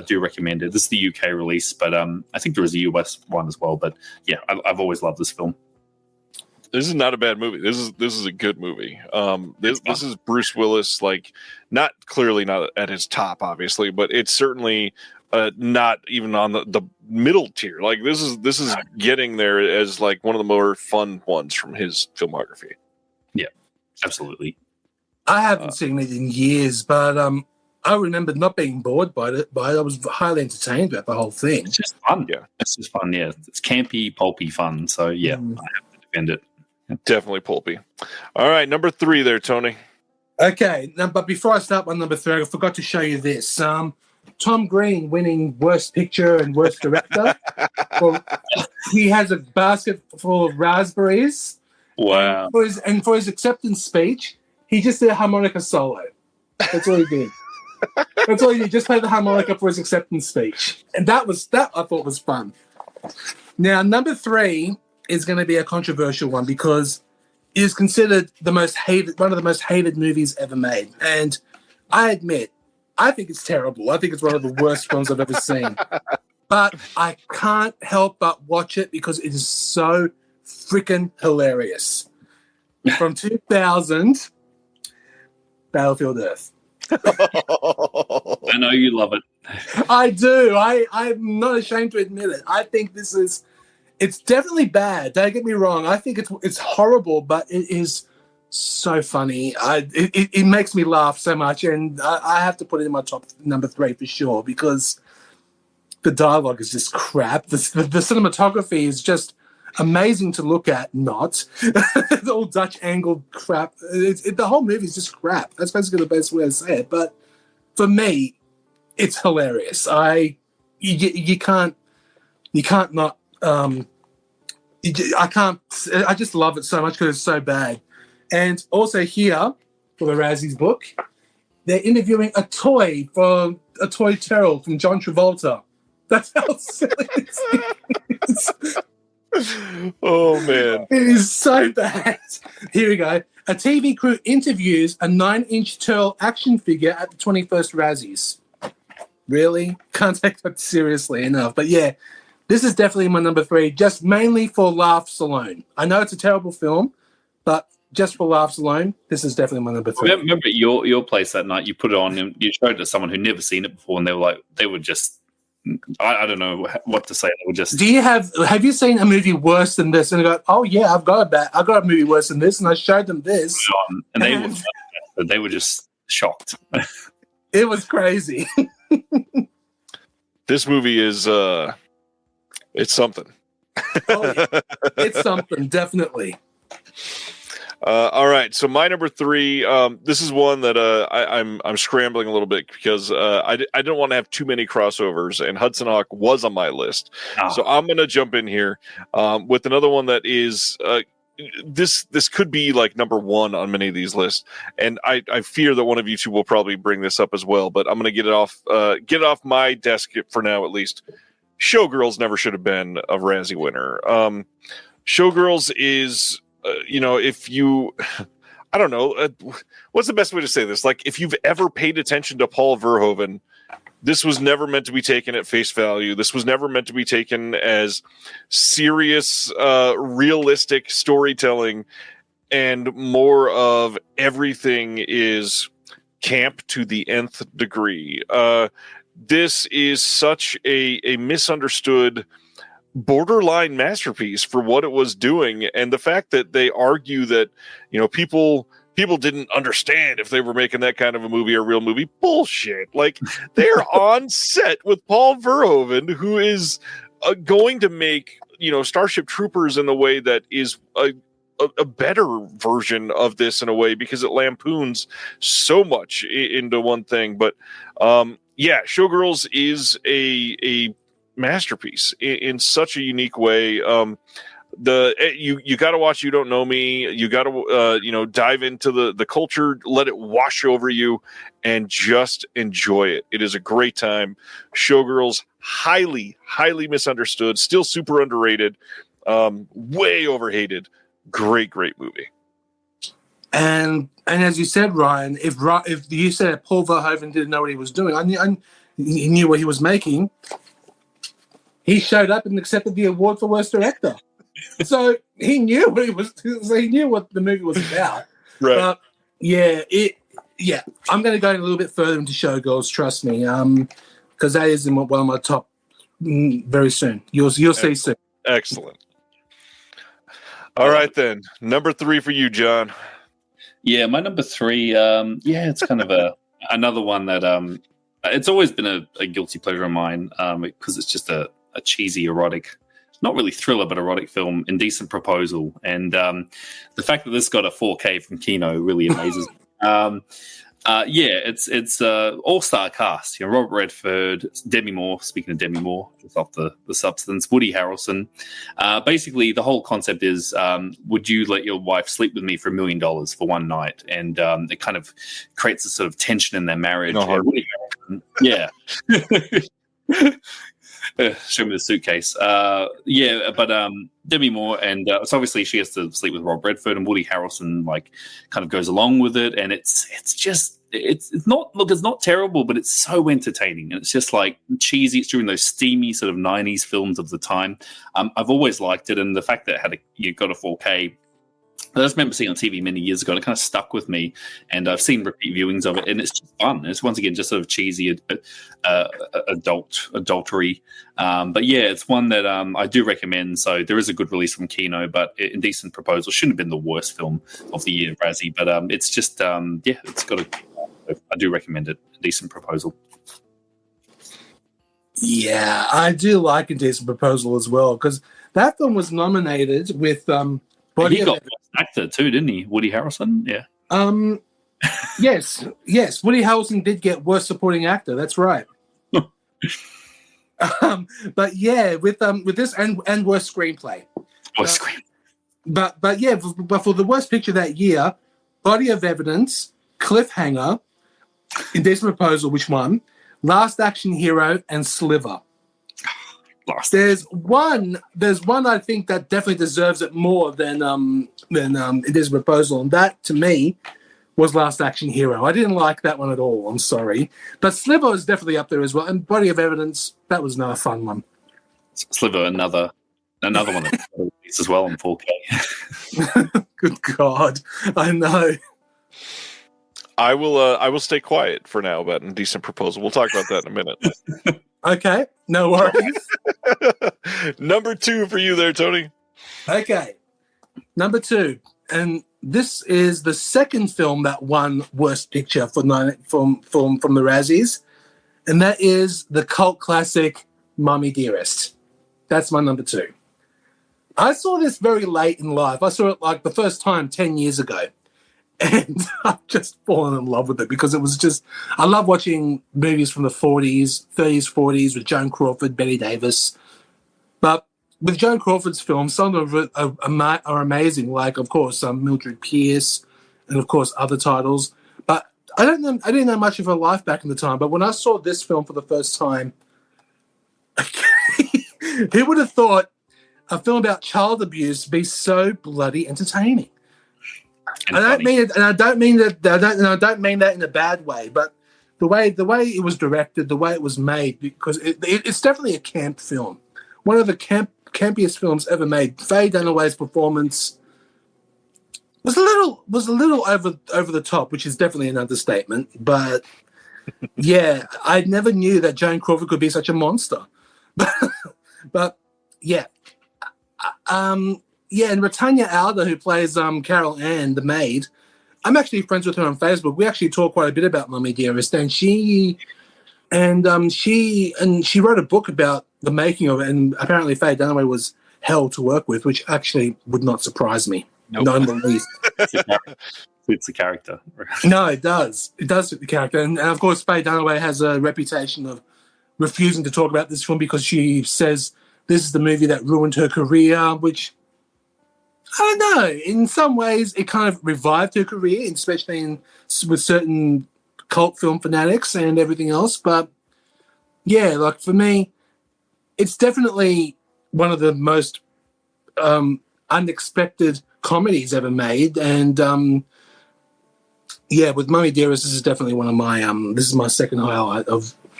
do recommend it. This is the UK release, but I think there was a US one as well. But yeah, I've always loved this film.
This is not a bad movie. This is a good movie. This is Bruce Willis, like not at his top, obviously, but it's certainly not even on the middle tier. Like this is getting there as like one of the more fun ones from his filmography.
Yeah, absolutely.
I haven't seen it in years, but I remember not being bored by it. I was highly entertained about the whole thing.
It's just fun. Yeah, it's just fun. Yeah, it's campy, pulpy fun. So yeah, I have to defend it.
Definitely pulpy. All right, number 3 there, Tony.
Okay, but before I start on number 3, I forgot to show you this. Tom Green winning Worst Picture and Worst Director. Well, he has a basket full of raspberries.
Wow.
And for his acceptance speech, he just did a harmonica solo. That's all he did. That's all he did. Just play the harmonica for his acceptance speech. And that I thought was fun. Now, number 3 is going to be a controversial one because it is considered one of the most hated movies ever made. And I admit, I think it's terrible. I think it's one of the worst films I've ever seen. But I can't help but watch it because it is so freaking hilarious. From 2000, Battlefield Earth.
I know you love it.
I do. I'm not ashamed to admit it. I think this is It's definitely bad. Don't get me wrong. I think it's horrible, but it is so funny. It makes me laugh so much, and I have to put it in my top number 3 for sure because the dialogue is just crap. The cinematography is just amazing to look at. Not the all Dutch angled crap. The whole movie is just crap. That's basically the best way to say it. But for me, it's hilarious. You can't not. I just love it so much because it's so bad. And also here for the Razzies book, they're interviewing a toy turtle from John Travolta. That's how silly it is.
Oh man,
it is so bad. Here we go. A TV crew interviews a 9-inch turtle action figure at the 21st Razzies. Really? Can't take that seriously enough. But yeah, this is definitely my number 3, just mainly for laughs alone. I know it's a terrible film, but just for laughs alone, this is definitely my number 3.
I remember at your place that night, you put it on and you showed it to someone who'd never seen it before, and they were just, I don't know what to say. They were just.
Have you seen a movie worse than this? And they go, oh yeah, I've got a movie worse than this, and I showed them this,
and they were just shocked.
It was crazy.
This movie is it's something.
Oh, yeah. It's something, definitely.
All right, so my number 3. This is one that I'm scrambling a little bit because I didn't want to have too many crossovers, and Hudson Hawk was on my list. Oh. So I'm going to jump in here with another one that is this could be like number 1 on many of these lists, and I fear that one of you two will probably bring this up as well. But I'm going to get it off my desk for now, at least. Showgirls never should have been a Razzie winner. Showgirls is. If you, I don't know, what's the best way to say this? Like, if you've ever paid attention to Paul Verhoeven, this was never meant to be taken at face value. This was never meant to be taken as serious, realistic storytelling, and more of everything is camp to the nth degree. This is such a misunderstood borderline masterpiece for what it was doing, and the fact that they argue that people didn't understand if they were making that kind of a movie a real movie. Bullshit. Like, they're on set with Paul Verhoeven, who is going to make Starship Troopers in the way that is a better version of this in a way, because it lampoons so much into one thing. But yeah, Showgirls is a masterpiece in such a unique way. You got to watch You Don't Know Me. You got to dive into the culture, let it wash over you, and just enjoy it. It is a great time. Showgirls, highly misunderstood, still super underrated, way overhated. Great movie.
And as you said, Ryan, if you said Paul Verhoeven didn't know what he was doing, he knew what he was making. He showed up and accepted the award for worst director. So he knew what he was. So he knew what the movie was about.
Right.
But I'm going to go a little bit further into Showgirls. Trust me, because that is in one of my top very soon. You'll see soon.
Excellent. All right then, number 3 for you, John.
Yeah, my number 3. It's kind of another one that it's always been a guilty pleasure of mine because it's just a cheesy, erotic, not really thriller, but erotic film, Indecent Proposal. And the fact that this got a 4K from Kino really amazes me. It's all-star cast. Robert Redford, Demi Moore. Speaking of Demi Moore, just off the substance, Woody Harrelson. Basically, the whole concept is: would you let your wife sleep with me for $1 million for one night? And it kind of creates a sort of tension in their marriage.
No,
Woody Harrelson, yeah. Show me the suitcase. But Demi Moore, and so obviously she has to sleep with Rob Redford, and Woody Harrelson kind of goes along with it, and it's not terrible, but it's so entertaining, and it's just like cheesy. It's during those steamy sort of 90s films of the time. I've always liked it, and the fact that you got a 4K I just remember seeing it on TV many years ago, and it kind of stuck with me. And I've seen repeat viewings of it, and it's just fun. It's once again just sort of cheesy, adultery. But yeah, it's one that I do recommend. So there is a good release from Kino, but Indecent Proposal shouldn't have been the worst film of the year, Razzie. But it's just it's got I do recommend it. Indecent Proposal.
Yeah, I do like Indecent Proposal as well, because that film was nominated with
He got Worst Actor too, didn't he? Woody Harrelson? Yeah.
Yes. Woody Harrelson did get Worst Supporting Actor. That's right. But yeah, with this and Worst Screenplay.
Worst Screenplay.
But for the Worst Picture that year, Body of Evidence, Cliffhanger, Indecent Proposal, which won, Last Action Hero, and Sliver. There's one I think that definitely deserves it more than Indecent Proposal, and that to me was Last Action Hero. I didn't like that one at all. I'm sorry, but Sliver is definitely up there as well. And Body of Evidence, that was another fun one.
Sliver, another one that released as well on 4K.
Good God, I know.
I will stay quiet for now about Indecent Proposal. We'll talk about that in a minute.
Okay, no worries.
Number 2 for you there, Tony.
Okay, number 2, and this is the second film that won Worst Picture from the Razzies, and that is the cult classic Mummy Dearest. That's my number 2. I saw this very late in life. I saw it like the first time 10 years ago. And I've just fallen in love with it because it was just, I love watching movies from the 40s, 30s, 40s with Joan Crawford, Bette Davis. But with Joan Crawford's films, some of it are amazing, like, of course, Mildred Pierce and, of course, other titles. But I didn't know much of her life back in the time. But when I saw this film for the first time, who would have thought a film about child abuse be so bloody entertaining? I don't mean it, and I don't mean that in a bad way. But the way it was directed, the way it was made, because it's definitely a camp film, one of the campiest films ever made. Faye Dunaway's performance was a little over the top, which is definitely an understatement. But yeah, I never knew that Joan Crawford could be such a monster. But yeah. Yeah, and Britannia Alder, who plays Carol Ann, the maid, I'm actually friends with her on Facebook. We actually talk quite a bit about Mummy Dearest, and she wrote a book about the making of it, and apparently Faye Dunaway was hell to work with, which actually would not surprise me.
Nope.
Not in the least.
Suits the character.
No, it does. It does fit the character, and of course Faye Dunaway has a reputation of refusing to talk about this film because she says this is the movie that ruined her career, which, I don't know. In some ways, it kind of revived her career, especially with certain cult film fanatics and everything else. But yeah, like for me, it's definitely one of the most unexpected comedies ever made. And yeah, with Mummy Dearest, this is definitely one of my this is my second highlight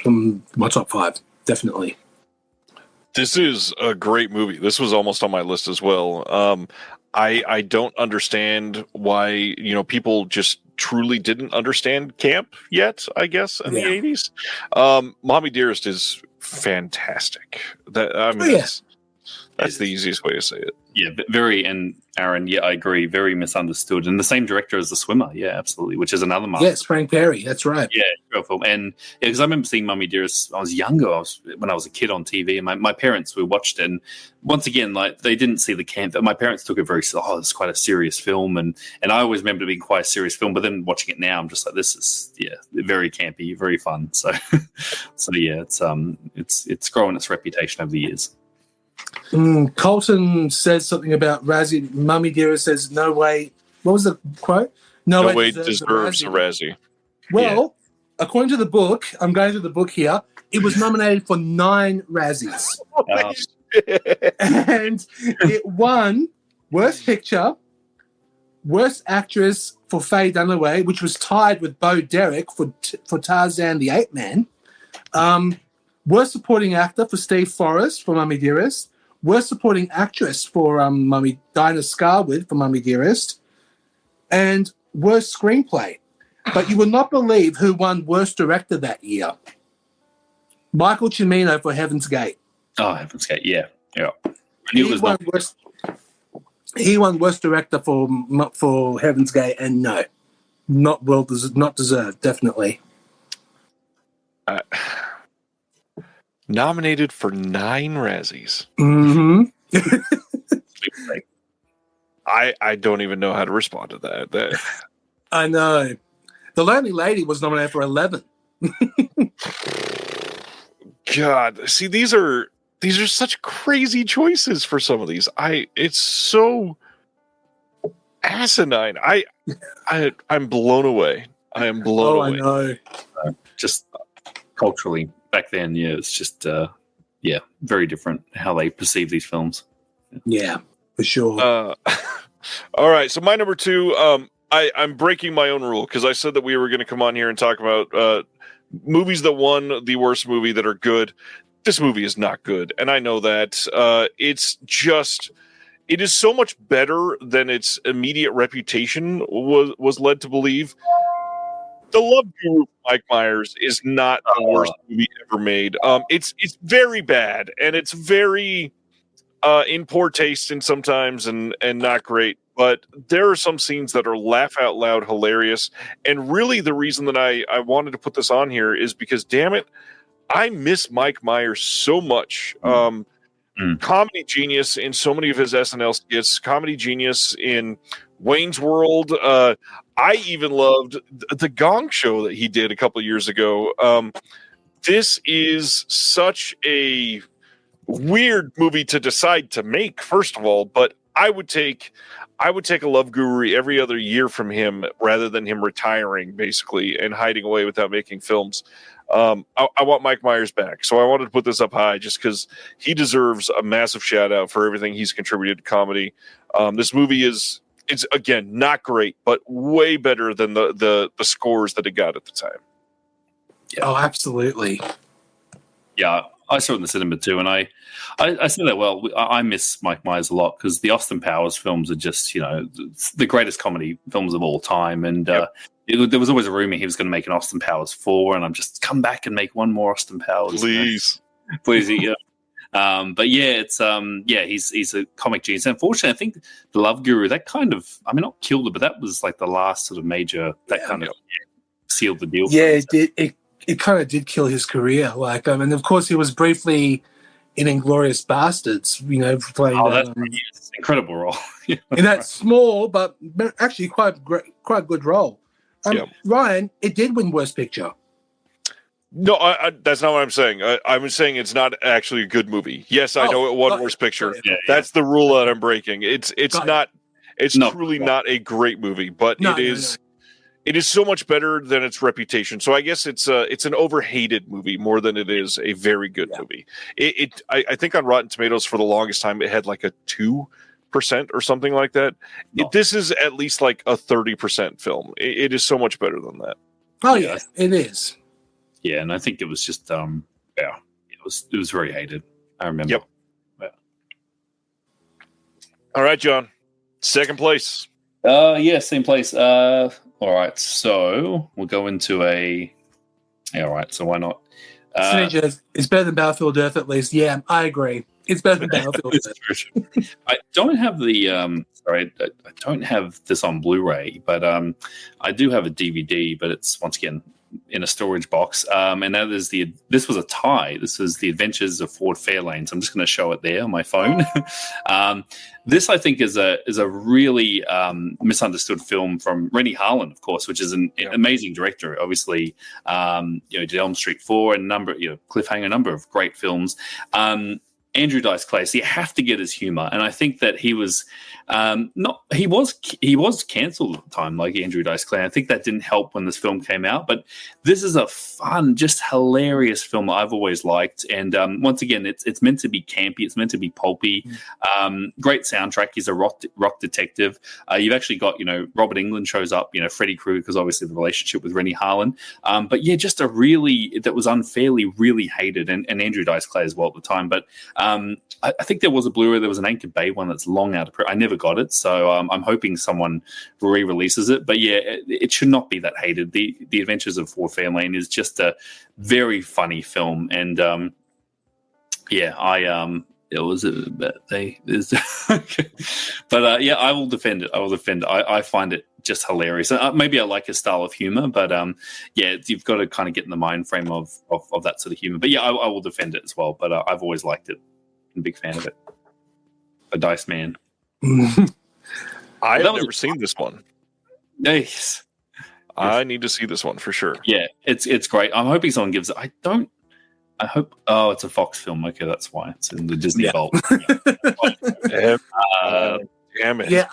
from my top 5, definitely.
This is a great movie. This was almost on my list as well. I don't understand why, people just truly didn't understand camp yet, I guess, in the 80s. Mommy Dearest is fantastic. That's the easiest way to say it.
Yeah, very, and Aaron, yeah, I agree, very misunderstood. And the same director as The Swimmer, yeah, absolutely, which is another master.
Yes, Frank Perry, that's right.
Yeah, great film. And because I remember seeing Mummy Dearest, I was younger, when I was a kid on TV, and my parents watched it. And once again, like, they didn't see the camp. My parents took it very, it's quite a serious film. And I always remember it being quite a serious film, but then watching it now, I'm just like, this is, very campy, very fun. So, yeah, it's grown its reputation over the years.
Colton says something about Razzie. Mummy Dearest says, no way. What was the quote?
No way deserves a Razzie.
Well, according to the book, I'm going to the book here, it was nominated for 9 Razzies. And it won Worst Picture, Worst Actress for Faye Dunaway, which was tied with Bo Derek for Tarzan the Ape Man. Worst Supporting Actor for Steve Forrest for Mummy Dearest. Worst Supporting Actress for Dinah Scarwood for Mummy Dearest. and worst screenplay. But you will not believe who won worst director that year. Michael Cimino for Heaven's Gate.
Oh, Heaven's Gate, yeah.
He won worst director for Heaven's Gate, and no, not deserved, definitely.
Nominated for 9 Razzies.
Mm-hmm.
I don't even know how to respond to that.
I know. The Lonely Lady was nominated for 11.
God, see, these are such crazy choices for some of these. It's so asinine. I'm blown away. I am blown away.
I know.
Just culturally back then, yeah, it's just very different how they perceive these films.
Yeah, for sure.
All right, so my number 2, I'm breaking my own rule because I said that we were going to come on here and talk about movies that won the worst movie that are good. This movie is not good, and I know that. It is so much better than its immediate reputation was led to believe. The Love Guru, Mike Myers, is not the worst movie ever made. It's very bad, and it's very in poor taste in sometimes, and not great. But there are some scenes that are laugh out loud hilarious. And really the reason that I wanted to put this on here is because, damn it, I miss Mike Myers so much. Comedy genius in so many of his SNL skits, comedy genius in Wayne's World. I even loved the Gong Show that he did a couple of years ago. This is such a weird movie to decide to make, first of all, but I would take a Love Guru every other year from him rather than him retiring, basically, and hiding away without making films. I want Mike Myers back. So I wanted to put this up high just because he deserves a massive shout out for everything he's contributed to comedy. This movie it's again, not great, but way better than the scores that it got at the time.
Yeah.
Oh, absolutely.
Yeah, I saw it in the cinema too, and I said that, well, I miss Mike Myers a lot because the Austin Powers films are just, the greatest comedy films of all time. And there was always a rumor he was going to make an Austin Powers 4, and I'm just come back and make one more Austin Powers.
Please.
Please, yeah. But yeah, it's he's a comic genius. Unfortunately, I think the Love Guru, that kind of, I mean, not killed it, but that was like the last sort of major that kind of sealed the deal.
Yeah, it did. It kind of did kill his career. Like, and of course, he was briefly in Inglourious Bastards. Playing.
Oh, that's an incredible role.
In that small but actually quite good role. Ryan, it did win Worst Picture.
No, that's not what I'm saying. I'm saying it's not actually a good movie. Yes, I know it won Worst Picture. That's the rule that I'm breaking. It's not. It's truly not a great movie, but it is. It is so much better than its reputation. So I guess it's an overhated movie more than it is a very good movie. I think on Rotten Tomatoes for the longest time it had like a 2% or something like that. This is at least like a 30% film. It is so much better than that.
Oh yeah, it is.
Yeah, and I think it was just it was very hated. I remember.
Yep. Yeah. All right, John. Second place.
Same place. All right, so we'll go into all right, so why not?
It's better than Battlefield Earth, at least. Yeah, I agree. It's better than Battlefield Earth.
I don't have the I don't have this on Blu-ray, but I do have a DVD, but it's once again in a storage box. And that is this was a tie. This is The Adventures of Ford Fairlane. So I'm just going to show it there on my phone. This, I think, is a really misunderstood film from Rennie Harlan, of course, which is an amazing director. Obviously, did Elm Street 4 and Cliffhanger, a number of great films. Andrew Dice Clay, so you have to get his humor, and I think that he was he was cancelled at the time, like Andrew Dice Clay. I think that didn't help when this film came out, but this is a fun, just hilarious film that I've always liked. And once again, it's meant to be campy, it's meant to be pulpy. Great soundtrack. He's a rock detective. You've actually got Robert Englund shows up. Freddy Krueger, because obviously the relationship with Rennie Harlan. But yeah, just that was unfairly really hated, and Andrew Dice Clay as well at the time. But I think there was a Blu-ray. There was an Anchor Bay one that's long out of print. I never got it, so I'm hoping someone re-releases it. But yeah, it should not be that hated. The Adventures of Ford Fairlane is just a very funny film, and it was but yeah, I will defend it. I find it just hilarious. Maybe I like his style of humor, but yeah, you've got to kind of get in the mind frame of that sort of humor. But yeah, I will defend it as well. But I've always liked it. I'm a big fan of it. A Dice Man.
I've never seen this one.
Yes.
I need to see this one for sure.
Yeah, it's great. I'm hoping someone gives it. I hope. Oh, it's a Fox film. Okay, that's why it's in the Disney Vault.
Damn it.
Yeah,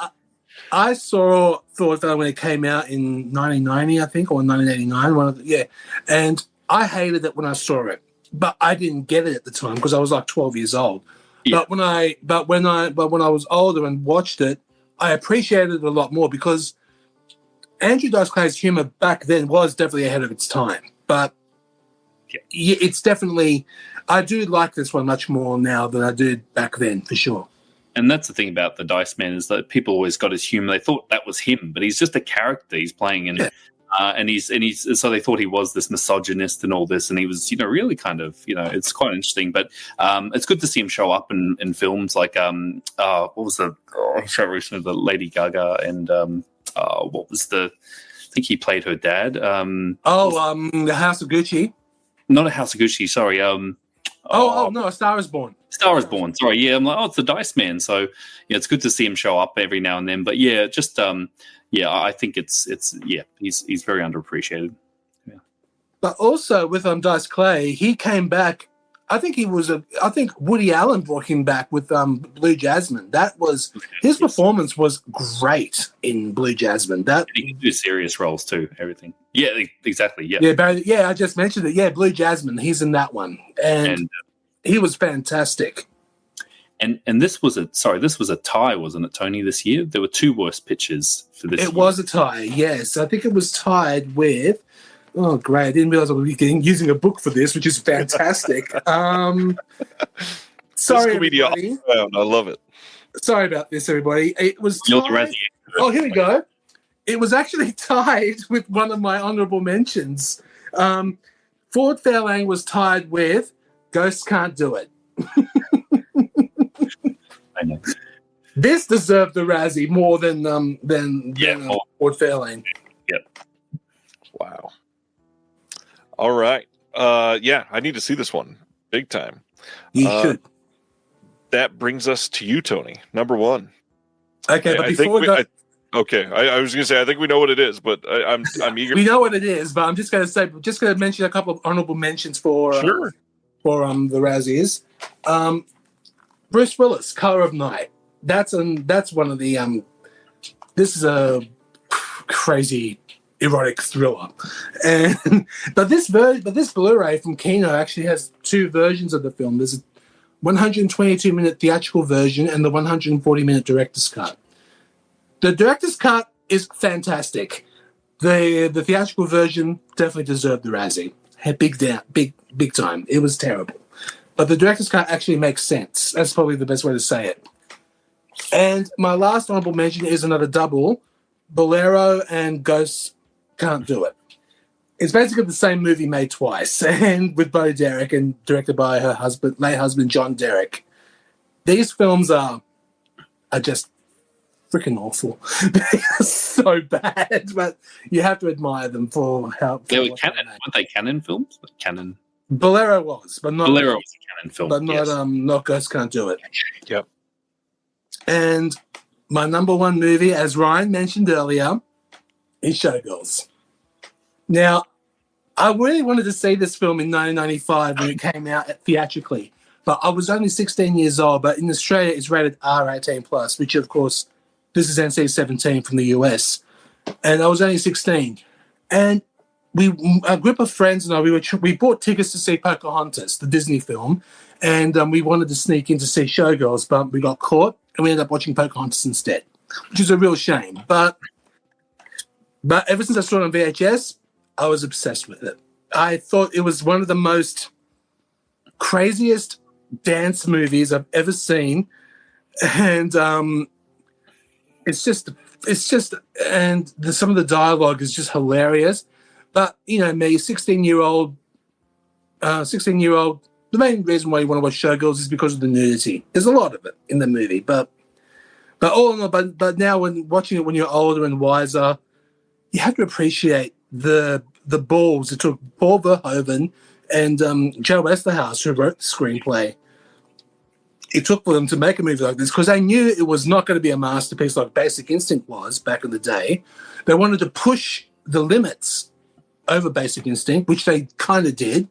I thought that when it came out in 1990, I think, or 1989. And I hated it when I saw it, but I didn't get it at the time because I was like 12 years old. Yeah. But when I was older and watched it, I appreciated it a lot more because Andrew Dice Clay's humor back then was definitely ahead of its time. But it's definitely, I do like this one much more now than I did back then, for sure.
And that's the thing about the Dice Man is that people always got his humor. They thought that was him, but he's just a character he's playing, and he's so they thought he was this misogynist and all this, and he was really kind of it's quite interesting. But it's good to see him show up in films like what was the show recently, the Lady Gaga, and what was the, I think he played her dad. The
House of Gucci.
Not A House of Gucci, sorry. No,
A Star Is Born.
Star Is Born, sorry. Yeah, I'm like, it's the Dice Man. So, yeah, it's good to see him show up every now and then. But, yeah, just, I think he's very underappreciated. Yeah.
But also with Dice Clay, he came back. I think Woody Allen brought him back with Blue Jasmine. His performance was great in Blue Jasmine.
He can do serious roles too. Everything. Yeah, exactly. Yeah.
Yeah, Barry, I just mentioned it. Yeah, Blue Jasmine. He's in that one, and he was fantastic.
And this was a tie, wasn't it, Tony? This year there were two worst pictures for this.
It was a tie. Yes, I think it was tied with. Oh, great. I didn't realize I would be using a book for this, which is fantastic. Sorry, everybody.
I love it.
Sorry about this, everybody. It was tied. Oh, here we go. It was actually tied with one of my honorable mentions. Ford Fairlane was tied with Ghosts Can't Do It.
I know.
This deserved the Razzie more than Ford Fairlane.
Yep.
Wow. All right. I need to see this one big time.
You should.
That brings us to you, Tony. Number one.
Okay, but before we go...
I was going to say, I think we know what it is, but I'm eager.
We know what it is, but I'm just going to mention a couple of honorable mentions for the Razzies. Bruce Willis, Color of Night. That's one of the this is a crazy erotic thriller, but this Blu-ray from Kino actually has two versions of the film. There's a 122-minute theatrical version and the 140-minute director's cut. The director's cut is fantastic. The theatrical version definitely deserved the Razzie. Big time. It was terrible, but the director's cut actually makes sense. That's probably the best way to say it. And my last honorable mention is another double, Bolero and Ghosts Can't Do It. It's basically the same movie made twice, and with Bo Derek and directed by her late husband John Derek. These films are just freaking awful. They're so bad, but you have to admire them for how
they were canon. Weren't they canon films? Canon.
Bolero was, but not
Bolero was a canon film,
but not Ghosts Can't Do It.
Yep.
And my number one movie, as Ryan mentioned earlier, is Showgirls. Now, I really wanted to see this film in 1995 when it came out theatrically, but I was only 16 years old. But in Australia, it's rated R18+, which, of course, this is NC-17 from the US. And I was only 16. And a group of friends and I, we bought tickets to see Pocahontas, the Disney film, and we wanted to sneak in to see Showgirls, but we got caught, and we ended up watching Pocahontas instead, which is a real shame. But ever since I saw it on VHS, I was obsessed with it. I thought it was one of the most craziest dance movies I've ever seen, and it's just, and some of the dialogue is just hilarious. But me, 16-year-old, the main reason why you want to watch Showgirls is because of the nudity. There's a lot of it in the movie, but all in all, but now when watching it when you're older and wiser, you have to appreciate the balls it took Paul Verhoeven and Joe Westerhouse, who wrote the screenplay. It took for them to make a movie like this because they knew it was not going to be a masterpiece like Basic Instinct was back in the day. They wanted to push the limits over Basic Instinct, which they kind of did,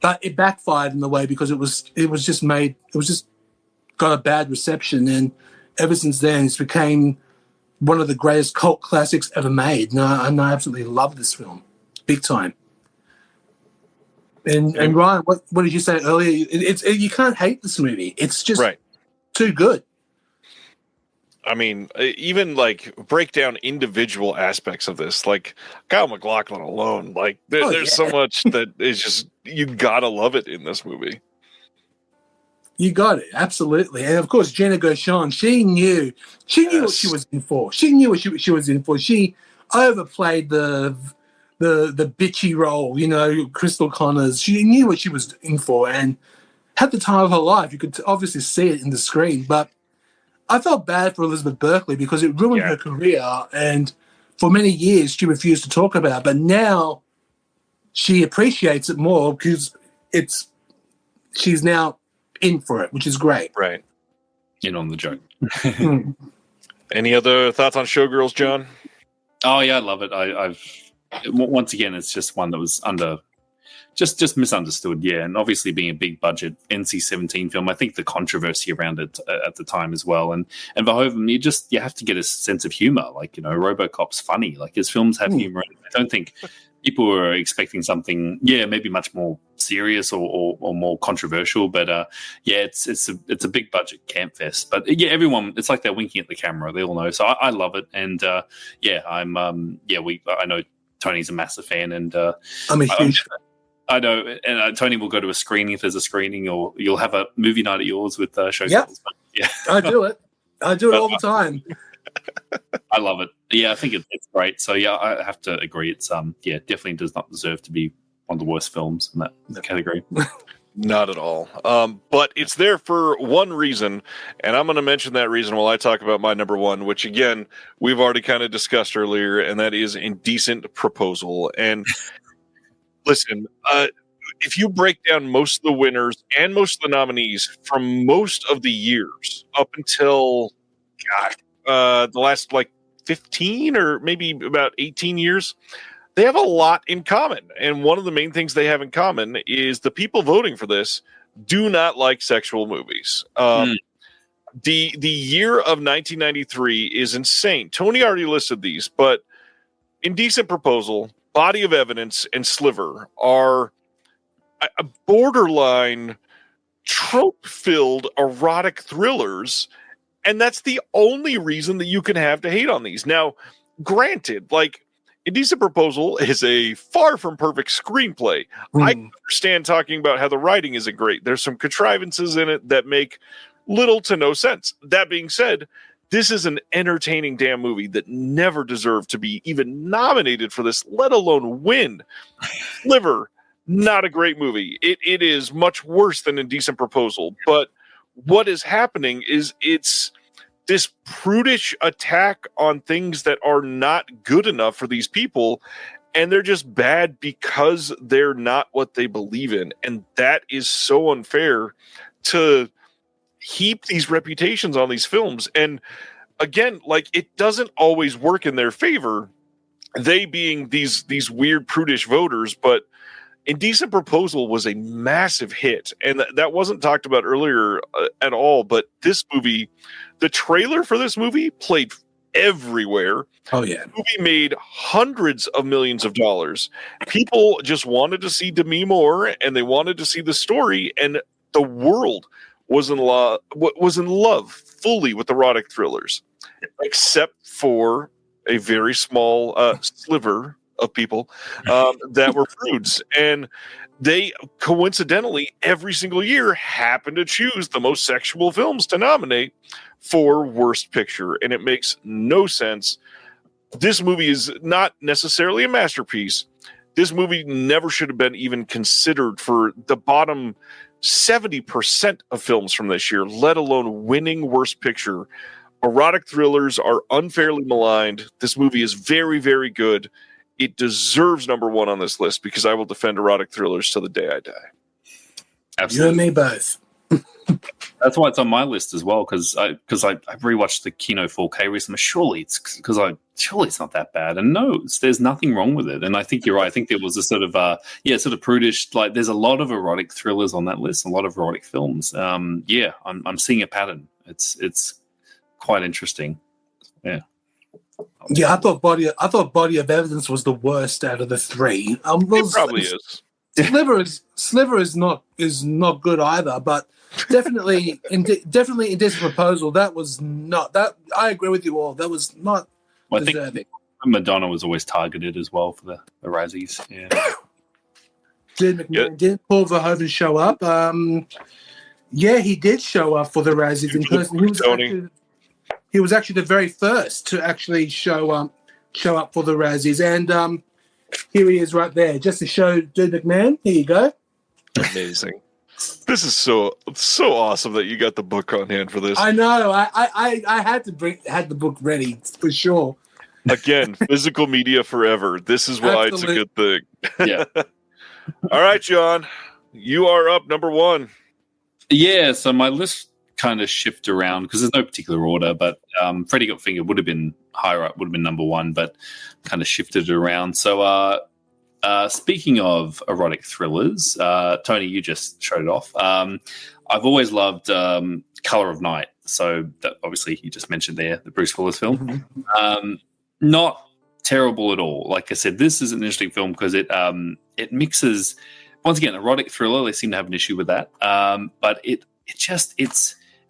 but it backfired in a way because it was just got a bad reception, and ever since then it's became one of the greatest cult classics ever made. And I absolutely love this film, big time. And Ryan, what did you say earlier? You can't hate this movie. It's just too good.
I mean, even like break down individual aspects of this, like Kyle MacLachlan alone. Like there's so much that is just, you gotta love it in this movie. You
got it, absolutely. And of course, Gina Gershon, she knew what she was in for. She knew what she was in for. She overplayed the bitchy role, Crystal Connors. She knew what she was in for and had the time of her life. You could obviously see it in the screen, but I felt bad for Elizabeth Berkley because it ruined her career, and for many years she refused to talk about it. But now she appreciates it more because she's now in for it, which is great.
Right.
In on the joke.
Any other thoughts on Showgirls, John?
Oh yeah, I love it. I've once again, it's just one that was just misunderstood, and obviously being a big budget NC-17 film, I think the controversy around it at the time as well, and Verhoeven, you have to get a sense of humor. Like, RoboCop's funny, like his films have humor. I don't think people were expecting something, maybe much more serious or more controversial, but it's a big budget camp fest. But everyone, it's like they're winking at the camera. They all know, so I love it, and I know Tony's a massive fan, and
I'm a huge fan.
I know, and Tony will go to a screening if there's a screening, or you'll have a movie night at yours with Showgirls.
Yep. I do it all the time.
I love it. I think it's great. So I have to agree. It's definitely does not deserve to be one of the worst films in that category.
Not at all. But it's there for one reason, and I'm going to mention that reason while I talk about my number one, which again we've already kind of discussed earlier, and that is Indecent Proposal. And listen, if you break down most of the winners and most of the nominees from most of the years up until the last 15 or maybe about 18 years, they have a lot in common. And one of the main things they have in common is the people voting for this do not like sexual movies. The year of 1993 is insane. Tony already listed these, but Indecent Proposal, Body of Evidence, and Sliver are a borderline trope-filled erotic thrillers, and that's the only reason that you can have to hate on these. Now, granted, Indecent Proposal is a far from perfect screenplay. I understand talking about how the writing isn't great. There's some contrivances in it that make little to no sense. That being said, this is an entertaining damn movie that never deserved to be even nominated for this, let alone win. Sliver, not a great movie. It is much worse than Indecent Proposal. But what is happening is it's this prudish attack on things that are not good enough for these people, and they're just bad because they're not what they believe in. And that is so unfair to heap these reputations on these films. And again, it doesn't always work in their favor, they being these weird prudish voters. But Indecent Proposal was a massive hit, and that wasn't talked about earlier at all. But this movie, the trailer for this movie played everywhere.
Oh yeah,
the movie made hundreds of millions of dollars. People just wanted to see Demi Moore, and they wanted to see the story, and the world was in love fully with erotic thrillers, except for a very small sliver of people that were prudes. And they coincidentally every single year happen to choose the most sexual films to nominate for Worst Picture. And it makes no sense. This movie is not necessarily a masterpiece. This movie never should have been even considered for the bottom 70% of films from this year, let alone winning Worst Picture. Erotic thrillers are unfairly maligned. This movie is very, very good. It deserves number one on this list because I will defend erotic thrillers till the day I die.
Absolutely.
You and me both.
That's why it's on my list as well, because I rewatched the Kino 4K recently. Surely it's not that bad, and no, there's nothing wrong with it. And I think you're right. I think there was a sort of sort of prudish. Like there's a lot of erotic thrillers on that list, a lot of erotic films. I'm seeing a pattern. It's quite interesting. Yeah.
Yeah, I thought Body of Evidence was the worst out of the three.
It probably is.
Sliver is not good either, but definitely Indecent Proposal, that was not that. I agree with you all. That was not deserving.
I think Madonna was always targeted as well for the Razzies. Yeah.
Did Paul Verhoeven show up? Yeah, he did show up for the Razzies in person. He was actually the very first to actually show up for the Razzies, and here he is right there, just to show Dude McMahon. Here you go.
Amazing. This is so awesome that you got the book on hand for this.
I know. I had the book ready for sure.
Again, physical media forever. This is why It's a good thing.
Yeah.
All right, John, you are up number one.
Yeah. So my list kind of shift around because there's no particular order, but Freddy Got Fingered would have been higher up, would have been number one, but kind of shifted it around. So speaking of erotic thrillers, Tony, you just showed it off. I've always loved Color of Night. So that obviously you just mentioned there, the Bruce Willis film. Not terrible at all. Like I said, this is an interesting film because it mixes, once again, erotic thriller. They seem to have an issue with that. But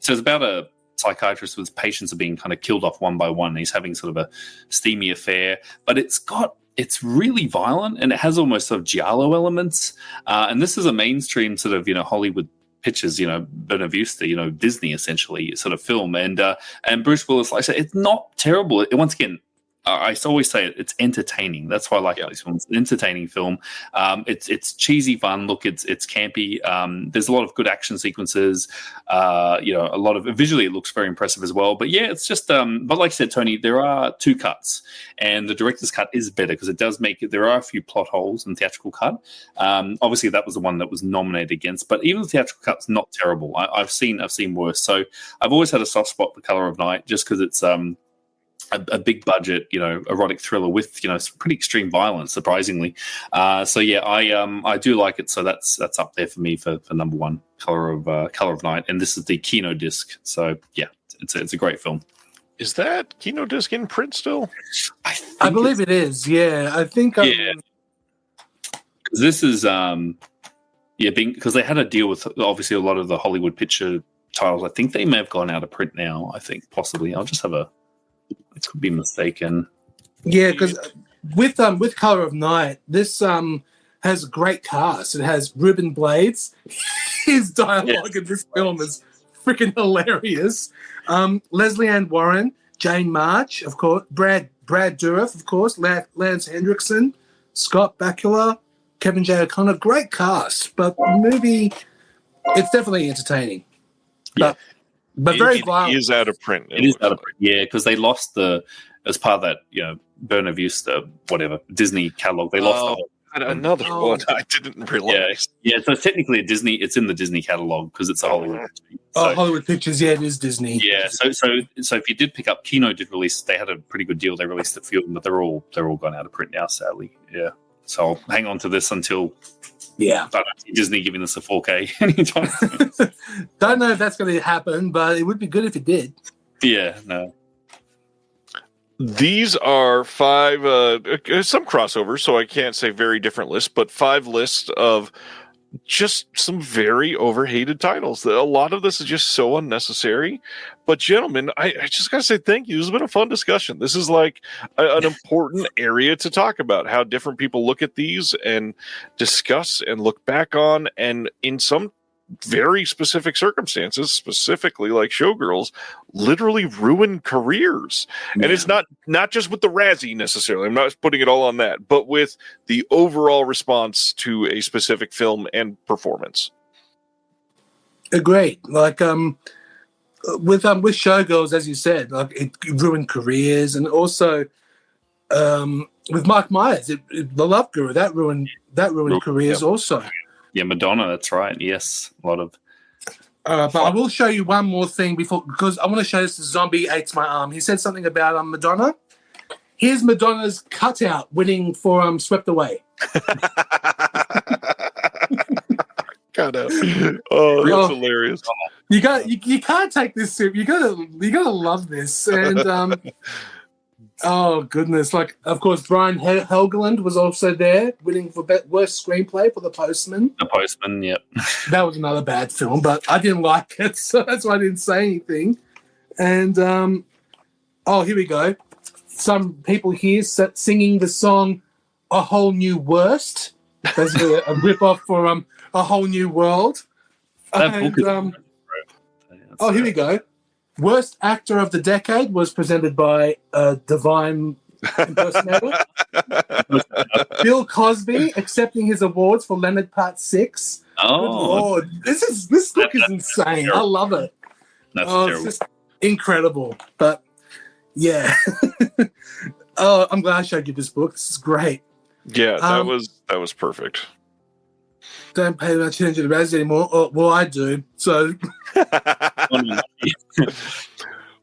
so it's about a psychiatrist whose patients are being kind of killed off one by one. And he's having sort of a steamy affair, but it's really violent and it has almost sort of giallo elements. And this is a mainstream sort of, Hollywood pictures, Buena Vista, Disney essentially sort of film. And Bruce Willis, like I said, it's not terrible. Once again, I always say it's entertaining. That's why I like these films. It's an entertaining film. It's cheesy fun. Look, it's campy. There's a lot of good action sequences. A lot of visually it looks very impressive as well. But yeah, it's just. But like I said, Tony, there are two cuts, and the director's cut is better because it does make it. There are a few plot holes in the theatrical cut. Obviously, that was the one that was nominated against. But even the theatrical cut's not terrible. I've seen worse. So I've always had a soft spot for Color of Night just because it's a big budget, erotic thriller with, some pretty extreme violence, surprisingly. I do like it. So that's up there for me for number one, Color of Night. And this is the Kino disc. So yeah, it's a great film.
Is that Kino disc in print still?
I believe it is. Yeah, I think.
Yeah. This is because they had a deal with obviously a lot of the Hollywood picture titles. I think they may have gone out of print now. I think possibly. I'll just have I could be mistaken.
Yeah, because with Color of Night, this has a great cast. It has Ruben Blades. His dialogue in this film is freaking hilarious. Leslie Ann Warren, Jane March, of course, Brad Dourif, of course, Lance Hendrickson, Scott Bakula, Kevin J. O'Connor. Great cast, but the movie, it's definitely entertaining. But very violent.
It is out of print.
It is out of print, yeah, because they lost as part of that, Buena Vista, whatever, Disney catalog. They lost
another one. I didn't realize.
Yeah, so technically it's in the Disney catalog because it's a Hollywood picture.
So, Hollywood Pictures, yeah, it is Disney.
Yeah, so if you did pick up, Kino did release, they had a pretty good deal. They released a few of them, but they're all gone out of print now, sadly. Yeah. So I'll hang on to this until I don't see Disney giving us a 4K anytime soon.
Don't know if that's going to happen, but it would be good if it did.
Yeah, no.
These are 5, some crossovers, so I can't say very different lists, but 5 lists of just some very overhated titles. A lot of this is just so unnecessary. But gentlemen, I just gotta say thank you. This has been a fun discussion. This is like an important area to talk about how different people look at these and discuss and look back on, and in some very specific circumstances, specifically like Showgirls, literally ruin careers. And it's not just with the Razzie necessarily. I'm not putting it all on that, but with the overall response to a specific film and performance.
Agreed. Like with Showgirls, as you said, like it ruined careers, and also with Mike Myers, the Love Guru, that ruined careers also.
Yeah, Madonna, that's right. Yes, a lot of.
But I will show you one more thing because I want to show this to Zombie Eats My Arm. He said something about Madonna. Here's Madonna's cutout winning for Swept Away.
Cutout. Oh, that's hilarious.
You can't take this serious. You gotta love this. And oh goodness! Like, of course, Brian Helgeland was also there, winning for worst screenplay for The Postman.
The Postman, yep.
That was another bad film, but I didn't like it, so that's why I didn't say anything. And here we go. Some people here singing the song "A Whole New Worst." Basically, a rip-off for A Whole New World. And, here we go. Worst Actor of the Decade was presented by Divine Impersonator. Bill Cosby accepting his awards for Leonard Part 6.
Oh,
good Lord. This book is insane.
Terrible.
I love it.
That's terrible.
It's just incredible. But yeah. I'm glad I showed you this book. This is great.
Yeah, that was perfect.
Don't pay much attention to Razzie anymore. Well, I do. So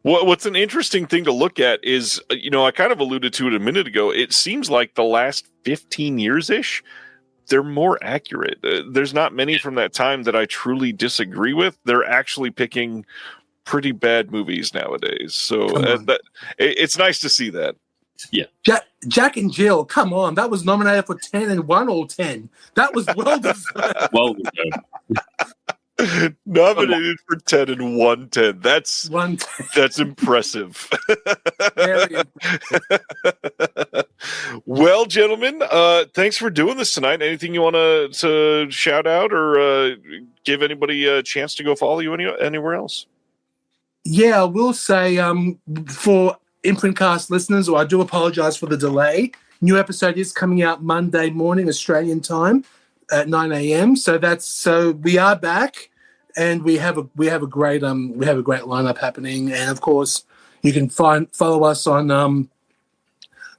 what's an interesting thing to look at is, I kind of alluded to it a minute ago. It seems like the last 15 years-ish, they're more accurate. There's not many from that time that I truly disagree with. They're actually picking pretty bad movies nowadays. So it's nice to see that.
Yeah.
Jack and Jill, come on. That was nominated for 10 and won all 10. That was well deserved.
Well deserved.
Nominated for 10 and won 10. That's impressive.
Very impressive.
Well, gentlemen, thanks for doing this tonight. Anything you want to shout out or give anybody a chance to go follow you anywhere else?
Yeah, I will say for Imprint Cast listeners, I do apologize for the delay. New episode is coming out Monday morning Australian time at 9 a.m. So we are back, and we have a great lineup happening. And of course, you can follow us on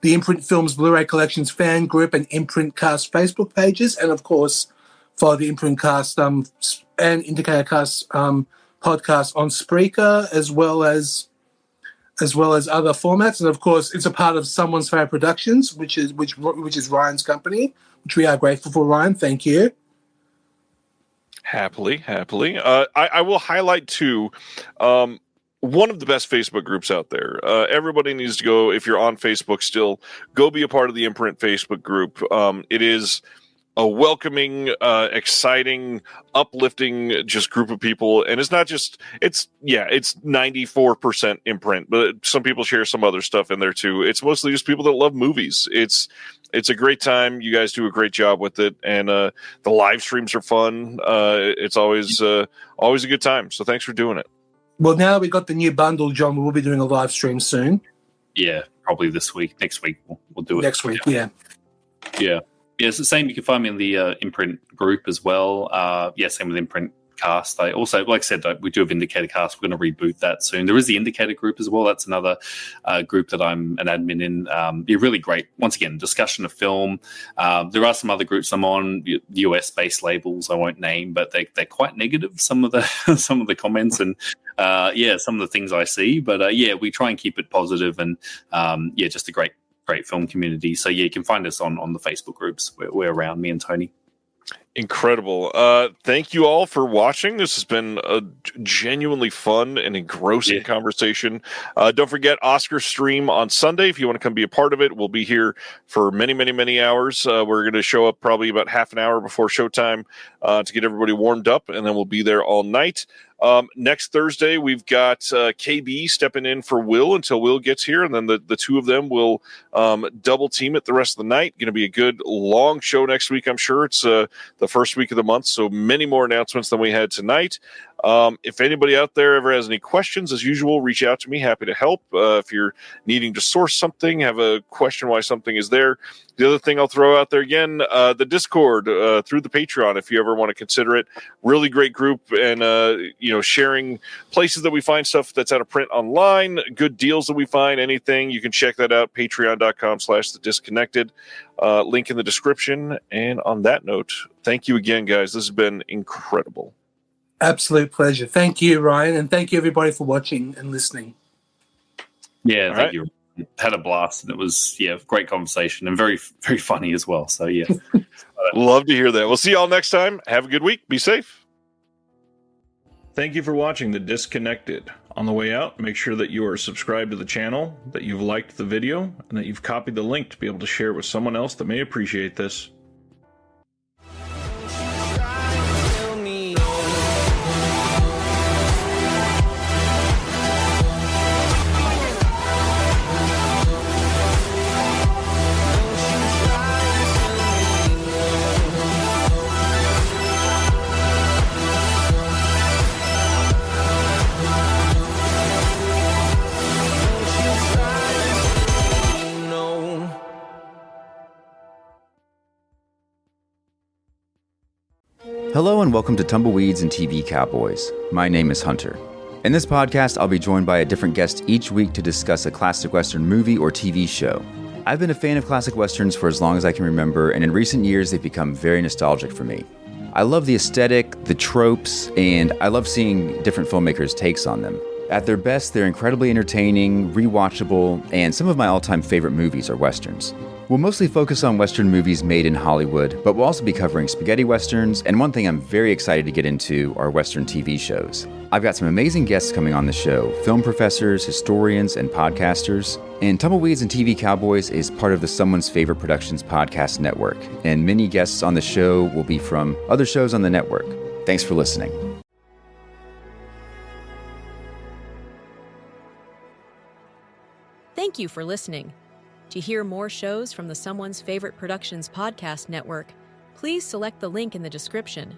the Imprint Films Blu-ray Collections fan group and Imprint Cast Facebook pages, and of course, follow the Imprint Cast and Indicator Cast podcast on Spreaker as well as other formats. And of course, it's a part of Someone's Favorite Productions, which is Ryan's company, which we are grateful for. Ryan, thank you.
Happily. I will highlight too, one of the best Facebook groups out there. Everybody needs to go, if you're on Facebook still, go be a part of the Imprint Facebook group. It is a welcoming, exciting, uplifting just group of people. And it's not just, it's 94% Imprint, but some people share some other stuff in there too. It's mostly just people that love movies. It's a great time. You guys do a great job with it. And the live streams are fun. It's always a good time. So thanks for doing it.
Well, now that we got the new bundle, John, we will be doing a live stream soon.
Yeah, probably this week. Next week we'll do it.
Next week, yeah.
Yeah. Yeah, it's the same. You can find me in the Imprint group as well. Same with Imprint Cast. I also, like I said, we do have Indicator Cast. We're going to reboot that soon. There is the Indicator group as well. That's another group that I'm an admin in. You're really great. Once again, discussion of film. There are some other groups I'm on, US-based labels I won't name, but they're quite negative, some of the comments and some of the things I see. But we try and keep it positive and just a great film community. So you can find us on the Facebook groups. We're around, me and Tony.
Incredible. Thank you all for watching. This has been a genuinely fun and engrossing conversation. Don't forget Oscar stream on Sunday. If you want to come be a part of it, we'll be here for many, many, many hours. We're going to show up probably about half an hour before showtime to get everybody warmed up, and then we'll be there all night. Next Thursday, we've got KB stepping in for Will until Will gets here, and then the two of them will double team it the rest of the night. Going to be a good long show next week, I'm sure. It's the first week of the month, so many more announcements than we had tonight. If anybody out there ever has any questions, as usual, reach out to me. Happy to help. If you're needing to source something, have a question why something is there. The other thing I'll throw out there again, the Discord through the Patreon, if you ever want to consider it. Really great group, and sharing places that we find stuff that's out of print online, good deals that we find, anything. You can check that out, patreon.com/thedisconnected. Link in the description. And on that note, thank you again, guys. This has been incredible.
Absolute pleasure. Thank you, Ryan, and thank you everybody for watching and listening.
Yeah, thank you. Had a blast, and it was great conversation and very, very funny as well. So yeah,
love to hear that. We'll see you all next time. Have a good week. Be safe. Thank you for watching The Disconnected. On the way out, make sure that you are subscribed to the channel, that you've liked the video, and that you've copied the link to be able to share it with someone else that may appreciate this.
Hello and welcome to Tumbleweeds and TV Cowboys. My name is Hunter. In this podcast, I'll be joined by a different guest each week to discuss a classic Western movie or TV show. I've been a fan of classic Westerns for as long as I can remember, and in recent years, they've become very nostalgic for me. I love the aesthetic, the tropes, and I love seeing different filmmakers' takes on them. At their best, they're incredibly entertaining, rewatchable, and some of my all-time favorite movies are Westerns. We'll mostly focus on Western movies made in Hollywood, but we'll also be covering spaghetti Westerns, and one thing I'm very excited to get into are Western TV shows. I've got some amazing guests coming on the show, film professors, historians, and podcasters. And Tumbleweeds and TV Cowboys is part of the Someone's Favorite Productions podcast network, and many guests on the show will be from other shows on the network. Thanks for listening.
Thank you for listening. To hear more shows from the Someone's Favorite Productions podcast network, please select the link in the description